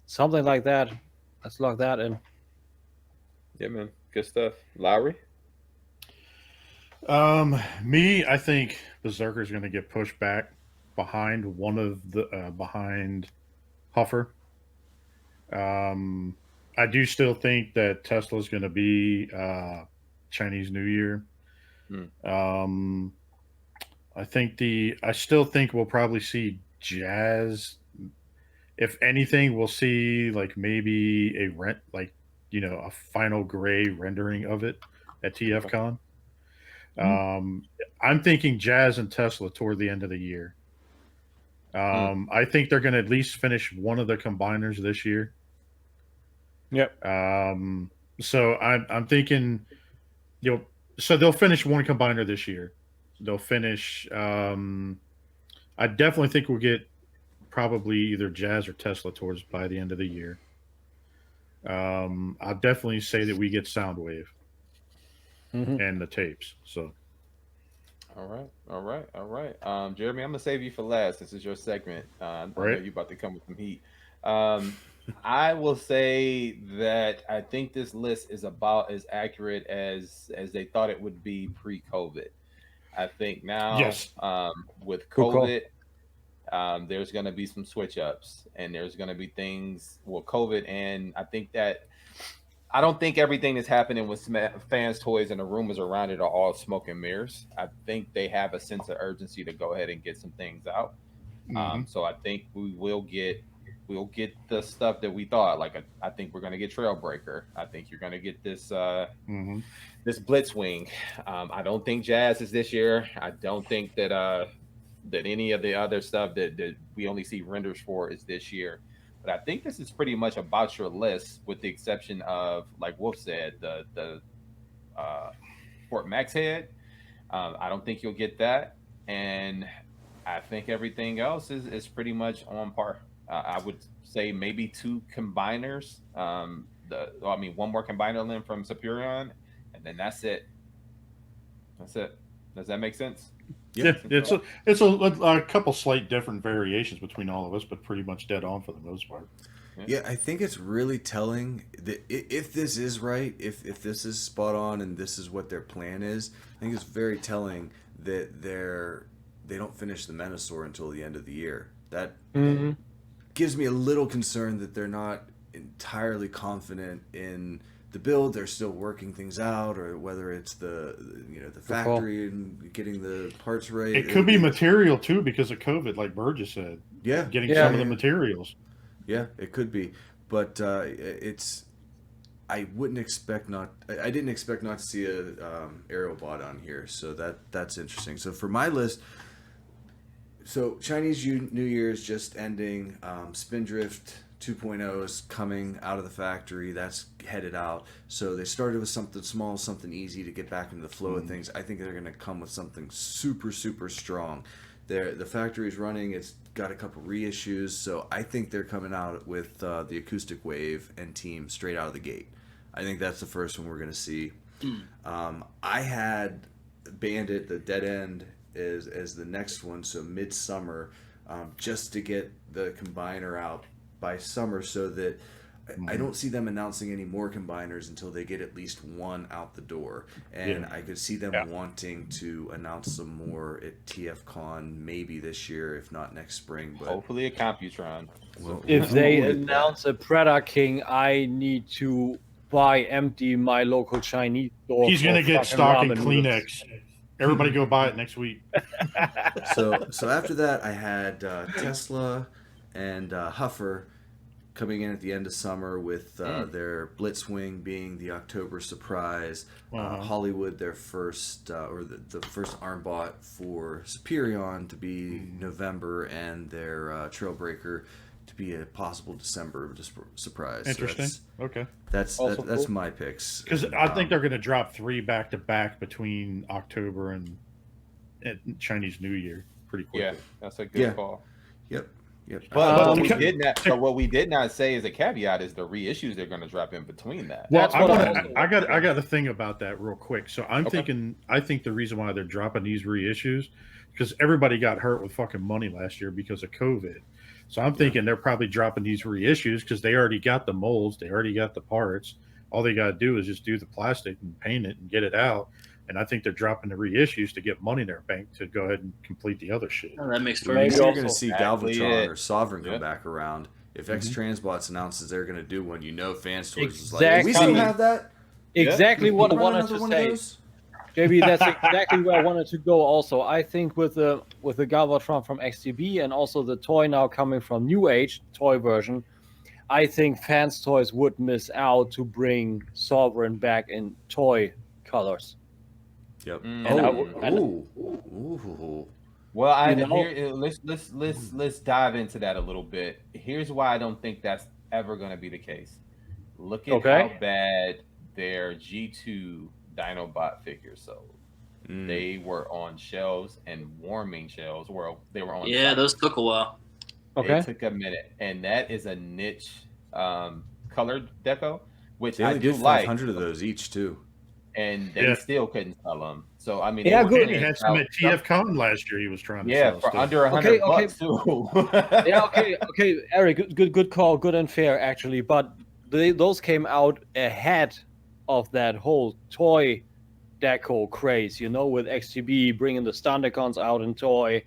something like that. Let's lock that in. Yeah, man, good stuff. Lowry. I think Berserker is going to get pushed back behind behind Huffer. I do still think that Tesla's going to be Chinese New Year. I still think we'll probably see Jazz. If anything, we'll see like maybe a final gray rendering of it at TFCon. I'm thinking Jazz and Tesla toward the end of the year. I think they're going to at least finish one of the combiners this year. Yep. So I'm thinking, so they'll finish one combiner this year. They'll finish. I definitely think we'll get probably either Jazz or Tesla by the end of the year. I'll definitely say that we get Soundwave and the tapes. So. All right. Jeremy, I'm gonna save you for last. This is your segment. I know you're about to come with some heat. I will say that I think this list is about as accurate as they thought it would be pre-COVID. I think now, with COVID, there's going to be some switch ups, and there's going to be things with COVID, and I don't think everything that's happening with fans' toys and the rumors around it are all smoke and mirrors. I think they have a sense of urgency to go ahead and get some things out. So I think we'll get the stuff that we thought. Like I think we're going to get Trailbreaker. I think you're going to get this this Blitzwing. I don't think Jazz is this year. I don't think that any of the other stuff that we only see renders for is this year. But I think this is pretty much about your list, with the exception of, like Wolf said, the Fort Max head. I don't think you'll get that, and I think everything else is pretty much on par. I would say maybe 2 combiners. One more combiner limb from Superion, and then that's it. Does that make sense? Yeah, it's a couple slight different variations between all of us, but pretty much dead on for the most part. Yeah, I think it's really telling that if this is right, if this is spot on, and this is what their plan is, I think it's very telling that they don't finish the Menasor until the end of the year. That gives me a little concern that they're not entirely confident in the build. They're still working things out, or whether it's the factory and getting the parts right. It could be material too, because of COVID, like Burgess said. Yeah, getting some of the materials. Yeah, it could be, but it's. I didn't expect not to see a Aerobot on here, so that's interesting. So for my list, Chinese New Year's just ending. Spindrift 2.0 is coming out of the factory. That's headed out. So they started with something small, something easy to get back into the flow of things. I think they're going to come with something super, super strong. The factory's running. It's got a couple reissues, so I think they're coming out with the Acoustic Wave and Team straight out of the gate. I think that's the first one we're going to see. I had Bandit, the Dead End, as the next one, so midsummer, just to get the combiner out by summer, so that I don't see them announcing any more combiners until they get at least one out the door. And I could see them wanting to announce some more at TFCon maybe this year, if not next spring. But hopefully a Computron. Well, If they announce a Predator King, I need to empty my local Chinese store. He's going to get stock in Kleenex. Noodles. Everybody go buy it next week. So after that, I had Tesla and Huffer coming in at the end of summer with their Blitzwing being the October surprise. Hollywood, their first or the first armbot for Superion to be November, and their Trailbreaker to be a possible December surprise. Interesting. So Okay. that's Also that's cool. my picks. Because I think they're going to drop 3 back to back between October and Chinese New Year pretty quickly. Yeah, that's a good call. Yep. But what we did not say as a caveat is the reissues they're going to drop in between that. Well, That's what I got a thing about that real quick. So I think the reason why they're dropping these reissues, because everybody got hurt with fucking money last year because of COVID. So I'm thinking they're probably dropping these reissues because they already got the molds, they already got the parts. All they got to do is just do the plastic and paint it and get it out. And I think they're dropping the reissues to get money in their bank to go ahead and complete the other shit. Oh, that makes Maybe perfect you're sense. going to see Exactly Galvatron it. or Sovereign go Yep. back around. If X Transbots announces they're going to do one, Fans Toys is like, Exactly. we still have that? Exactly what I Run wanted another to one of say. those? JB, that's exactly where I wanted to go also. I think with the Galvatron from XTB and also the toy now coming from New Age, toy version, I think Fans Toys would miss out to bring Sovereign back in toy colors. Yep. And Well, let's dive into that a little bit. Here's why I don't think that's ever going to be the case. Look at how bad their G2 Dinobot figures sold. They were on shelves and warming shelves. They were on. Yeah, those took a while. Okay. It took a minute, and that is a niche colored deco, which They I only do did like. 500 of those each, too. And they still couldn't sell them. So I mean, Yeah, they were good. He clearing had some out at TFCon last year. He was trying to Yeah, sell for stuff. under $100 too. Yeah, okay, Eric, good call, good and fair actually. But those came out ahead of that whole toy deco craze, with XTB bringing the Standicons out in toy,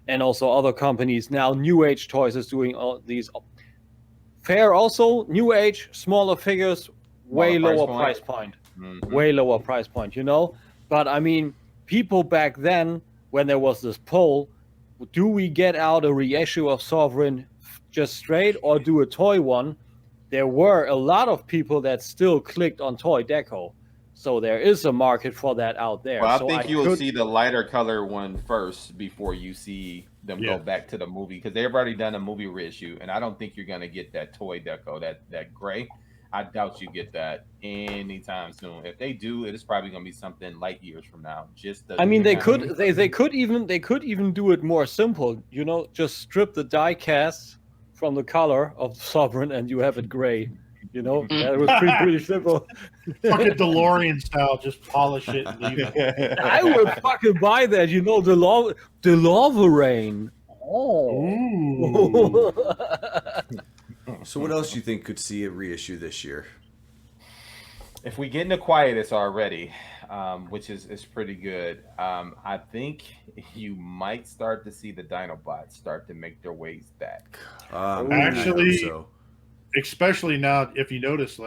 and also other companies. Now New Age Toys is doing all these. Fair also, New Age, smaller figures, way lower price point. Way lower price point, But I mean, people back then, when there was this poll, do we get out a reissue of Sovereign just straight or do a toy one? There were a lot of people that still clicked on toy deco. So there is a market for that out there. Well, so I think you'll see the lighter color one first before you see them go back to the movie, because they've already done a movie reissue, and I don't think you're going to get that toy deco, that gray. I doubt you get that anytime soon. If they do, it is probably going to be something light years from now. I mean, they could even do it more simple. Just strip the die cast from the color of Sovereign, and you have it gray. That was pretty simple. Fucking DeLorean style, just polish it and leave it. I would fucking buy that. The Loverain. Oh. So what else do you think could see a reissue this year? If we get into Quietus already, which is pretty good, I think you might start to see the Dinobots start to make their ways back. Actually, so. Especially now, if you notice,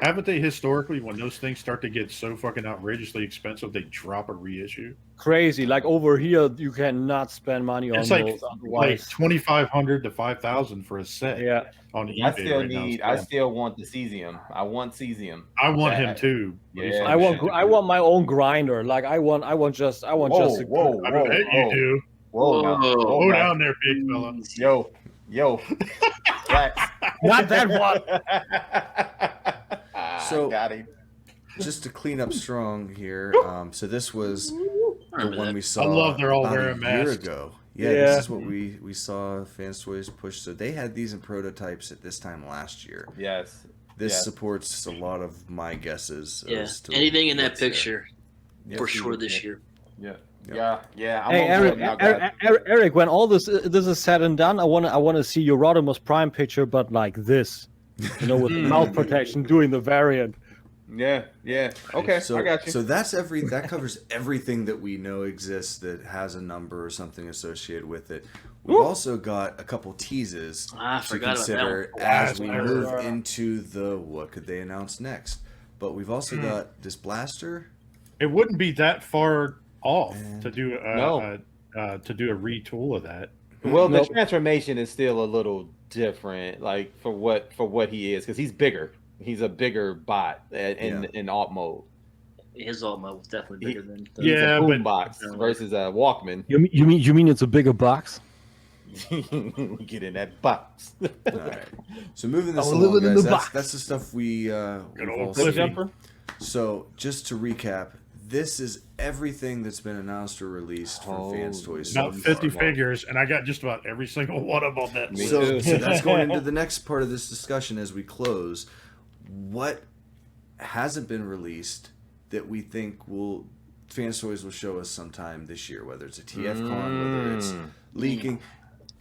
haven't they historically, when those things start to get so fucking outrageously expensive, they drop a reissue? Crazy. Like over here, you cannot spend money on It's those. like $2,500 to $5,000 for a set. Yeah. On eBay I still want the cesium. I want cesium. I want him too. Yeah. I want my own grinder. Like I want just. I bet you do. Whoa, down there, big fella. Yo. Not that one. So, got him. Just to clean up strong here, so this was the one we saw I love they're all about wearing a year masks. ago. This is what we saw Fans Toys push. So they had these in prototypes at this time last year. Yes. This supports a lot of my guesses. Yeah, as to anything in that what's there. picture for sure this year. Yeah. Yeah. Yeah. I'm Hey, on board now, guys. Eric, when all this is said and done, I want to see your Rodimus Prime picture, but like this, with mouth protection, doing the variant. Yeah. Okay, So, I got you. So that covers everything that we know exists that has a number or something associated with it. We've also got a couple teases I to forgot about that consider one. as we Blaster. move into the what could they announce next. But we've also got this blaster. It wouldn't be that far off Man. to do No. to do a retool of that. Well, the transformation is still a little different, like for what he is, because he's bigger. He's a bigger bot in alt mode. His Ultima was definitely bigger than. He's Yeah, a but- boombox versus a Walkman. You mean it's a bigger box? Get in that box. All right. So moving this Oh, along, living in guys. the box. That's the stuff we've old all Cliffy. seen. So just to recap, this is everything that's been announced or released from Fans Toys. About so 50 far. figures, and I got just about every single one of them on that Me list. too. So that's going into the next part of this discussion as we close. What hasn't been released that we think Fans Toys will show us sometime this year, whether it's a TFCon, whether it's leaking.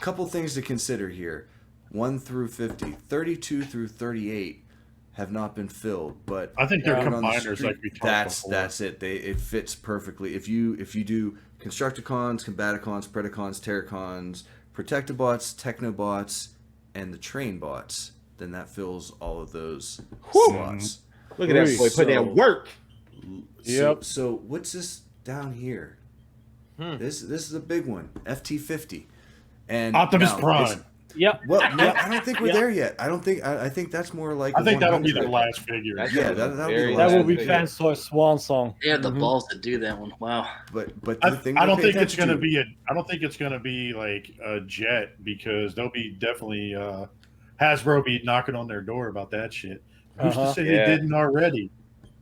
Couple things to consider here. 1 through 50. 32 through 38 have not been filled, but I think they're out on the combiners street, like we talked before. that's it. It fits perfectly. If you do Constructicons, Combaticons, Predacons, Terracons, Protectobots, Technobots, and the Train Bots, then that fills all of those slots. Look at that boy put that work. Yep. So what's this down here? This is a big one. FT50. And Optimus now, Prime. Yep. Well, no, I don't think we're there yet. I think that's more like. I think that'll be the 100. last figure. Yeah, that'll be the Very last That will be figure. Fans Toys swan song. They had the balls to do that one. Wow. But I the thing don't to pay think it's attention going to be I don't think it's going to be like a jet, because they'll be definitely Hasbro be knocking on their door about that shit. Who's to say Yeah. they didn't already?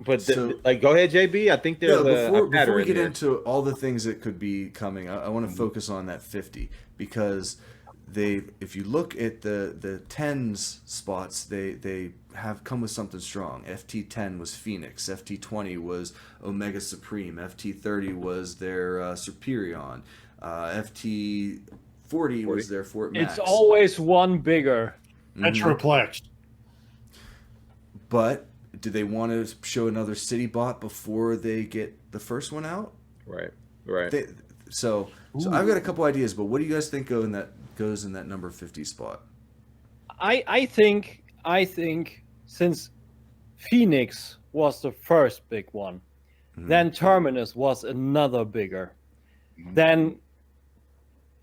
But So- go ahead, JB. I think there's Yeah, a before pattern we get here. into all the things that could be coming, I want to focus on that 50 because if you look at the 10s spots, they have come with something strong. FT10 was Phoenix, FT20 was Omega Supreme, FT30 was their Superion, FT40 was their Fort Max. It's always one bigger. Metroplex. But do they want to show another city bot before they get the first one out? Right. So I've got a couple ideas, but what do you guys think goes in that number 50 spot? I think since Phoenix was the first big one, then Terminus was another bigger, then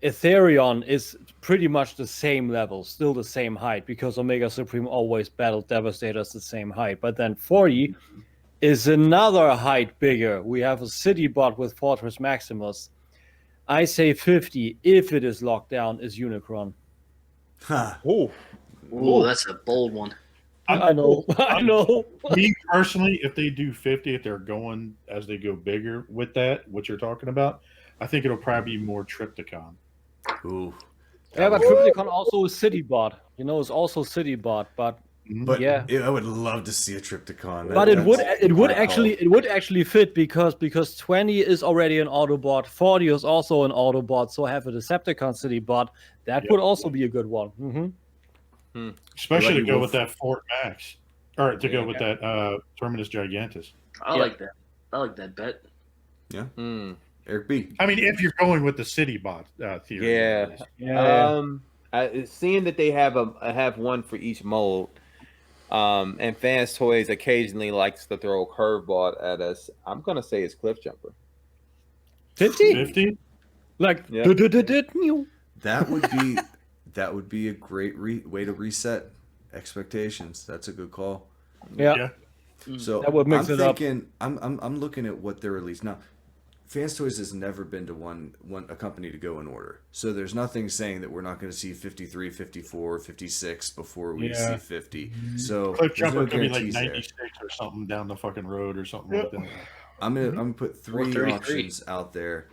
Ethereon is pretty much the same level, still the same height, because Omega Supreme always battled Devastators the same height. But then 40 is another height bigger. We have a city bot with Fortress Maximus. I say 50, if it is locked down, is Unicron. Ooh, that's a bold one. I know. Me personally, if they do 50, if they're going as they go bigger with that, what you're talking about, I think it'll probably be more Triptychon. Ooh. Yeah, but Triptychon also is city bot. It's also city bot, but But yeah. I would love to see a Triptychon. But it would That's actually fit because 20 is already an Autobot, 40 is also an Autobot, so have a Decepticon city bot. That would also be a good one. Especially Lucky to go Wolf. with that Fort Max. Or to go with that Terminus Gigantus. I like that. I like that bet. Eric B. I mean, if you're going with the city bot theory. Yeah. Seeing that they have one for each mold, and Fans Toys occasionally likes to throw a curveball at us, I'm gonna say it's Cliff Jumper. 50? 50? Like, Yeah. That would be a great way to reset expectations. That's a good call. Yeah. So That would mix I'm it up. thinking, I'm looking at what they're released now. Fans Toys has never been to a company to go in order. So there's nothing saying that we're not going to see 53, 54, 56 before we see 50. So Cliff there's no Jumper could be like guarantees there. 96 or something down the fucking road or something like that. I'm gonna put three 433. options out there.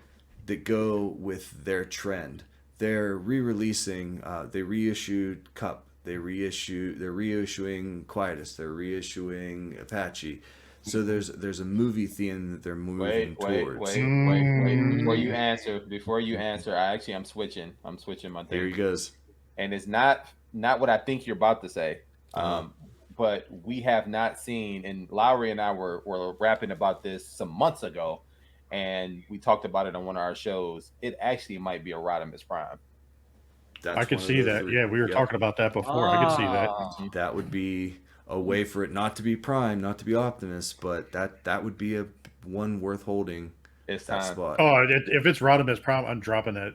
that go with their trend. They're re-releasing. They reissued Cup. They're reissuing Quietus. They're reissuing Apache. So there's a movie theme that they're moving towards. Wait. Before you answer, I'm switching. I'm switching my thing. Here he goes. And it's not what I think you're about to say. Uh-huh. But we have not seen, and Lowry and I were rapping about this some months ago, and we talked about it on one of our shows. It actually might be a Rodimus Prime. I could see that. Yeah, we were talking about that before. I could see that. That would be a way for it not to be Prime, not to be Optimus, but that would be a one worth holding. It's that time. spot. Oh, if it's Rodimus Prime, I'm dropping that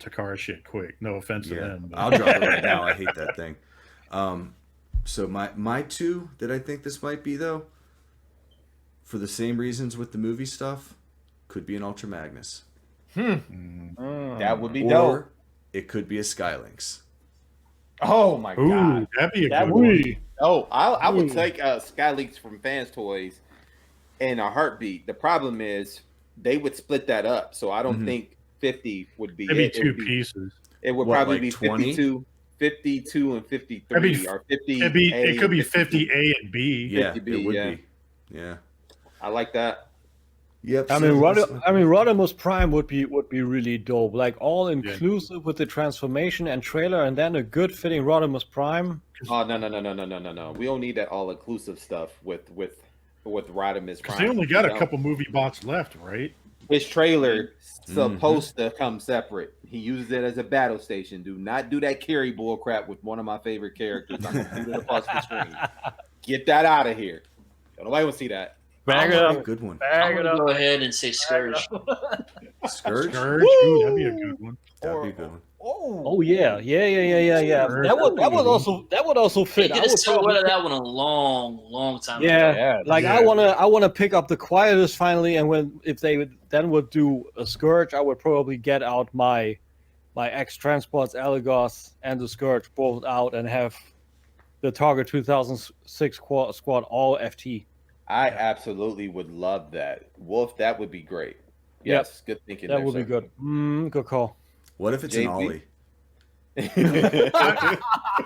Takara shit quick. No offense to them. But. I'll drop it right now. I hate that thing. So my two that I think this might be, though, for the same reasons with the movie stuff, could be an Ultra Magnus. That would be or dope. It could be a Skylinks. Oh my god, that'd be a good one. Oh, I would take Skylinks from Fans Toys in a heartbeat. The problem is they would split that up, so I don't think 50 would be. It'd be two pieces. It would probably be 52 and 53, or 50. It could be 50 A and B. Yeah, 50B, it would yeah. be. Yeah. I like that. Yep. I mean, Rodimus Prime would be really dope. Like all inclusive with the transformation and trailer, and then a good fitting Rodimus Prime. Oh no! We don't need that all inclusive stuff with Rodimus Prime. Because they only got a couple movie bots left, right? His trailer supposed to come separate. He uses it as a battle station. Do not do that carry bull crap with one of my favorite characters. I'm gonna do it across the screen. Get that out of here. Nobody will see that. Bag it up. Good one. I'm gonna go ahead and say Scourge. Scourge? Ooh, that'd be a good one. That'd be a good one. Oh yeah. That would also They fit. did a silhouette of that one a long time ago. Yeah, I wanna pick up the Quietus finally, and if they would do a Scourge, I would probably get out my X Transports Alagos and the Scourge both out and have the Target 2006 squad all FT. I absolutely would love that. Wolf, that would be great. Yes, good thinking. That would be good. Good call. What if it's an JP? Ollie?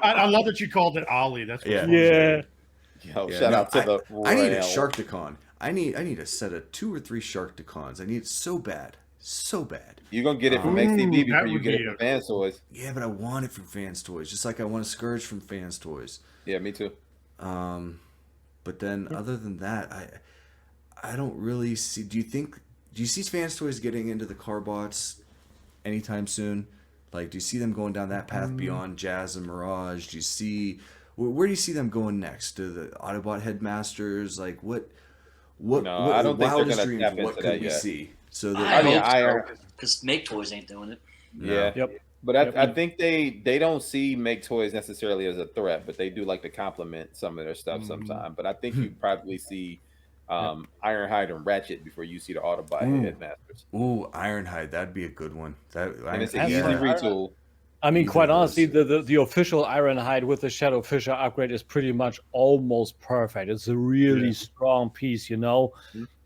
I love that you called it Ollie. That's what Yeah. Yo, shout out to the I need a Royale. Sharkticon. I need a set of 2 or 3 Sharkticons. I need it so bad. So bad. You're gonna get it from XTB before that you would get it be from Fans Toys. Yeah, but I want it from Fans Toys, just like I want a Scourge from Fans Toys. Yeah, me too. But then other than that, I don't really see. Do you see Fans Toys getting into the Carbots anytime soon? Like, do you see them going down that path beyond Jazz and Mirage? Do you see where do you see them going next? To the Autobot Headmasters? Like what? No, I don't think they're wildest gonna dreams, tap into what could that we yet. see? So I that hope so, because Make Toys ain't doing it. Yeah. Yep. But I think they don't see Make Toys necessarily as a threat, but they do like to complement some of their stuff sometimes. But I think you probably see Ironhide and Ratchet before you see the Autobot Headmasters. Ooh, Ironhide, that'd be a good one. And it's an easy retool. I mean, quite Either of honestly, the official Ironhide with the Shadow Fisher upgrade is pretty much almost perfect. It's a really strong piece, you know.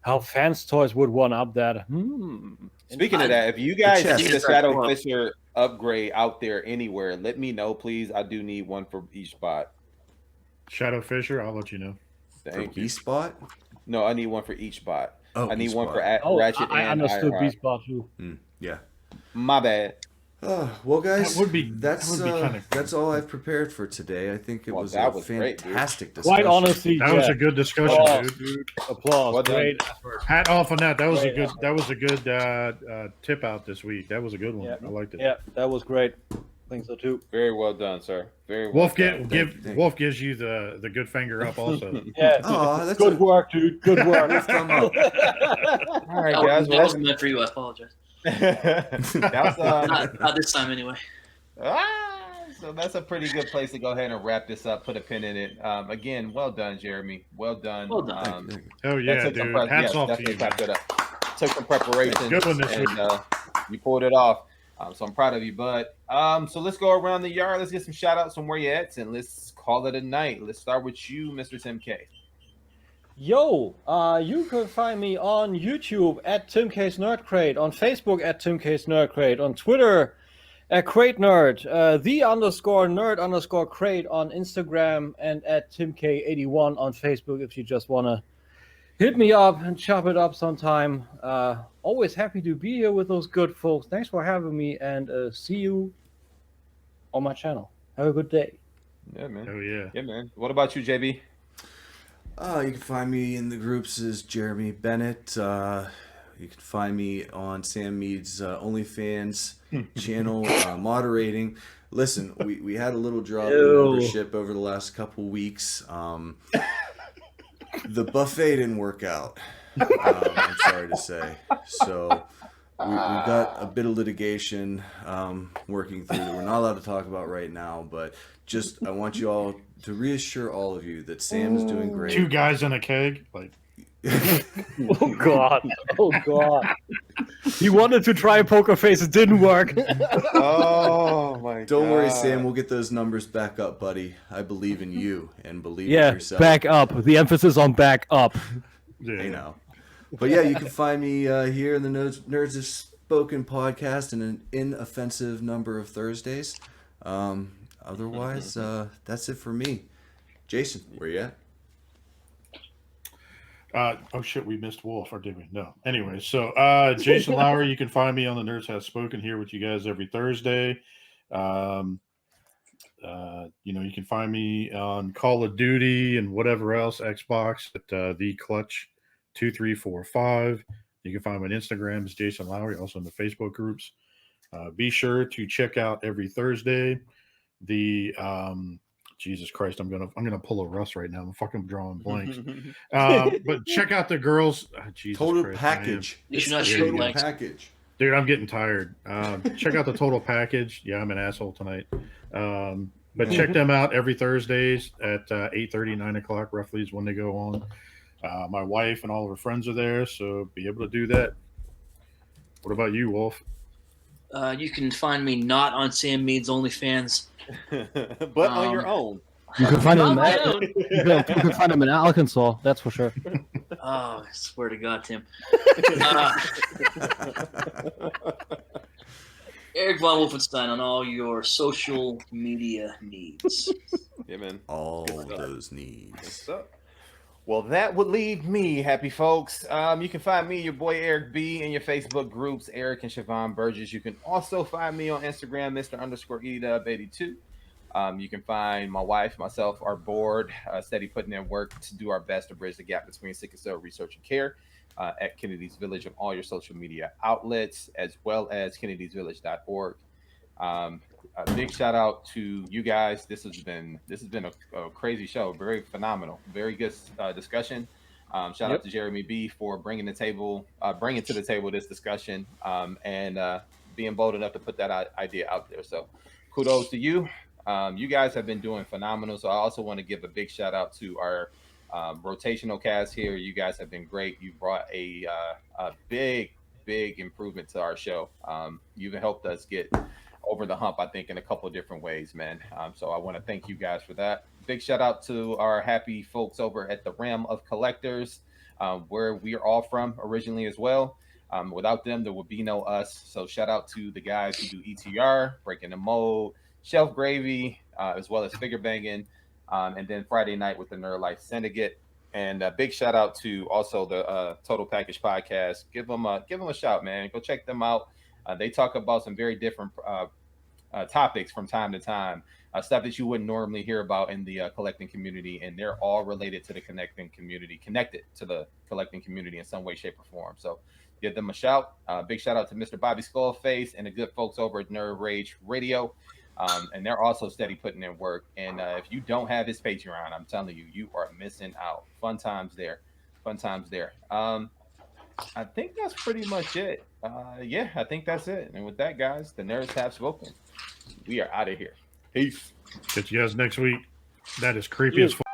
How Fans Toys would one up that. Speaking of that, if you guys chest. see the Shadow Fisher upgrade out there anywhere, let me know, please. I do need one for each spot. Shadow Fisher, I'll let you know. Thank for you. B-Spot? No, I need one for each spot. Oh, I need each one for spot. Ratchet I and understood Ironhide. B-Spot too. Yeah. My bad. Well, guys, That would be kinda that's all I've prepared for today. I think it Well, was that a was great, dude. fantastic discussion. Quite honestly, That was a good discussion, Applause, dude. Applause. Well done. Great. Hat off on that. That was a good tip out this week. That was a good one. Yeah. I liked it. Yeah, that was great. I think so too. Very well done, sir. Very well Wolf done. Thank you. Wolf gives you the good finger up also. Yeah. Oh, that's Good work, dude. Good work. thumb up. All right, That guys. wasn't meant for you. I apologize. That's Not this time anyway. so that's a pretty good place to go ahead and wrap this up. Put a pin in it. Again, well done, Jeremy. Well done. Well done. Oh that yeah, took some dude. Hats off to definitely you. clap that up. Took some preparation. Good one this and you pulled it off. So I'm proud of you, bud. So let's go around the yard. Let's get some shout outs from where you at, and let's call it a night. Let's start with you, Mr. Tim K. Yo, you can find me on YouTube at Tim K's Nerd Crate, on Facebook at Tim K's Nerd Crate, on Twitter at Crate Nerd, _nerd_crate on Instagram, and at TimK81 on Facebook if you just want to hit me up and chop it up sometime. Always happy to be here with those good folks. Thanks for having me, and see you on my channel. Have a good day. Yeah, man. Oh yeah. Yeah, man. What about you, JB? You can find me in the groups as Jeremy Bennett. You can find me on Sam Mead's OnlyFans channel, moderating. Listen, we had a little drop in membership over the last couple weeks. The buffet didn't work out, I'm sorry to say. So we've got a bit of litigation working through that we're not allowed to talk about right now, but just I want you all to reassure all of you that Sam is doing great. 2 guys in a keg, like. Oh God! Oh God! He wanted to try poker face, it didn't work. Oh my God! Don't worry, Sam. We'll get those numbers back up, buddy. I believe in you and believe in yourself. Back up. The emphasis on back up. Yeah. You know. But yeah, you can find me here in the Nerds Have Spoken podcast in an inoffensive number of Thursdays. Otherwise, that's it for me. Jason, where you at? Oh shit, we missed Wolf, or did we? No. Anyway, so Jason Lowry, you can find me on the Nerds Have Spoken here with you guys every Thursday. You can find me on Call of Duty and whatever else, Xbox at the Clutch 2345. You can find me on Instagram as Jason Lowry, also in the Facebook groups. Be sure to check out every Thursday the Jesus Christ, I'm gonna pull a Russ right now. I'm fucking drawing blanks. But check out the girls. Jesus Total Christ, package. You should not It's shoot total blanks. package. dude. I'm getting tired. Check out the Total Package. Yeah, I'm an asshole tonight. But check them out every Thursdays at 8:30, 9 o'clock roughly is when they go on. My wife and all of her friends are there, so be able to do that. What about you, Wolf? You can find me not on Sam Mead's OnlyFans. But on your own. You can find On him. my own. You can find him in Arkansas. That's for sure. Oh, I swear to God, Tim. Eric Von Wolfenstein on all your social media needs. Yeah, man. All those needs. What's up? Well, that would leave me, happy folks. You can find me, your boy Eric B, in your Facebook groups, Eric and Siobhan Burgess. You can also find me on Instagram, Mr_EDub82. You can find my wife, myself, our board, steady putting in work to do our best to bridge the gap between sickle cell research and care at Kennedy's Village on all your social media outlets, as well as kennedysvillage.org. A big shout out to you guys. This has been a crazy show, very phenomenal, very good discussion. Shout out to Jeremy B for bringing to the table this discussion and being bold enough to put that idea out there. So kudos to you. You guys have been doing phenomenal. So I also want to give a big shout out to our rotational cast here. You guys have been great. You brought a big improvement to our show. You've helped us get over the hump, I think, in a couple of different ways, man. So I want to thank you guys for that. Big shout out to our happy folks over at the Realm of Collectors, where we are all from originally as well. Without them, there would be no us. So shout out to the guys who do ETR, Breaking the Mold, Shelf Gravy, as well as Figure Banging, and then Friday night with the Nerd Life Syndicate. And a big shout out to also the Total Package Podcast. Give them a shout, man. Go check them out. They talk about some very different topics from time to time, stuff that you wouldn't normally hear about in the collecting community, and they're all related to the connected to the collecting community in some way, shape, or form. So give them a shout. Big shout out to Mr. Bobby Skullface and the good folks over at Nerd Rage Radio. And they're also steady putting in work. And if you don't have his Patreon, I'm telling you, you are missing out. Fun times there. I think that's pretty much it. Yeah, I think that's it. And with that, guys, the Nerds Have Spoken. We are out of here. Peace. Catch you guys next week. That is creepy as fuck.